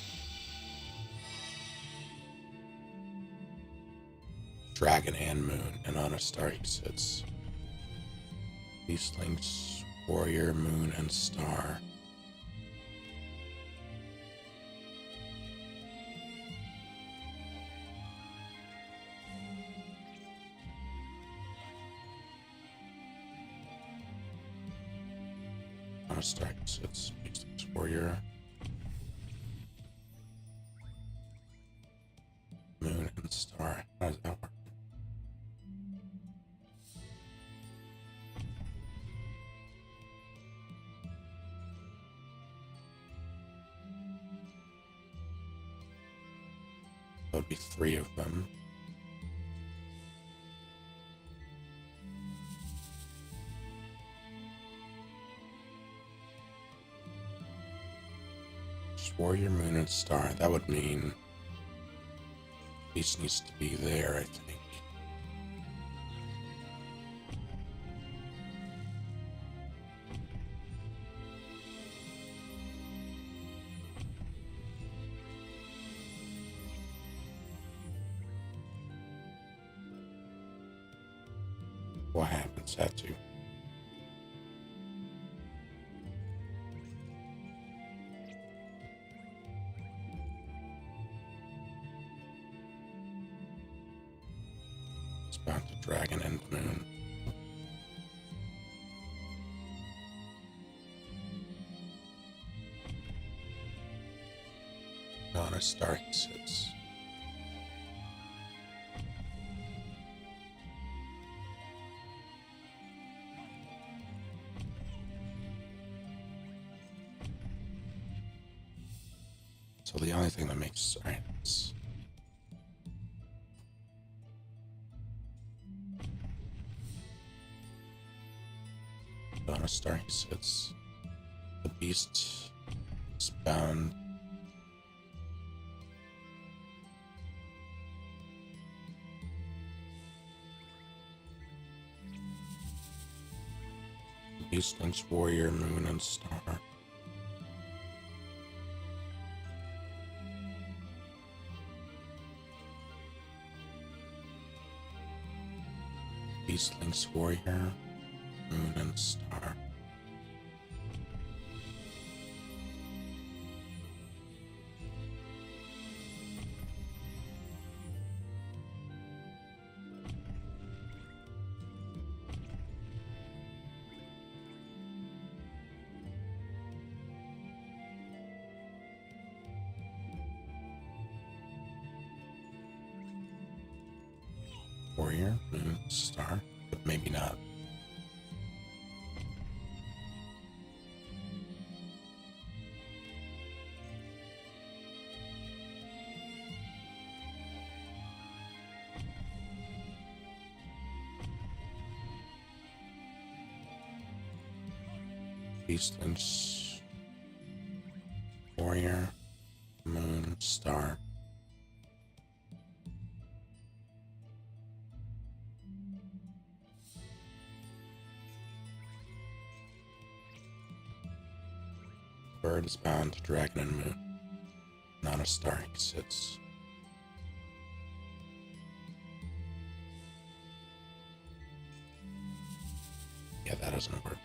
Dragon and moon, and on a star he sits. Beast, lynx, warrior, moon, and star. On a star he sits. Beast, lynx, warrior, moon, and star. How does that work? That would be 3 of them. Just warrior, moon, and star. That would mean Beast needs to be there, I think. What happens that to? It's bound to dragon and moon. On a star he sits. So the only thing that makes sense on a star he sits. The beast is bound beast, lynx, warrior, moon, and star. Beast, lynx, warrior, moon, and star. warrior, moon, star, but maybe not. Beast links, warrior, moon, star. Bird is bound to dragon and moon. Not a star he sits. Yeah, that doesn't work.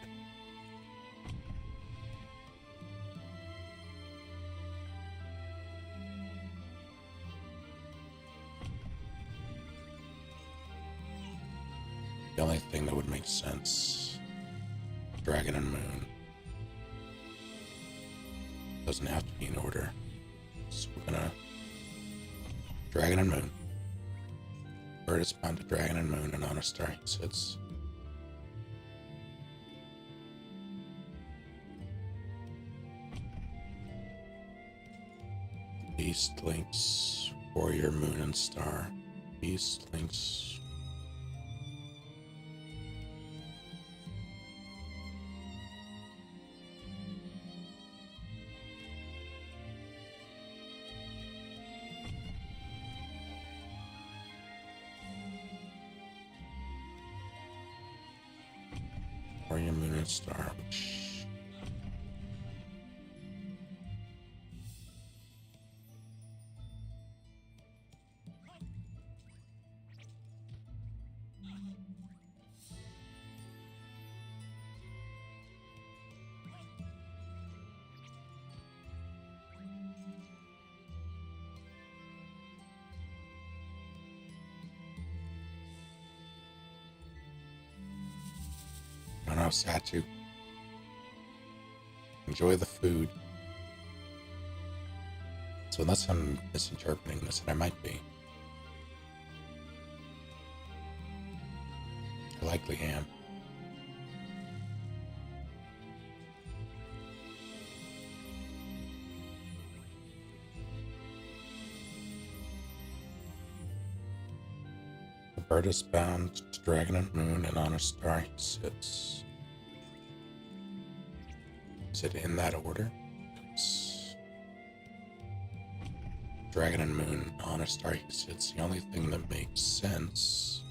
The only thing that would make sense, dragon and moon. Doesn't have to be in order. So we're gonna dragon and moon. Bird is bound to dragon and moon, and on a star he sits. Beast links, warrior, moon, and star. Beast links. Warrior, moon, and star. I don't know, Satu. Enjoy the food. So unless I'm misinterpreting this, and I might be. I likely am. The bird is bound to dragon and moon, and on a star he sits. Is it in that order? It's dragon and moon, on a star he sits. The only thing that makes sense.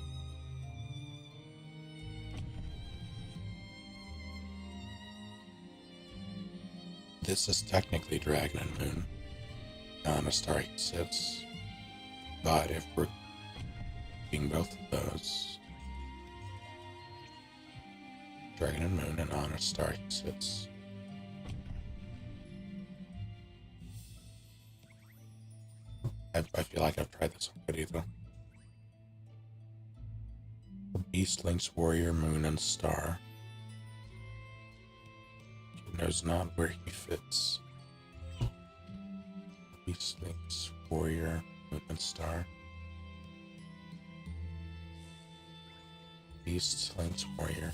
This is technically dragon and moon, on a star he sits. But if we're being both of those, dragon and moon, and on a star he sits. I feel like I've tried this already, though. Beast links warrior, moon, and star. He knows not where he fits. Beast links warrior, moon, and star. Beast links warrior.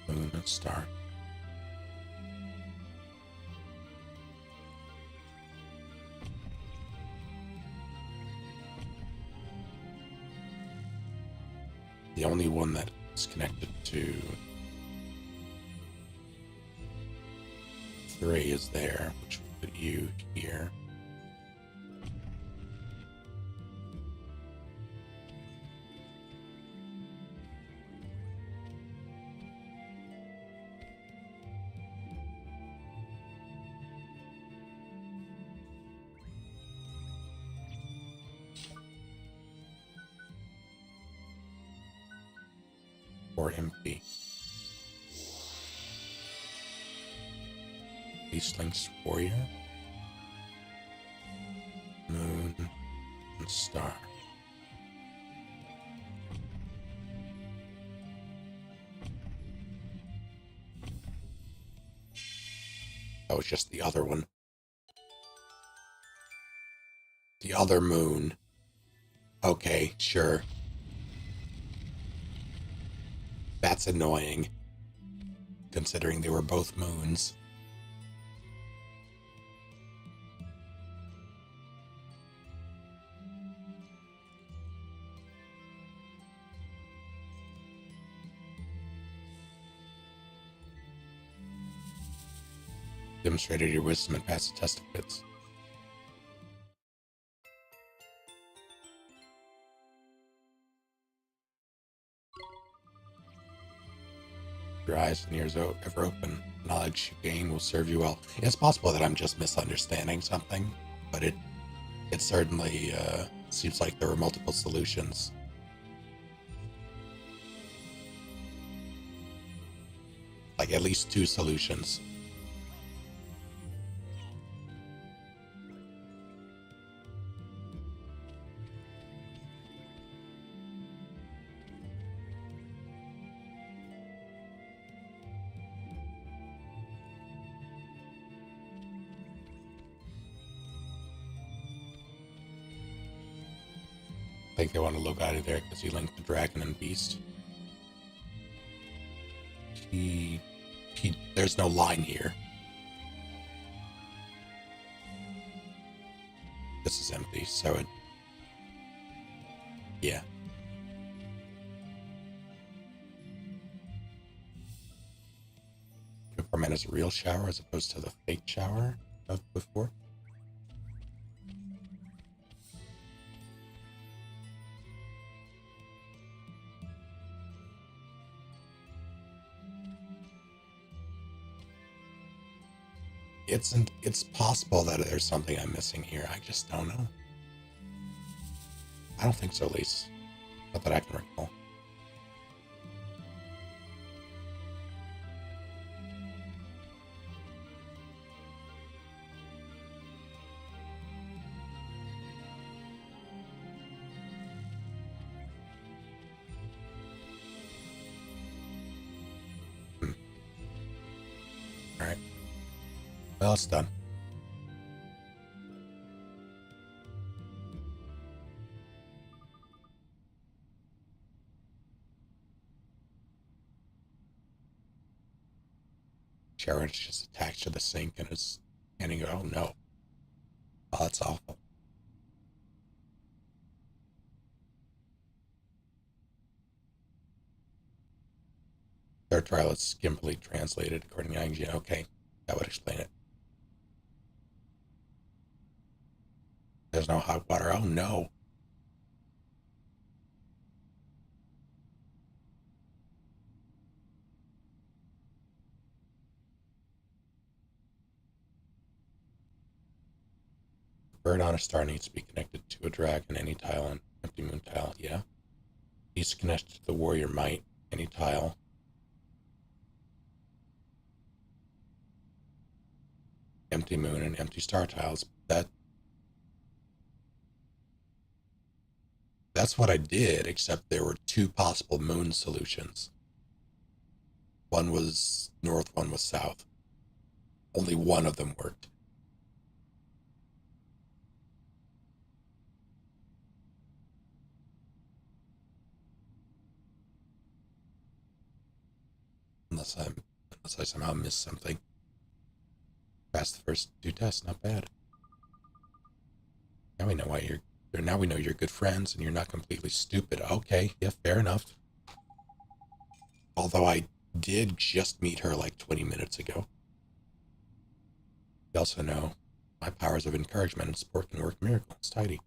Moon and star. The only one that is connected to 3 is there, which would put you here. Or empty. Beast links warrior, moon, and star. That was just the other one. The other moon. Okay, sure. That's annoying, considering they were both moons. Demonstrated your wisdom and passed the test of wits. Your eyes and ears ever open. Knowledge you gain will serve you well. It's possible that I'm just misunderstanding something, but it certainly seems like there were multiple solutions. Like at least 2 solutions. I think they want to look out of there because he linked the dragon and beast. There's no line here. This is empty, so it, yeah. Perform as a real shower as opposed to the fake shower of before. It's possible that there's something I'm missing here. I just don't know. I don't think so, at least. Not that I can recall. Alright. Well, it's done. Sharon's just attached to the sink and is handing her, oh no. Oh, that's awful. Third trial is skimpily translated according to IGN. Okay, that would explain it. There's no hot water. Oh no. Bird on a star needs to be connected to a dragon, any tile on empty moon tile. Yeah. Needs to connect to the warrior might, any tile. Empty moon and empty star tiles. That's what I did, except there were 2 possible moon solutions. One was north, one was south. Only one of them worked. Unless I somehow missed something. Passed the first 2 tests, not bad. Now we know why now we know you're good friends and you're not completely stupid. Okay, yeah, fair enough. Although I did just meet her like 20 minutes ago. You also know my powers of encouragement and support can work miracles. Tidy.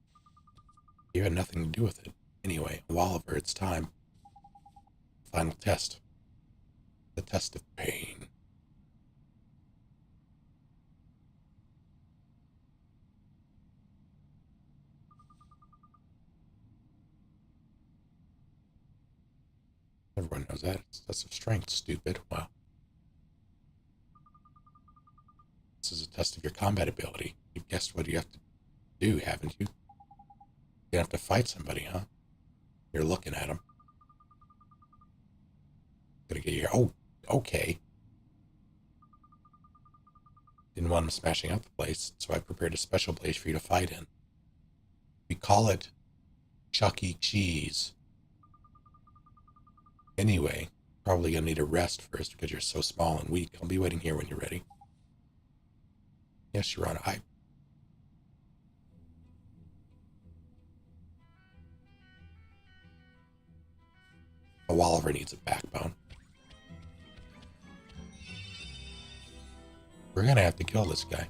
You had nothing to do with it. Anyway, OwOliver, it's time. Final test. The test of pain. Everyone knows that. It's test of strength, stupid. Wow. This is a test of your combat ability. You've guessed what you have to do, haven't you? You have to fight somebody, huh? You're looking at him. Gonna get your... Oh, okay. Didn't want him smashing up the place, so I prepared a special place for you to fight in. We call it Chuck E. Cheese. Anyway, probably gonna need a rest first because you're so small and weak. I'll be waiting here when you're ready. Yes, Your Honor. OwOliver needs a backbone. We're gonna have to kill this guy.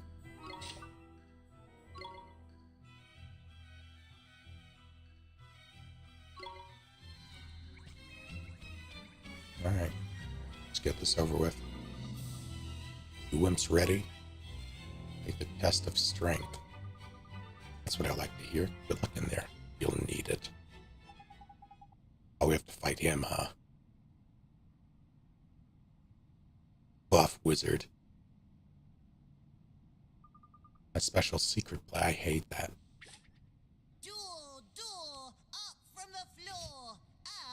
Alright. Let's get this over with. You wimps ready? Take the test of strength. That's what I like to hear. Good luck in there. You'll need it. Oh, we have to fight him, huh? Buff wizard. A special secret play. I hate that. Door, up from the floor.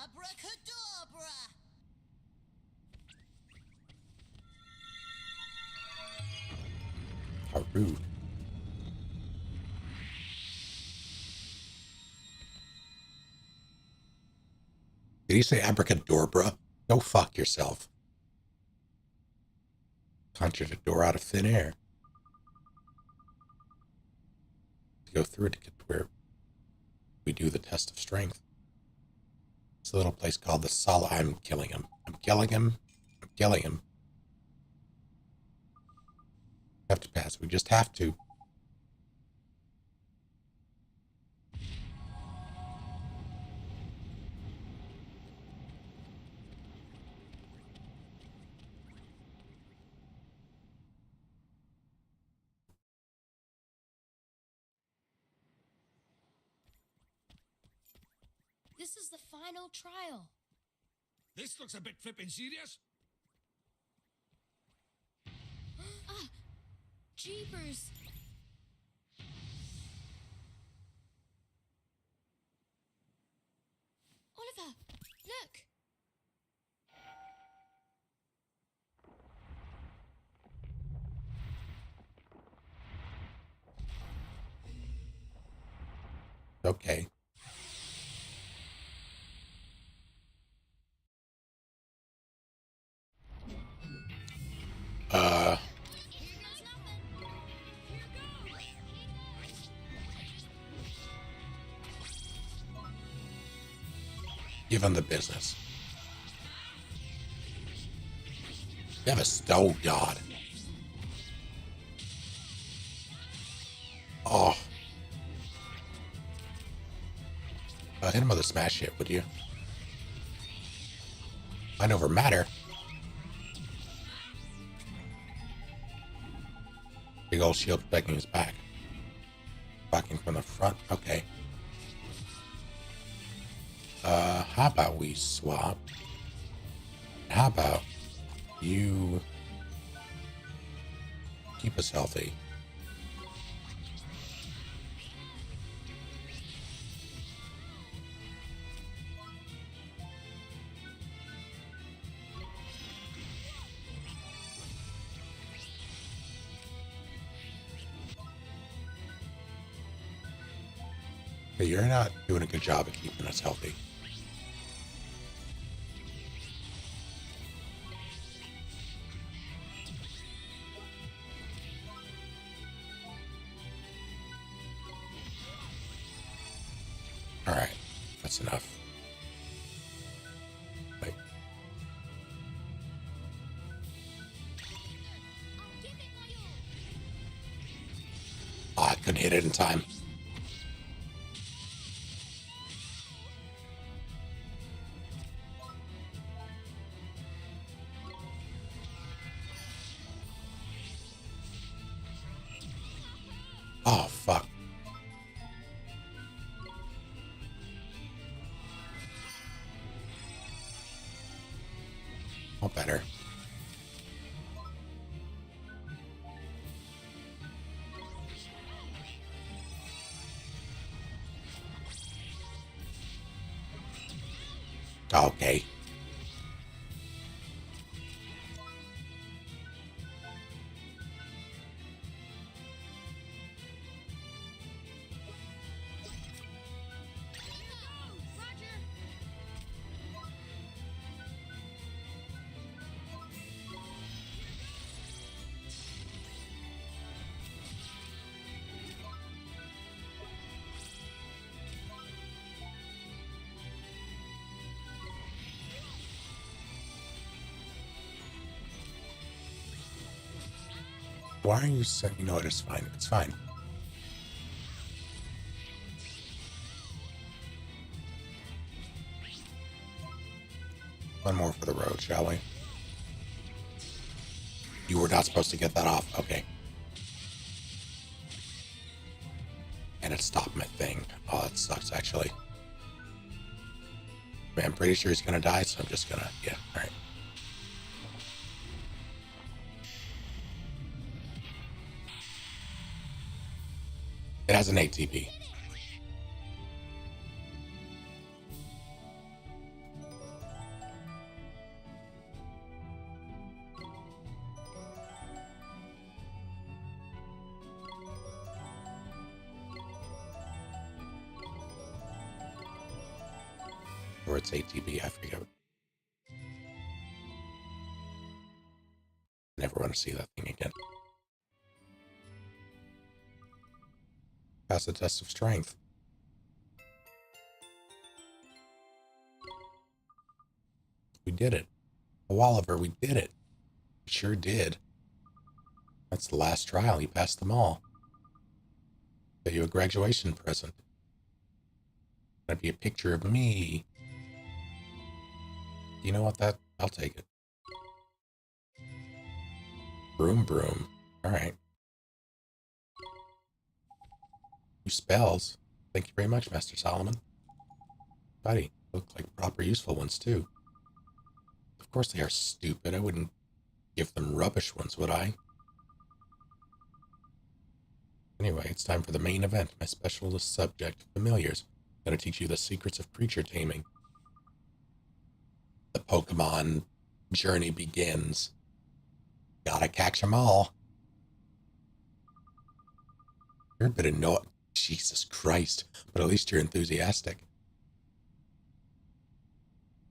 Abracadabra. How rude. Did he say abracadabra? Go fuck yourself. Conjured a door out of thin air. To go through it to get to where we do the test of strength. It's a little place called the Sala. I'm killing him. I'm killing him. I'm killing him. Have to pass. We just have to. This is the final trial. This looks a bit flippin' serious. Ah, jeepers. Oliver, look. Okay. Give him the business. You have a stone god. Oh. Hit him with a smash hit, would you? Mind over matter. Big old shield protecting his back. Blocking from the front. Okay. How about we swap? How about you keep us healthy? Hey, you're not doing a good job of keeping us healthy. All right, that's enough. Wait. Oh, I couldn't hit it in time. Oh, fuck. Oh, better. Okay. Why are you saying, you know what, it's fine. It's fine. One more for the road, shall we? You were not supposed to get that off. Okay. And it stopped my thing. Oh, that sucks, actually. Man, I'm pretty sure he's gonna die, so I'm just gonna... Yeah, alright. It has an ATP. Or it's ATP, I forget. Never want to see that thing again. Pass the test of strength. We did it. OwOliver, we did it. We sure did. That's the last trial. You passed them all. Got you a graduation present. That'd be a picture of me. You know what? I'll take it. Broom broom. Alright. New spells. Thank you very much, Master Solomon. Buddy, look like proper useful ones too. Of course they are stupid. I wouldn't give them rubbish ones, would I? Anyway, it's time for the main event. My specialist subject, familiars. I'm gonna teach you the secrets of creature taming. The Pokemon journey begins. Gotta catch them all. You're a bit annoyed. Jesus Christ. But at least you're enthusiastic.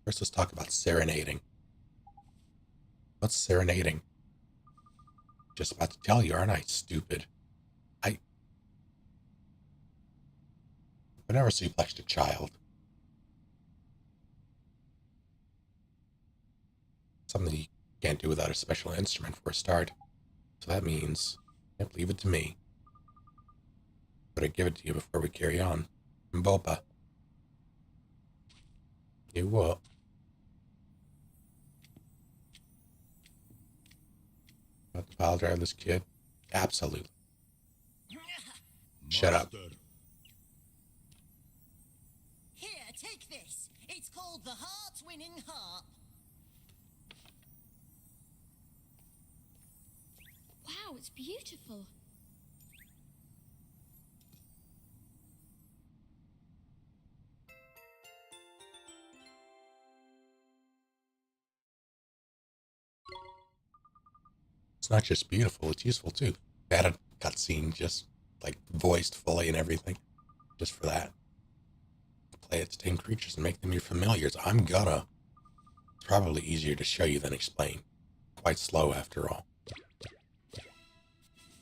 First, let's talk about serenading. What's serenading? Just about to tell you, aren't I, stupid? I've never suplexed a child. Something you can't do without a special instrument for a start. So that means, yep, leave it to me. But I give it to you before we carry on. Mbopa. You will. About to pile drive this kid? Absolutely. Shut up. Here, take this. It's called the Heart-Winning Harp. Wow, it's beautiful. It's not just beautiful, it's useful too. They had a cutscene just like voiced fully and everything. Just for that. Play it to tame creatures and make them your familiars. I'm gonna. It's probably easier to show you than explain. Quite slow after all.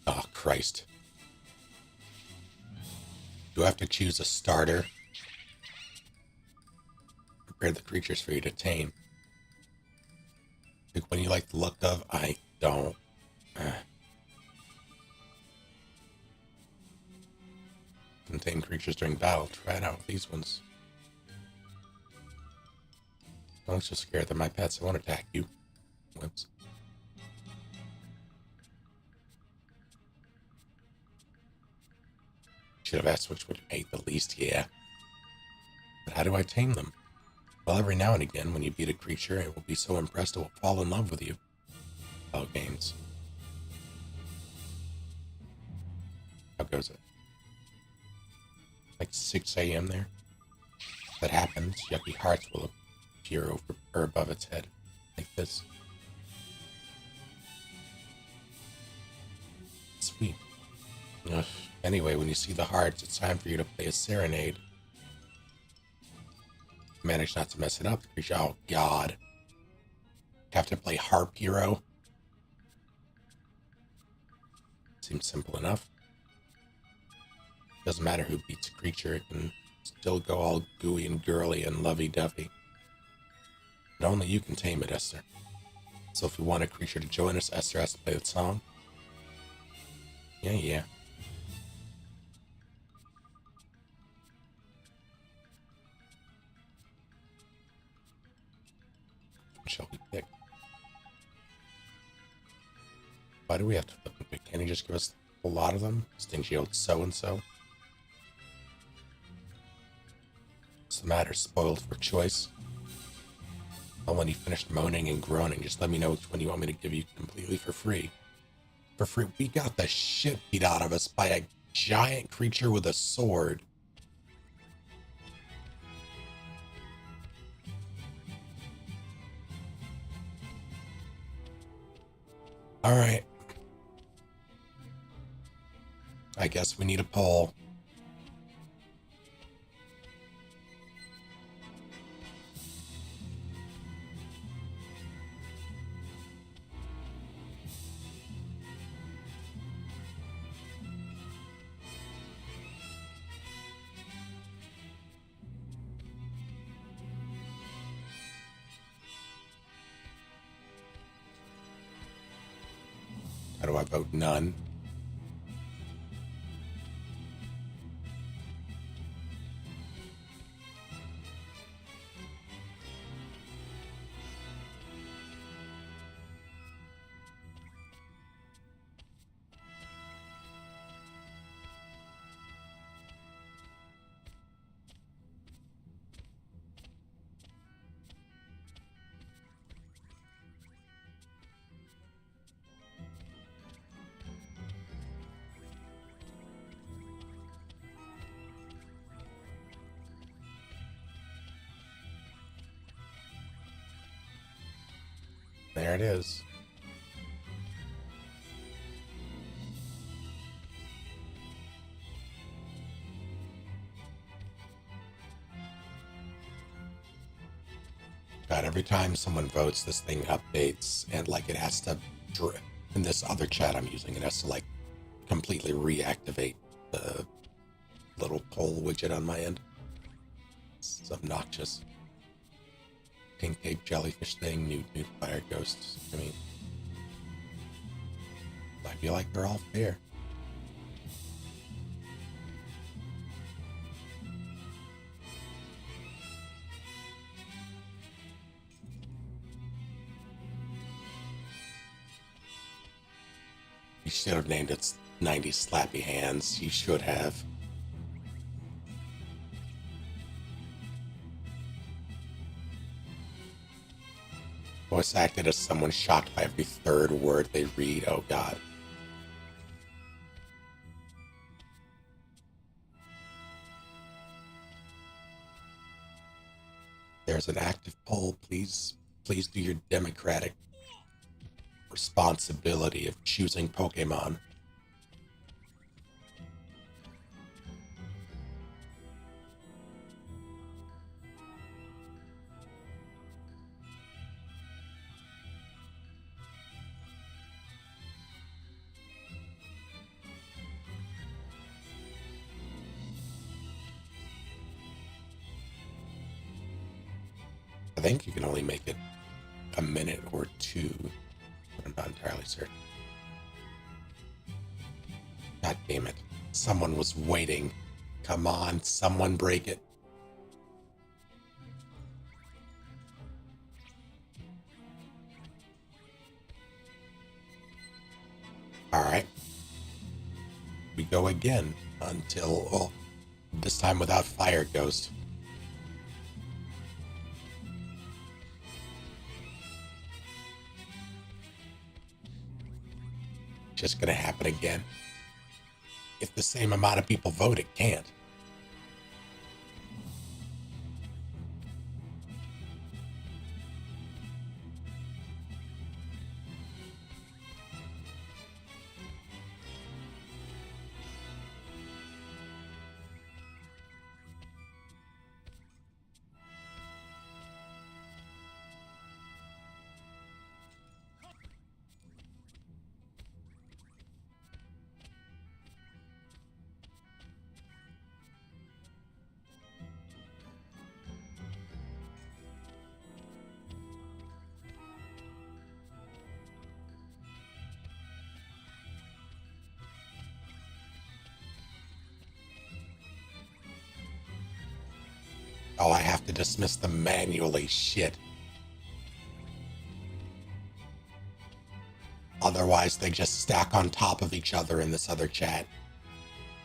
Oh, Christ. Do I have to choose a starter? Prepare the creatures for you to tame. Pick one you like the look of. I don't. Can tame creatures during battle. Try it out with these ones. Don't look so scared. They're my pets. I won't attack you. Whoops. Should have asked which would hate the least, yeah. But how do I tame them? Well, every now and again, when you beat a creature, it will be so impressed it will fall in love with you. Oh, games. How goes it? Like 6 a.m. there? If that happens, yucky hearts will appear over or above its head. Like this. Sweet. Ugh. Anyway, when you see the hearts, it's time for you to play a serenade. Manage not to mess it up. The creature, oh God. Have to play Harp Hero. Seems simple enough. Doesn't matter who beats a creature, it can still go all gooey and girly and lovey-dovey. But only you can tame it, Esther. So if we want a creature to join us, Esther has to play the song. Yeah. Shall we pick? Why do we have to flip them? Can't he just give us a lot of them? Stingy old so-and-so. What's the matter? Spoiled for choice? And when he finished moaning and groaning, just let me know which one you want me to give you completely for free. For free? We got the shit beat out of us by a giant creature with a sword. Alright. I guess we need a poll. How do I vote? None. There it is. God, every time someone votes, this thing updates, and like it has to, in this other chat I'm using, it has to like completely reactivate the little poll widget on my end. It's obnoxious. Pink Cape jellyfish thing, nude fire ghosts. I mean, I feel like they're all fair. You should have named it 90 Slappy Hands. You should have. Voice acted as someone shocked by every third word they read. Oh, God. There's an active poll. Please do your democratic responsibility of choosing Pokemon. I think you can only make it a minute or two. I'm not entirely certain. God damn it. Someone was waiting. Come on, someone break it. Alright. We go again until, well, this time without Fire Ghost. Just gonna happen again. If the same amount of people vote, it can't. Oh, I have to dismiss them manually. Shit. Otherwise, they just stack on top of each other in this other chat.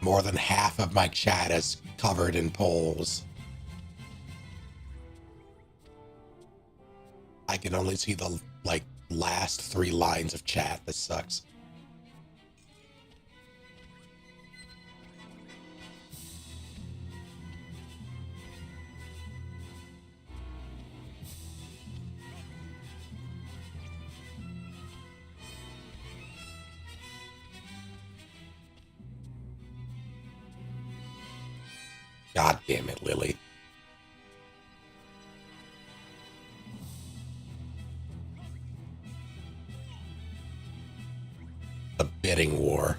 More than half of my chat is covered in polls. I can only see the, last 3 lines of chat. This sucks. God damn it, Lily. The bidding war.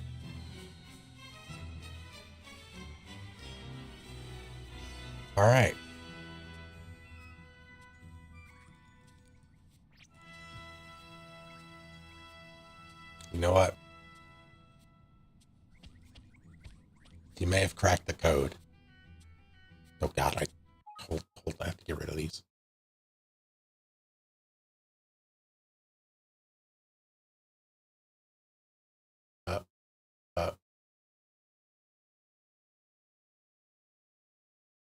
All right. You know what? You may have cracked the code. Oh God, I have to get rid of these. Uh, uh.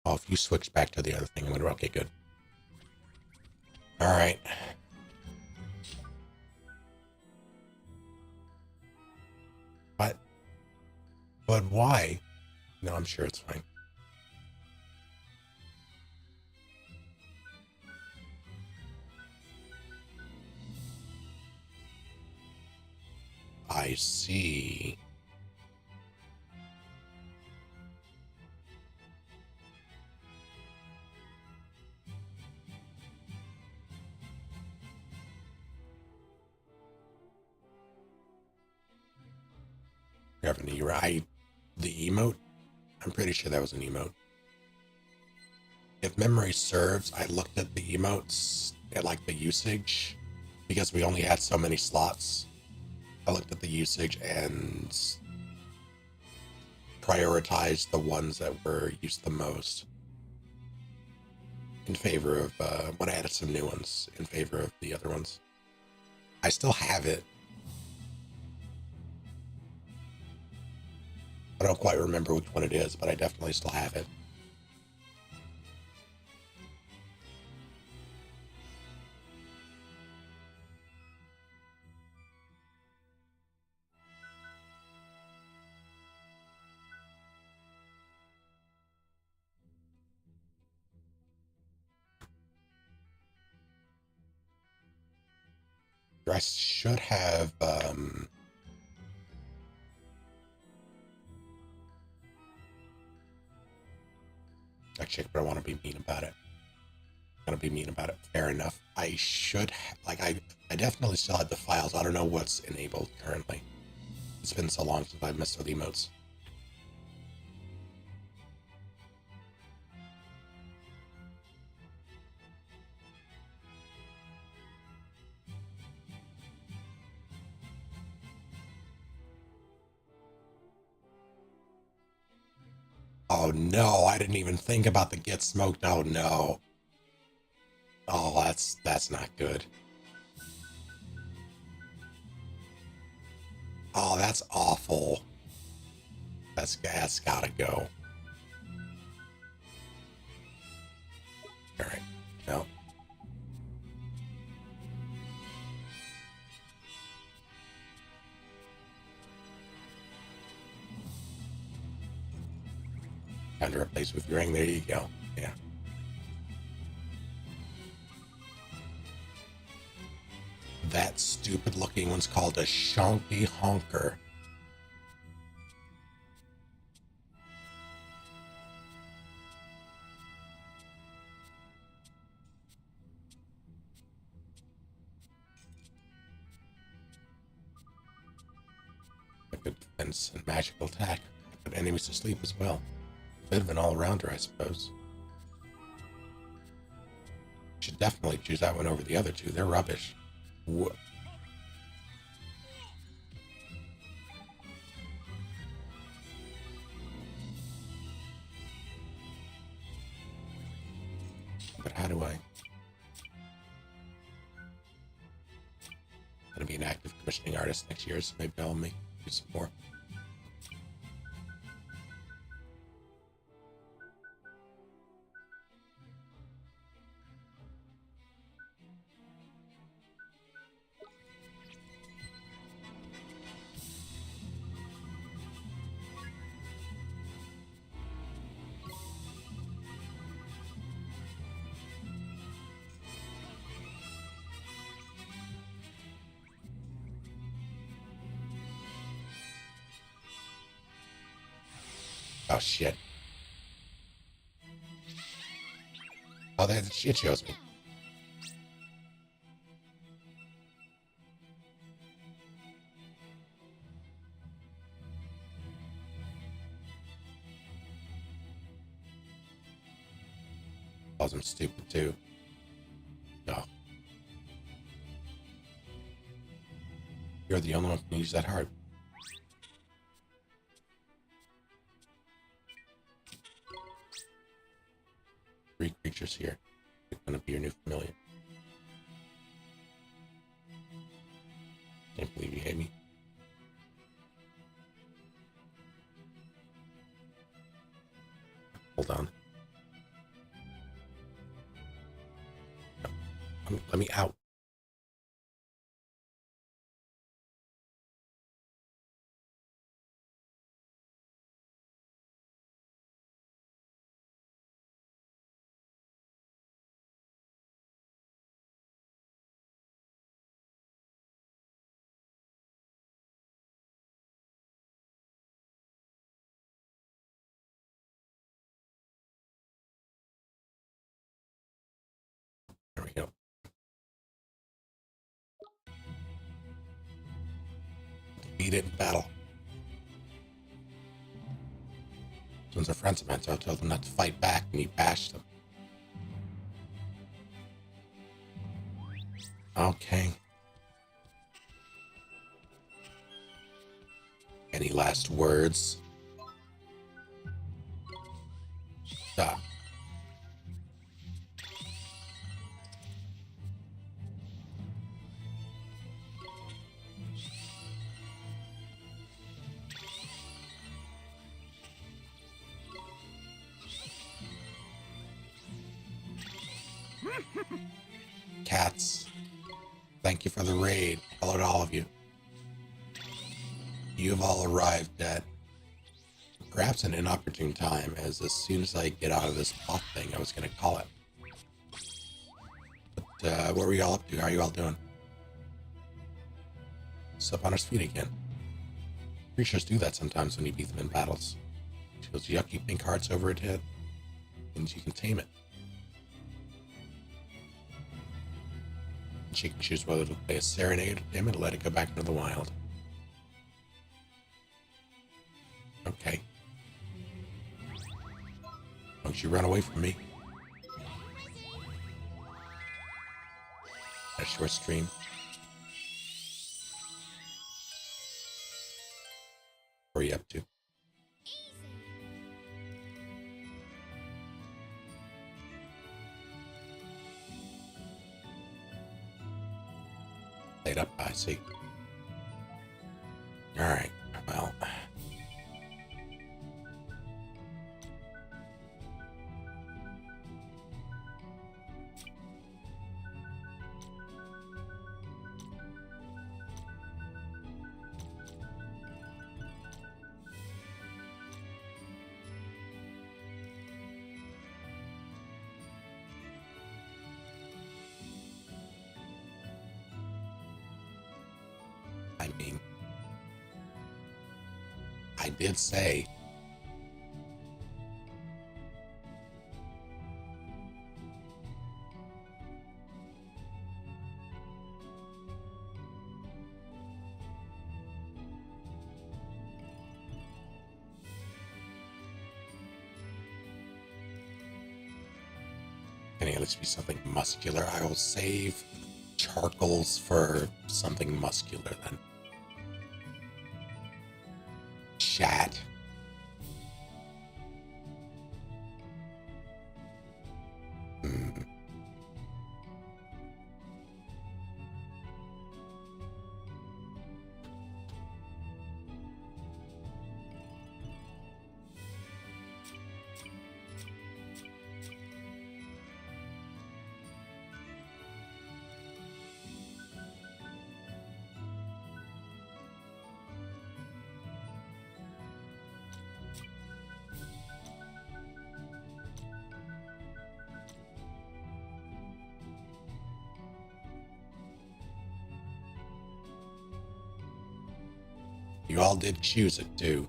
Oh, if you switch back to the other thing, I'm gonna, okay, good. All right. What? But why? No, I'm sure it's fine. I see. You have an the emote? I'm pretty sure that was an emote. If memory serves, I looked at the emotes at the usage because we only had so many slots. I looked at the usage and prioritized the ones that were used the most in favor of, when I added some new ones in favor of the other ones. I still have it. I don't quite remember which one it is, but I definitely still have it. I should have, actually, but I want to be mean about it. I'm going to be mean about it. Fair enough. I should, I definitely still have the files. I don't know what's enabled currently. It's been so long since I messed with emotes. Oh no, I didn't even think about the get smoked. Oh no. Oh, that's not good. Oh, that's awful. That's gotta go. All right. No. Time to replace with ring. There you go. Yeah. That stupid looking one's called a shonky honker. A good defense and magical attack. Put enemies to sleep as well. Bit of an all-rounder, I suppose. Should definitely choose that one over the other two. They're rubbish. But how do I? Gonna be an active commissioning artist next year, so maybe I'll do some more. Oh shit. Oh, it shows me. Calls him stupid too. No. You're the only one who can use that heart. Three creatures here. It's gonna be your new familiar. Can't believe you hate me. Hold on. No. Let me out. There we go. Defeat it in battle. Since our friends met, so I told them not to fight back, and he bashed them. Okay. Any last words? Stop. Cats, thank you for the raid. Hello to all of you. You have all arrived at perhaps an inopportune time, as soon as I get out of this plot thing, I was going to call it. But what were you all up to? How are you all doing? Step on his feet again. Creatures do that sometimes when you beat them in battles. Those yucky pink hearts over its head. Means you can tame it. She can choose whether to play a serenade to him and let it go back into the wild. Okay. Don't you run away from me. A short stream. What are you up to? Laid up, I see. Alright, well. I mean, I did say can it at least be something muscular? I will save charcoals for something muscular then. Chat. Hmm. You all did choose it, too.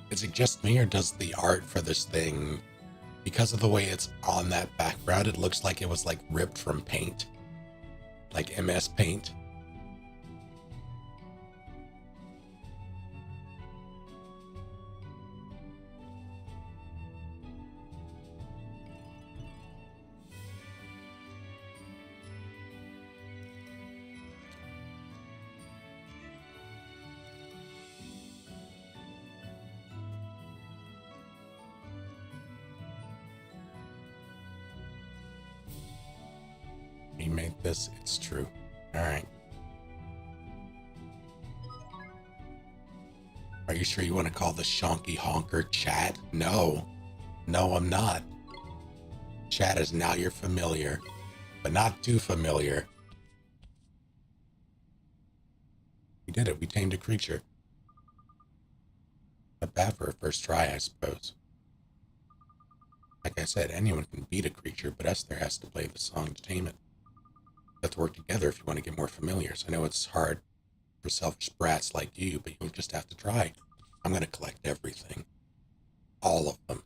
Is it just me, or does the art for this thing, because of the way it's on that background, it looks like it was like ripped from paint? Like MS Paint? Remake this, it's true. Alright. Are you sure you want to call the Shonky Honker chat? No. No, I'm not. Chat is now your familiar, but not too familiar. We did it. We tamed a creature. Not bad for a first try, I suppose. Like I said, anyone can beat a creature, but Esther has to play the song to tame it. You have to work together if you want to get more familiars. I know it's hard for selfish brats like you, but you'll just have to try. I'm going to collect everything. All of them.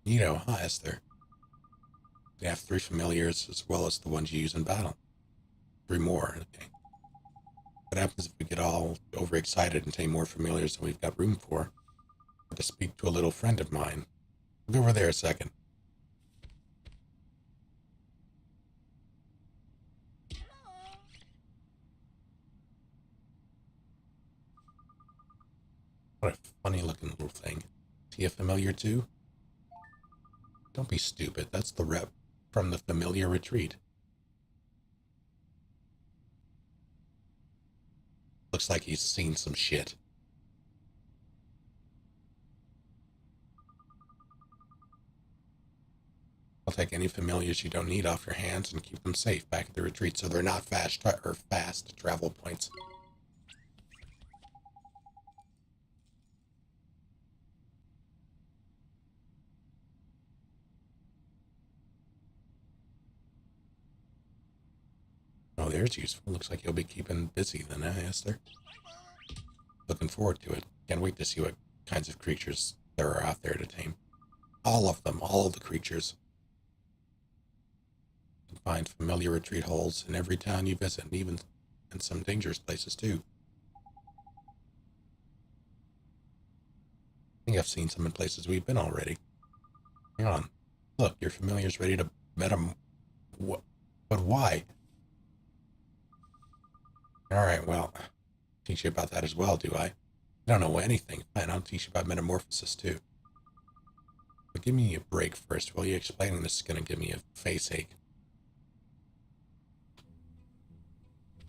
You know, huh, Esther? You have 3 familiars as well as the ones you use in battle. 3 more, okay. What happens if we get all overexcited and tame more familiars than we've got room for? I have to speak to a little friend of mine. I'll go over there a second. What a funny looking little thing. Is he a familiar too? Don't be stupid. That's the rep from the familiar retreat. Looks like he's seen some shit. I'll take any familiars you don't need off your hands and keep them safe back at the retreat so they're not fast travel points. Oh, there's useful. Looks like you'll be keeping busy then, Esther? Looking forward to it. Can't wait to see what kinds of creatures there are out there to tame. All of them, all of the creatures. You can find familiar retreat holes in every town you visit, and even in some dangerous places too. I think I've seen some in places we've been already. Hang on. Look, your familiar's ready to What? But why? Alright, well, teach you about that as well, do I? I don't know anything. Fine, I'll teach you about metamorphosis too. But give me a break first. While you're explaining this is going to give me a face ache.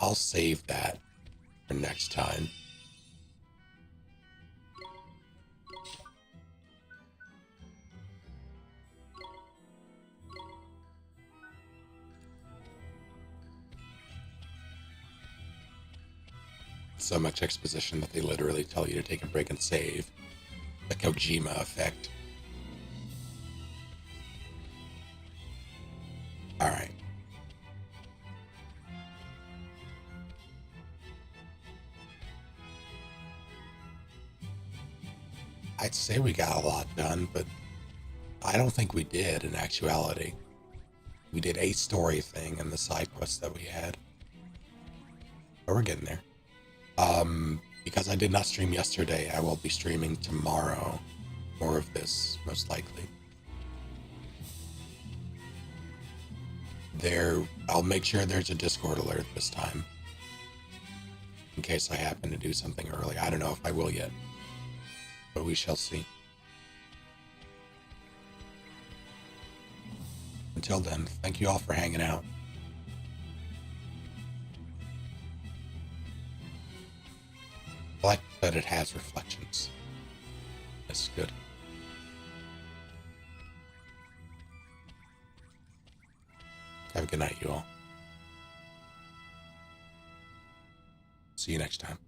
I'll save that for next time. So much exposition that they literally tell you to take a break and save. The Kojima effect. Alright. I'd say we got a lot done, but I don't think we did in actuality. We did a story thing and the side quests that we had. But we're getting there. Because I did not stream yesterday, I will be streaming tomorrow. More of this, most likely. I'll make sure there's a Discord alert this time. In case I happen to do something early. I don't know if I will yet. But we shall see. Until then, thank you all for hanging out. I like that it has reflections. That's good. Have a good night, you all. See you next time.